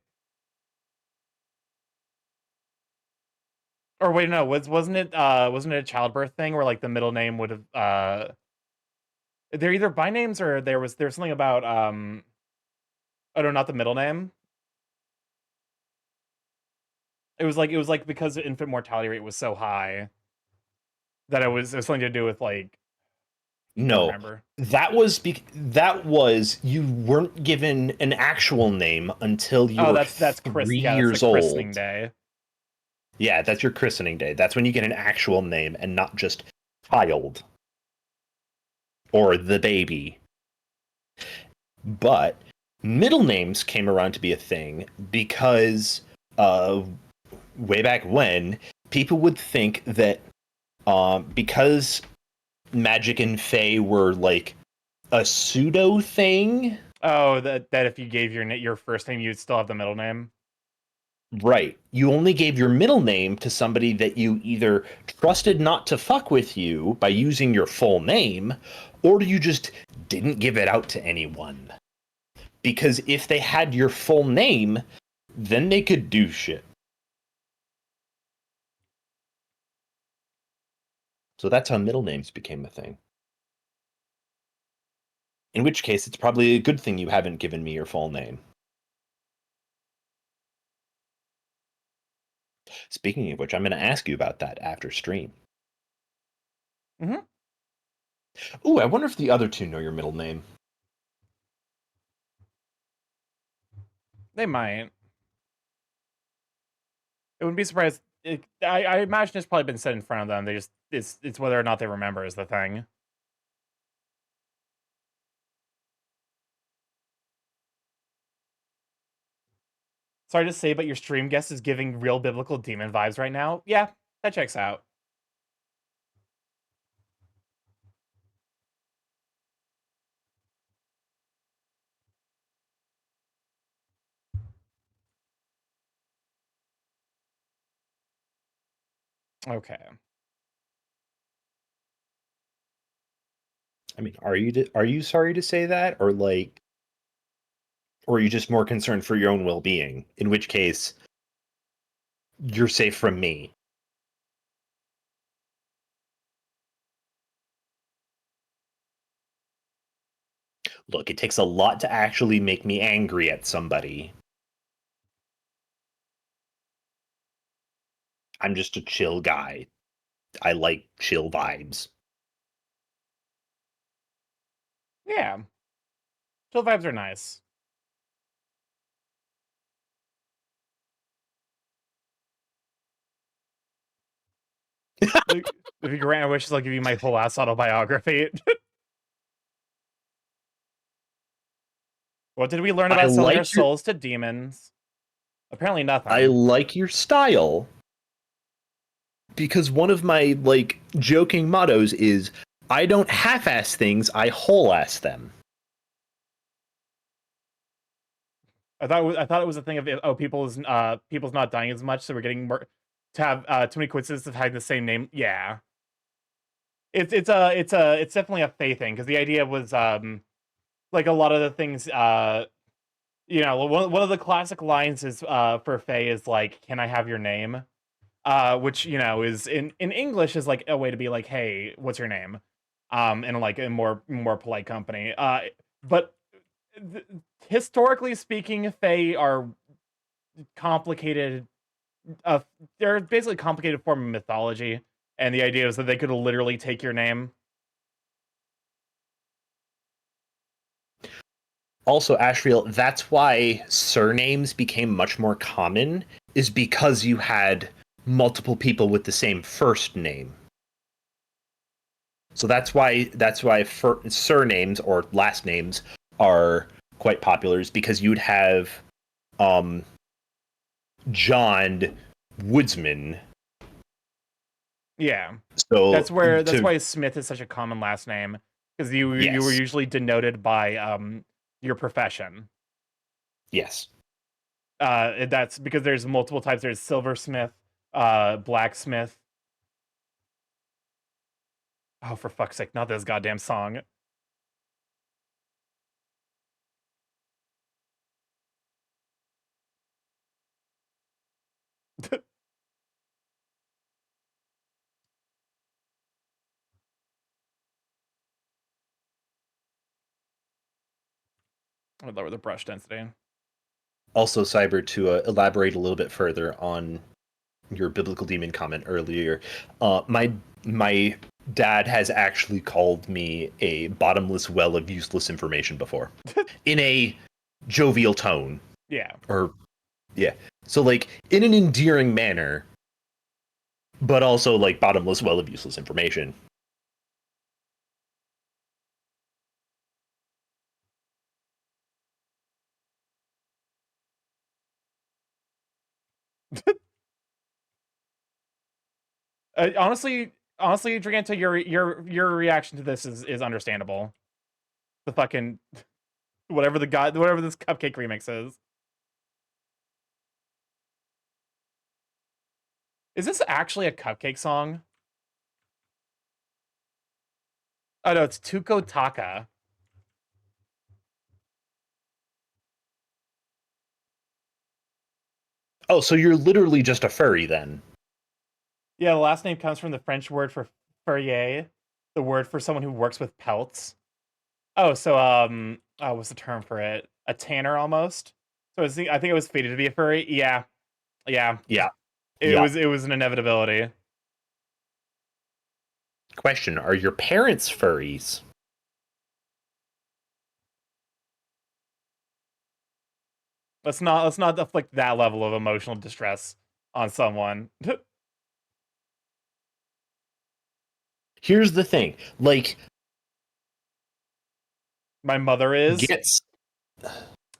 Or wait, no, wasn't it a childbirth thing where like the middle name would have they're either by names or there's something about oh no, not the middle name. It was like because the infant mortality rate was so high that it was something to do with like I don't No, remember. that was you weren't given an actual name until you were that's 3 yeah, years that's the old. christening day. Yeah, that's your christening day. That's when you get an actual name and not just child or the baby. But middle names came around to be a thing because way back when people would think that because magic and fae were like a pseudo thing. Oh, that if you gave your first name, you'd still have the middle name. Right. You only gave your middle name to somebody that you either trusted not to fuck with you by using your full name, or you just didn't give it out to anyone. Because if they had your full name, then they could do shit. So that's how middle names became a thing. In which case, it's probably a good thing you haven't given me your full name. Speaking of which, I'm going to ask you about that after stream. Mm-hmm. Ooh, I wonder if the other two know your middle name. They might. It wouldn't be surprised. I imagine it's probably been said in front of them. They just it's whether or not they remember is the thing. Sorry to say, but your stream guest is giving real biblical demon vibes right now. Yeah, that checks out. Okay. I mean, are you sorry to say that, or like, or are you just more concerned for your own well-being? In which case, you're safe from me. Look, it takes a lot to actually make me angry at somebody. I'm just a chill guy. I like chill vibes. Yeah. Chill vibes are nice. Like, if you grant my wishes, I'll give you my whole ass autobiography. What did we learn I about selling our like your- souls to demons? Apparently nothing. I like your style. Because one of my, like, joking mottos is, I don't half-ass things, I whole-ass them. I thought it was a thing of people's not dying as much, so we're getting more to have too many coincidences of having the same name. Yeah, it's definitely a Faye thing, because the idea was like a lot of the things one of the classic lines is for Faye is like, "Can I have your name?" Which is in English is like a way to be like, "Hey, what's your name?" In like a more polite company. But historically speaking, Fae are complicated. They're basically a complicated form of mythology, and the idea is that they could literally take your name. Also, Ashriel, that's why surnames became much more common, is because you had multiple people with the same first name. So that's why surnames or last names are quite popular, is because you'd have John Woodsman. Yeah, So that's why Smith is such a common last name, because you were Yes. usually denoted by your profession. Yes. That's because there's multiple types. There's silversmith, blacksmith. Oh, for fuck's sake, not this goddamn song. I'll lower the brush density. Also, Cyber, to elaborate a little bit further on your biblical demon comment earlier, my dad has actually called me a bottomless well of useless information before, in a jovial tone. Yeah. So, like, in an endearing manner, but also like bottomless well of useless information. Honestly, Draganta, your reaction to this is understandable. The fucking whatever this cupcake remix is. Is this actually a cupcake song? Oh no, it's Tuko Taka. Oh, so you're literally just a furry then? Yeah, the last name comes from the French word for furrier, the word for someone who works with pelts. Oh, so what's the term for it? A tanner almost. So I think it was fated to be a furry. Yeah. Yeah. It was an inevitability. Question: are your parents furries? Let's not afflict that level of emotional distress on someone. Here's the thing, like, My mother is. gets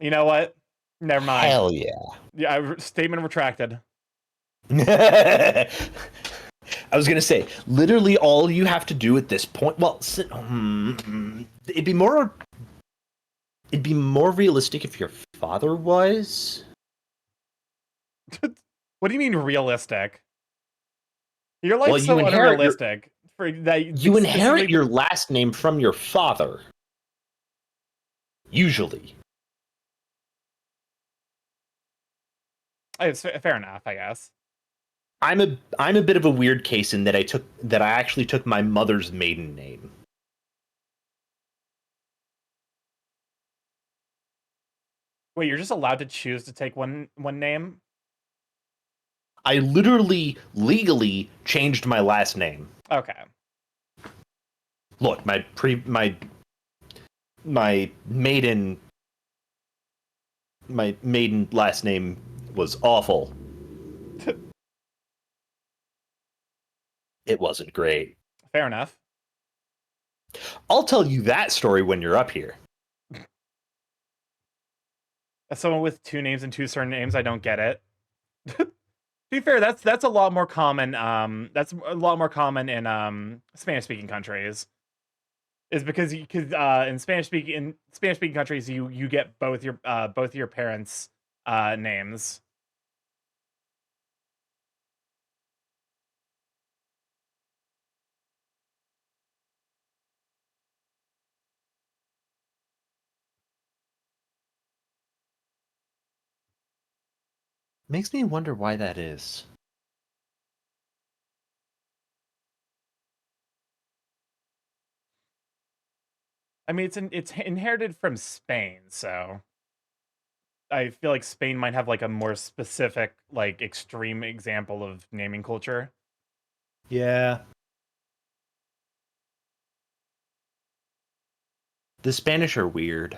You know what? Never mind. hell yeah. Yeah, statement retracted. I was gonna say, literally all you have to do at this point. Well, it'd be more realistic if your father was. What do you mean realistic? You're like Well, so you inherit unrealistic for that. You inherit your last name from your father. Usually. It's fair enough, I guess. I'm a bit of a weird case in that I actually took my mother's maiden name. Wait, you're just allowed to choose to take one name? I literally legally changed my last name. Okay. Look, my maiden last name was awful. It wasn't great. Fair enough. I'll tell you that story when you're up here. As someone with 2 names and 2 surnames, I don't get it. To be fair, that's a lot more common. That's a lot more common in Spanish-speaking countries. Is because in Spanish-speaking countries you get both your parents' names. Makes me wonder why that is. I mean, it's inherited from Spain, so I feel like Spain might have like a more specific, like extreme example of naming culture. Yeah. The Spanish are weird.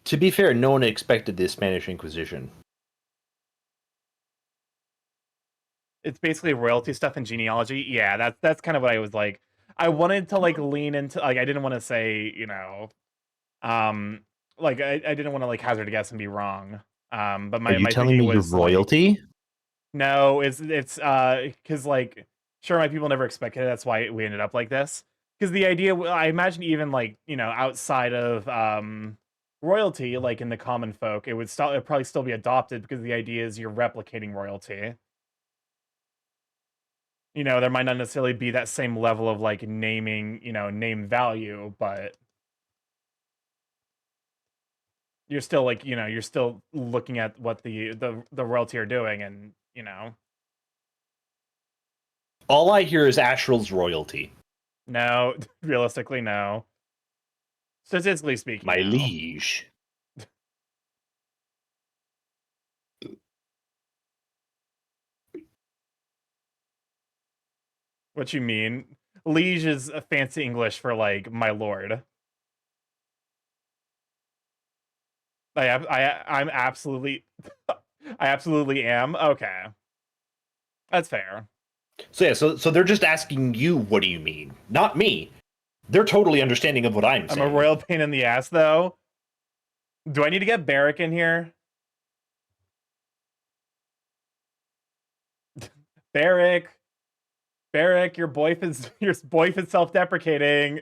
To be fair, no one expected the Spanish Inquisition. It's basically royalty stuff and genealogy. Yeah, that's kind of what I was like. I wanted to like lean into, like, I didn't want to say, like I didn't want to like hazard a guess and be wrong. But Are you my telling thinking me you're was like, royalty? no, it's because like sure, my people never expected it. That's why we ended up like this. Because the idea, I imagine, even like outside of royalty, like in the common folk, it'd probably still be adopted because the idea is you're replicating royalty. There might not necessarily be that same level of like naming, name value, but you're still like, you're still looking at what the royalty are doing, and All I hear is Ashrel's royalty. no, realistically, no. Statistically speaking, My no. liege. What you mean? Liege is a fancy English for like my lord. I'm absolutely, I absolutely am. Okay, that's fair. So yeah, so they're just asking you, what do you mean? Not me. They're totally understanding of what I'm saying. I'm a royal pain in the ass, though. Do I need to get Barrick in here? Barrick, your boyf is self-deprecating.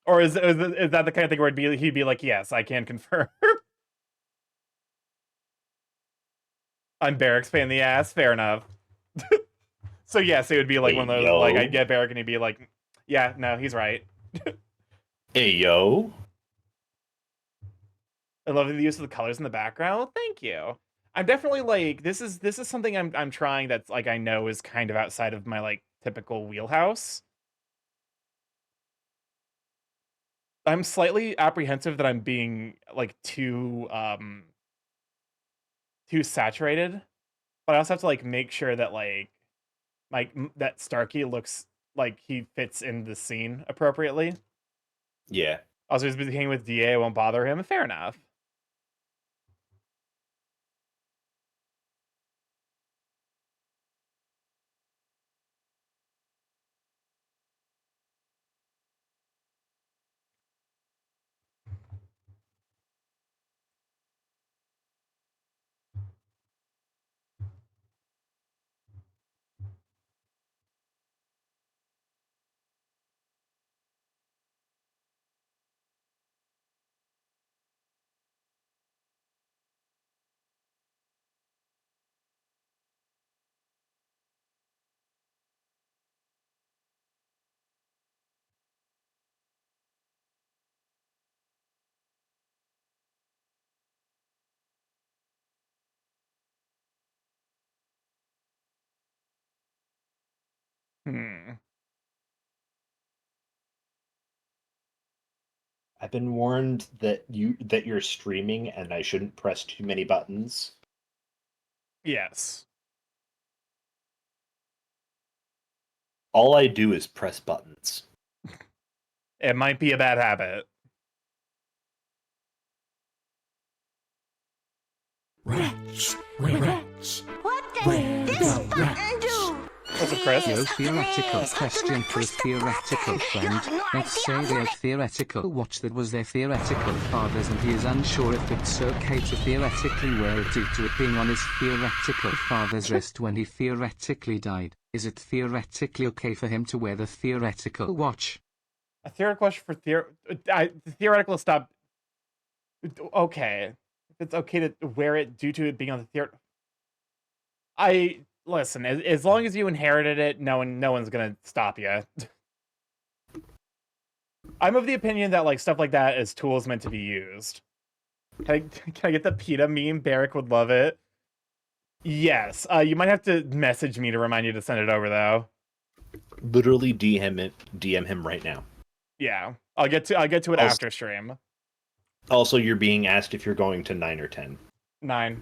Or is that the kind of thing where he'd be like, yes, I can confirm. I'm Barrick's pain in the ass. Fair enough. So yes, it would be like one of those, like, I'd get Barrick and he'd be like, yeah, no, he's right. Hey, yo. I love the use of the colors in the background. Thank you. I'm definitely like, this is something I'm trying that's like I know is kind of outside of my like typical wheelhouse. I'm slightly apprehensive that I'm being like too saturated, but I also have to like make sure that like that Starky looks like he fits in the scene appropriately. Yeah. Also, he's been hanging with DA, won't bother him. Fair enough. Hmm. I've been warned that you're streaming and I shouldn't press too many buttons. Yes. All I do is press buttons. It might be a bad habit. Wretch, wretch. What does this button do? Joseph Chris. No theoretical question for a theoretical friend. Let's say they had theoretical watch that was their theoretical father's and he is unsure if it's okay to theoretically wear it due to it being on his theoretical father's wrist when he theoretically died. Is it theoretically okay for him to wear the theoretical watch? A theoretical question for theoretical stop. Okay. If it's okay to wear it due to it being on the listen, as long as you inherited it, no one's gonna stop you. I'm of the opinion that like stuff like that is tools meant to be used. Can I get the PETA meme? Barrick would love it. Yes. You might have to message me to remind you to send it over though. Literally DM him right now. Yeah. I'll get to it after stream. Also, you're being asked if you're going to 9 or 10. 9.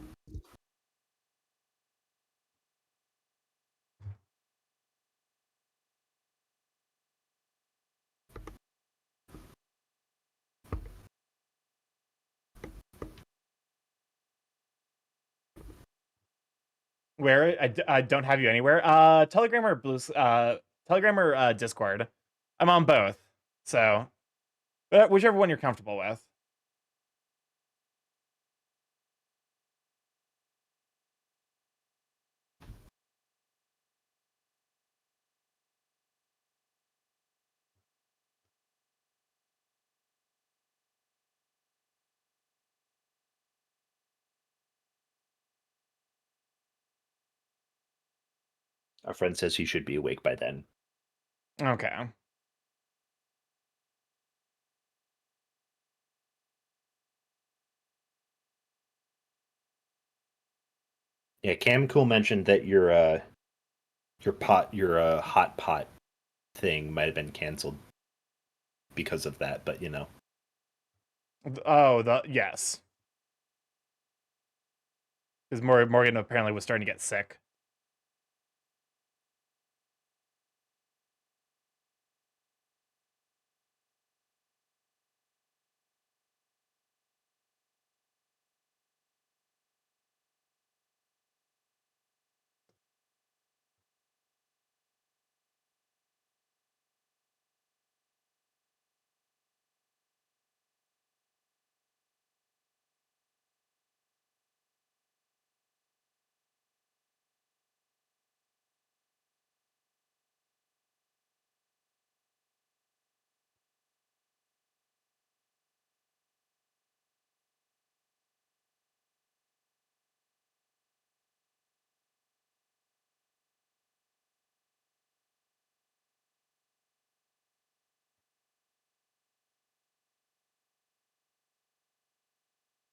Where I don't have you anywhere. Telegram or Telegram or Discord. I'm on both. So, whichever one you're comfortable with. A friend says he should be awake by then. Okay. Yeah, Cam Cool mentioned that your hot pot thing might have been canceled because of that, but you know. Oh, yes. Because Morgan apparently was starting to get sick.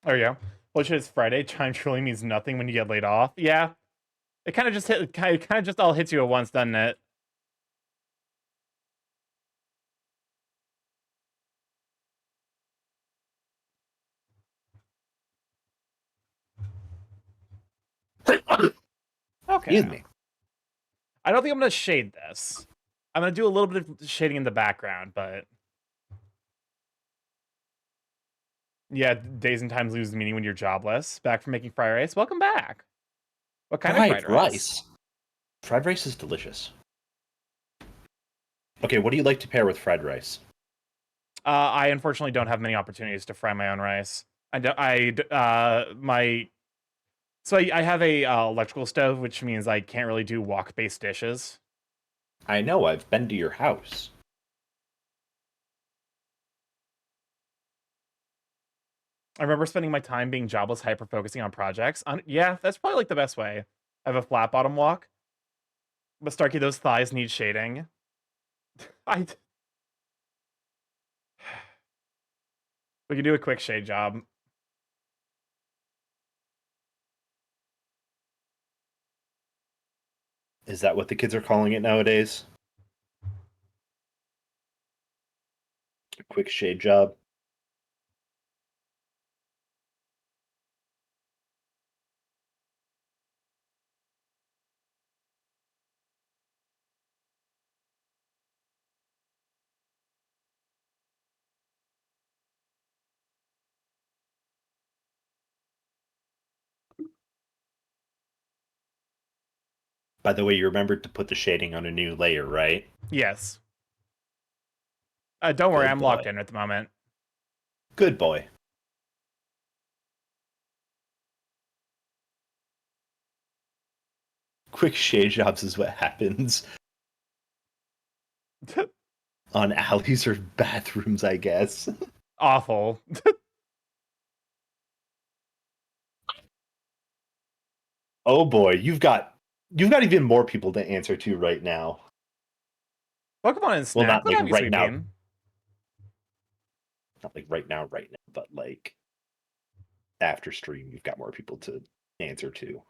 Oh yeah. Which is Friday. Time truly means nothing when you get laid off. Yeah. It kind of just all hits you at once, doesn't it? Okay. Excuse me. I don't think I'm gonna shade this. I'm gonna do a little bit of shading in the background, but yeah, days and times lose meaning when you're jobless. Back from making fried rice. Welcome back. What kind of fried rice? Fried rice is delicious. Okay, what do you like to pair with fried rice? I unfortunately don't have many opportunities to fry my own rice. I have a electrical stove, which means I can't really do wok-based dishes. I know, I've been to your house. I remember spending my time being jobless, hyper-focusing on projects. Yeah, that's probably like the best way. I have a flat bottom wok. But Starky, those thighs need shading. I We can do a quick shade job. Is that what the kids are calling it nowadays? A quick shade job? By the way, you remembered to put the shading on a new layer, right? Yes. Don't worry, Good I'm locked boy. in at the moment. Good boy. Quick shade jobs is what happens on alleys or bathrooms, I guess. Awful. Oh boy, you've got even more people to answer to right now. Pokemon and Well, Snack. not What like have you, right Sweet now. Bean? Not like right now, but like after stream, you've got more people to answer to.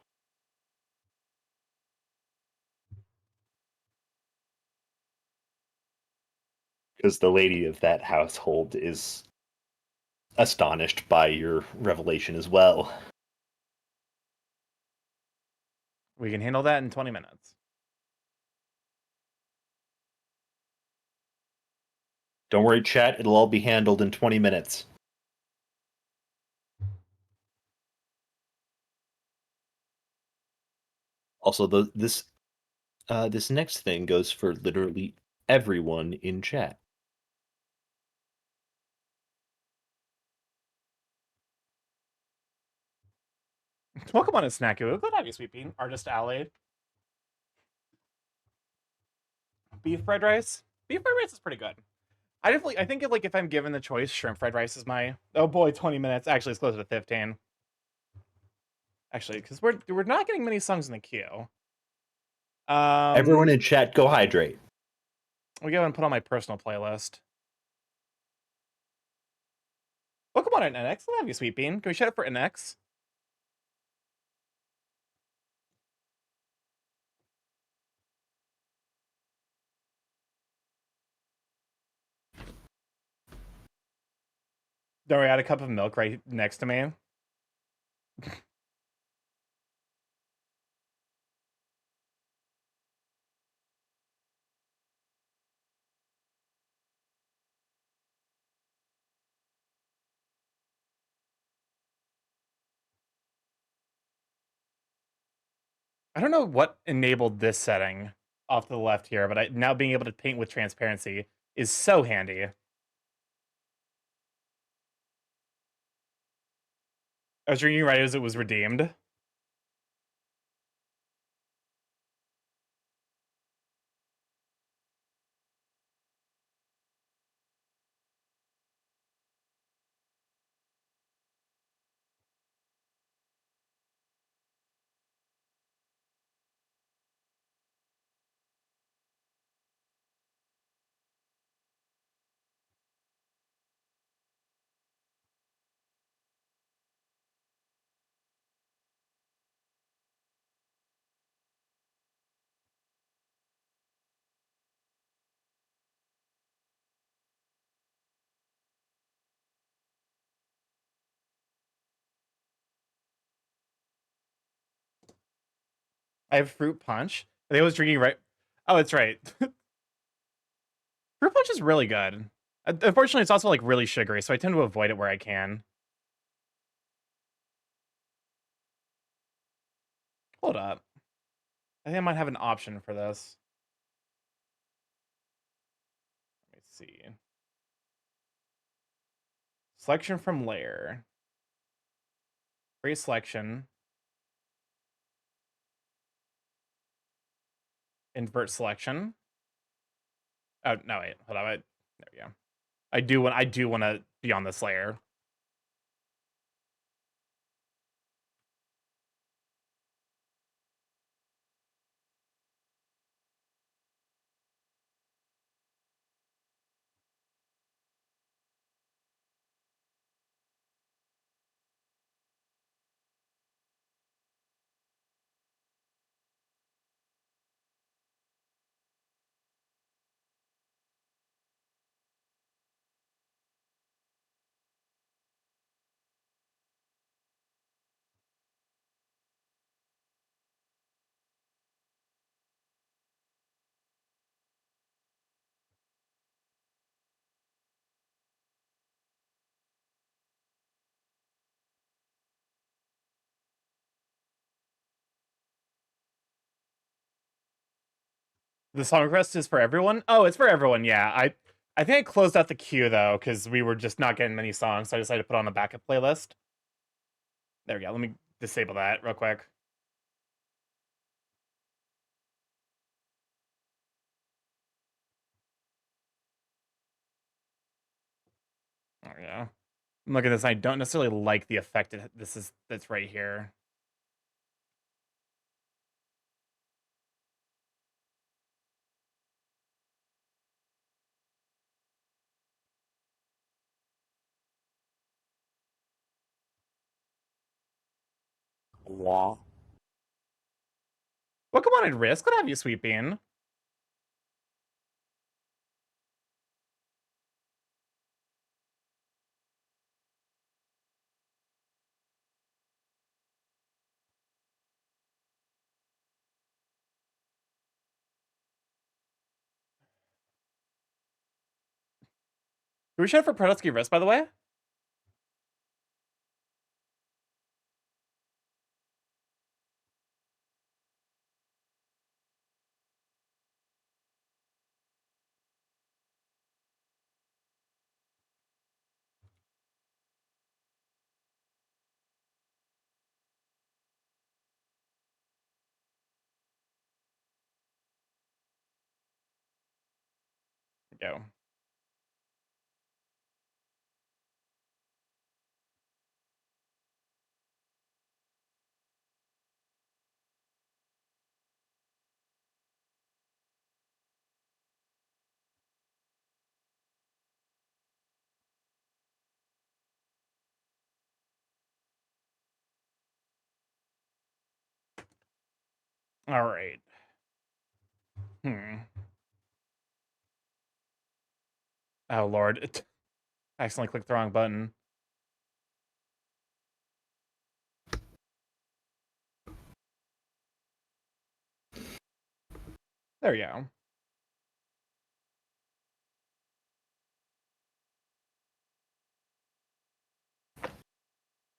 Because the lady of that household is astonished by your revelation as well. We can handle that in 20 minutes. Don't worry, chat. It'll all be handled in 20 minutes. Also, this next thing goes for literally everyone in chat. Pokemon and Snack. Good to have you, Sweet Bean. Artist Alley. Beef fried rice. Beef fried rice is pretty good. I think if I'm given the choice, shrimp fried rice is my. Oh boy, 20 minutes. Actually, it's closer to 15. Actually, because we're not getting many songs in the queue. Everyone in chat, go hydrate. We go and put on my personal playlist. Pokemon and NX. I'll have you, Sweet Bean. Can we shut it for NX? Don't worry, I had a cup of milk right next to me. I don't know what enabled this setting off to the left here, but now being able to paint with transparency is so handy. I was drinking right as it was redeemed. I have fruit punch. I think I was drinking right. Oh, it's right. Fruit punch is really good. Unfortunately, it's also like really sugary, so I tend to avoid it where I can. Hold up. I think I might have an option for this. Let me see. Selection from layer. Free selection. Invert selection. Oh no, wait, hold on. There we go. I do want to be on this layer. The song request is for everyone? Oh, it's for everyone, yeah. I think I closed out the queue, though, because we were just not getting many songs, so I decided to put on a backup playlist. There we go. Let me disable that real quick. There we go. I'm looking at this, and I don't necessarily like the effect that's right here. Wow. Well, come on, and Risk. Good to have you, Sweet Bean. Who we shout for Predelsky Risk, by the way? Go. All right. Oh, Lord. I accidentally clicked the wrong button. There we go.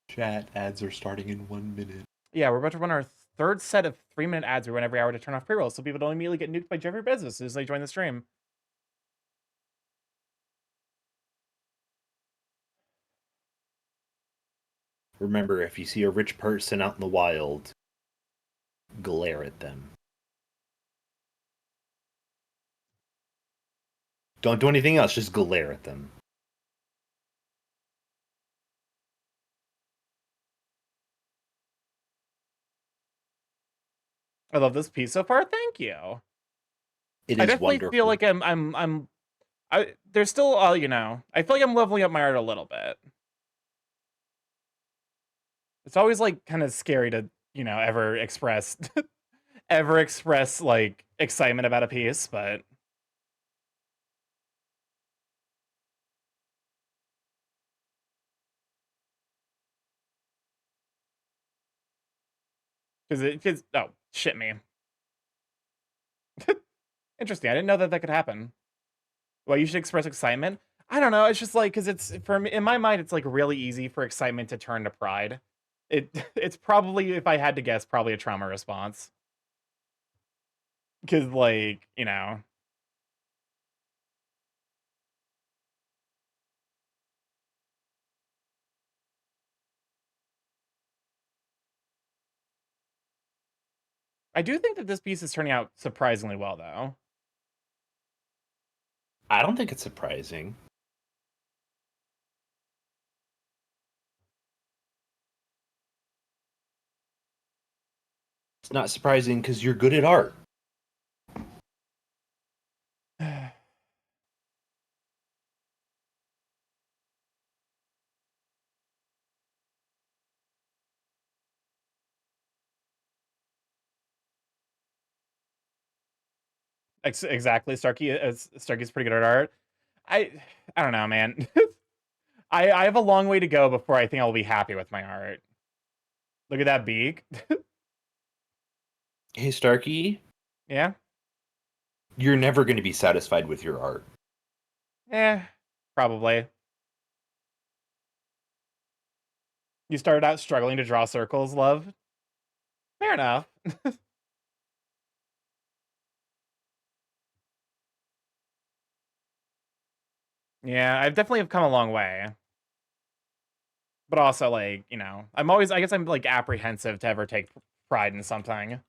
Chat ads are starting in 1 minute. Yeah, we're about to run our third set of 3-minute ads we run every hour to turn off pre-rolls so people don't immediately get nuked by Jeffrey Bezos as soon as they join the stream. Remember, if you see a rich person out in the wild, glare at them. Don't do anything else, just glare at them. I love this piece so far. Thank you. It I is definitely wonderful. feel like there's still I feel like I'm leveling up my art a little bit. It's always like kind of scary to, ever express like excitement about a piece, but because oh shit me. Interesting. I didn't know that could happen. Well, you should express excitement. I don't know. It's just like because it's for me in my mind, it's like really easy for excitement to turn to pride. It's probably, if I had to guess, probably a trauma response. Because like I do think that this piece is turning out surprisingly well, though. I don't think it's surprising. It's not surprising because you're good at art. Exactly. Starky's pretty good at art. I I don't know, man. I have a long way to go before I think I'll be happy with my art. Look at that beak. Hey, Starky, Yeah. you're never going to be satisfied with your art. Probably. You started out struggling to draw circles, love. Fair enough. Yeah, I've definitely have come a long way. But also, like, you know, I guess I'm, like, apprehensive to ever take pride in something.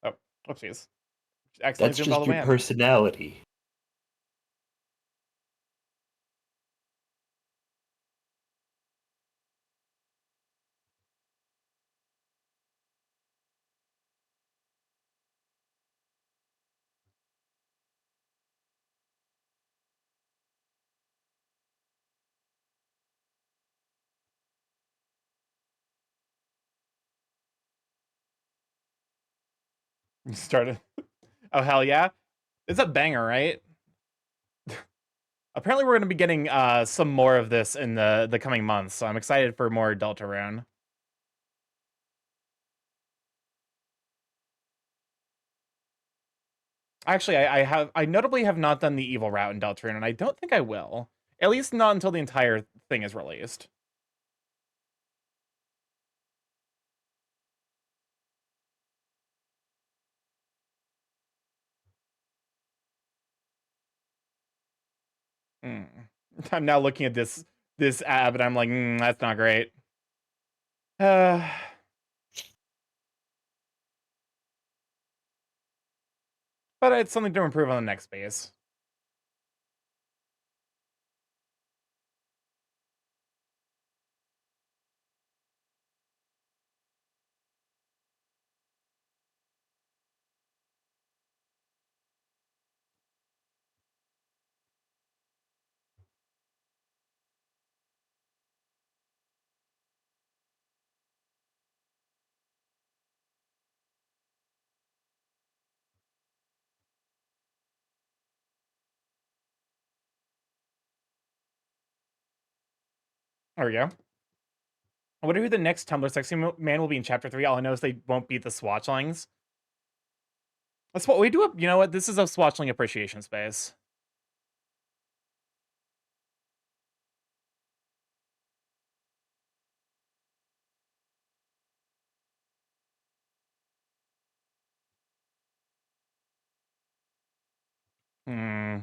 Oh, oopsies. Accidentally That's zoomed all just the your way in. personality. You started. Oh, hell yeah. It's a banger, right? Apparently we're going to be getting some more of this in the coming months, so I'm excited for more Deltarune. Actually, I notably have not done the evil route in Deltarune, and I don't think I will. At least not until the entire thing is released. Mm. I'm now looking at this ab, and I'm like, that's not great. But it's something to improve on the next base. There we go. I wonder who the next Tumblr sexy man will be in Chapter 3. All I know is they won't beat the Swatchlings. That's what we do. You know what? This is a Swatchling appreciation space. Hmm.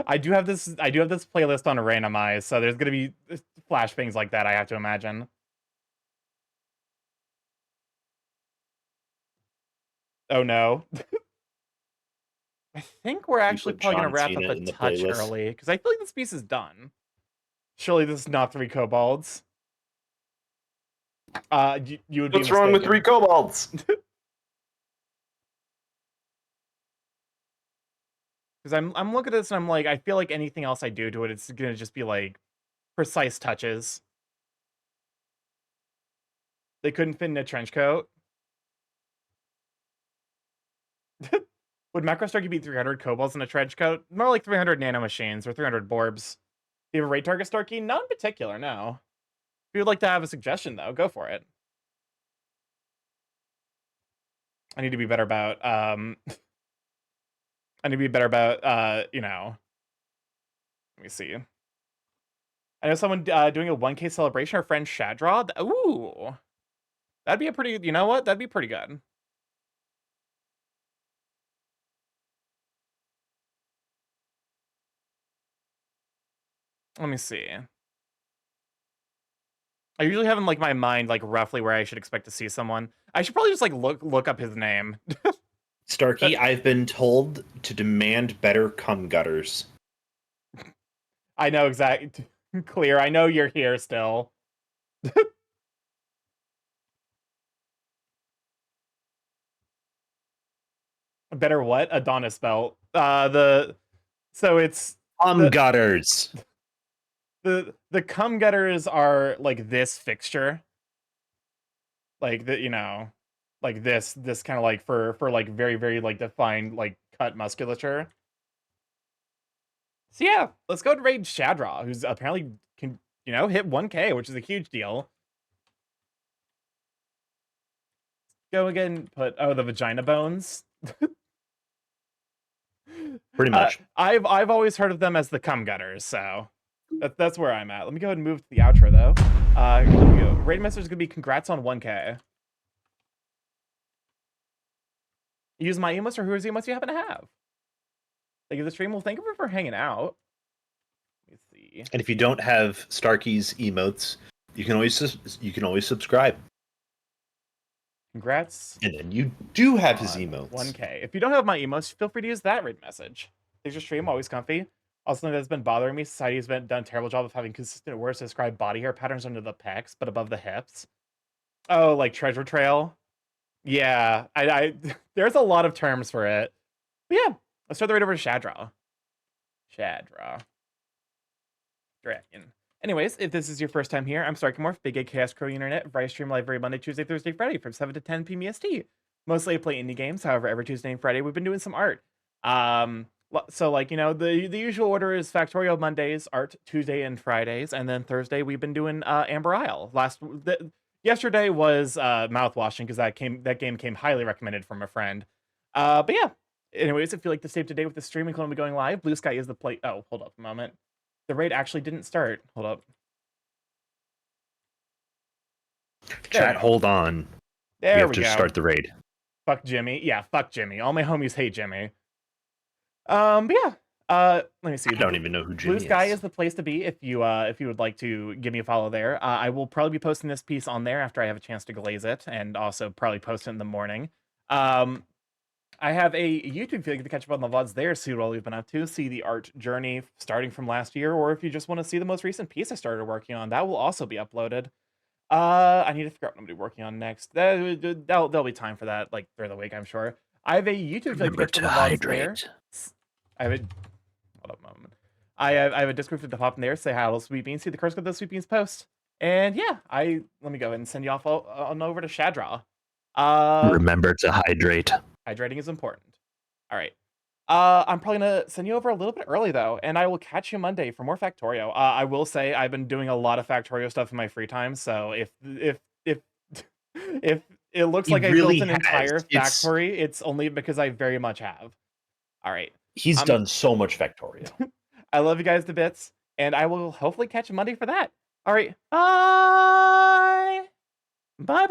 I do have this playlist on a randomize, so there's gonna be flash things like that, I have to imagine. Oh no. I think we're You actually put probably gonna John wrap up Cena a in the touch playlist. early, because I feel like this piece is done. Surely this is not 3 kobolds. You would be What's wrong with 3 mistaken. kobolds? Because I'm looking at this and I'm like, I feel like anything else I do to it, it's gonna just be like precise touches. They couldn't fit in a trench coat. Would Macro Starky beat 300 kobolds in a trench coat? More like 300 nano machines or 300 borbs. Do you have a rate target, Starky? Not in particular, no. If you would like to have a suggestion, though, go for it. I need to be better about, I need to be better about, you know. Let me see. I know someone doing a 1K celebration, our friend Shadraw. Ooh. That'd be a pretty, you know what? That'd be pretty good. Let me see. I usually have in like my mind like roughly where I should expect to see someone. I should probably just like look up his name. Starkey, I've been told to demand better cum gutters. I know exactly. Clear. I know you're here still. Better what? Adonis belt. So it's Cum gutters. the cum gutters are like this fixture. Like the, you know, like this kind of like for like very like defined like cut musculature. So yeah, let's go to raid Shadraw, who's apparently can, you know, hit 1K, which is a huge deal. go again and put the vagina bones. Pretty much. I've always heard of them as the cum gutters, so that's where I'm at. Let me go ahead and move to the outro though. Let me go. Raid message is gonna be congrats on 1K. Use my emotes or who's emotes you happen to have. Thank you for the stream. Well, thank you for hanging out. Let me see. And if you don't have Starky's emotes, you can always subscribe. Congrats. And then you do have his emotes. 1K. If you don't have my emotes, feel free to use that raid message. Thanks for stream, always comfy. Also, something that's been bothering me, society has done a terrible job of having consistent words to describe body hair patterns under the pecs, but above the hips. Oh, like treasure trail? Yeah, I there's a lot of terms for it. But yeah, let's start the raid over to Shadra. Dragon. Anyways, if this is your first time here, I'm StarkyMorph, Big A Chaos Crow Internet, where I stream live every Monday, Tuesday, Thursday, Friday from 7 to 10 p.m. EST. Mostly I play indie games, however, every Tuesday and Friday we've been doing some art. So like, you know, the usual order is Factorio Mondays, art Tuesday and Fridays, and then Thursday we've been doing Amber Isle. Yesterday was mouthwashing because that game came highly recommended from a friend. But yeah. Anyways, if you like to stay up to date with the stream and will be going live, Blue Sky is the place. Oh, hold up a moment. The raid actually didn't start. Hold up. Chat, hold on. There we have we to go. start the raid. Fuck Jimmy. Yeah, fuck Jimmy. All my homies hate Jimmy. But yeah. Let me see. I don't even know who Jimmy Blue Sky is. is the place to be if you would like to give me a follow there. I will probably be posting this piece on there after I have a chance to glaze it, and also probably post it in the morning. I have a YouTube feed to catch up on the VODs there, see what all we've been up to, see the art journey starting from last year, or if you just want to see the most recent piece I started working on, that will also be uploaded. I need to figure out what I'm gonna be working on next. There'll be time for that, like through the week, I'm sure. I have a YouTube feed to catch up on the VODs there. I have a hold up a moment. I have a Discord feed to pop in there, say hi, little sweet beans, see the curse of those sweet beans post. And yeah, let me go ahead and send you off on over to Shadra. Remember to hydrate. Hydrating is important. All right. I'm probably gonna send you over a little bit early though, and I will catch you Monday for more Factorio. I will say I've been doing a lot of Factorio stuff in my free time, so if if it looks like I built an entire factory, it's only because I very much have. All right. He's done so much Factorio. I love you guys to bits, and I will hopefully catch you Monday for that. All right. Bye. Bye.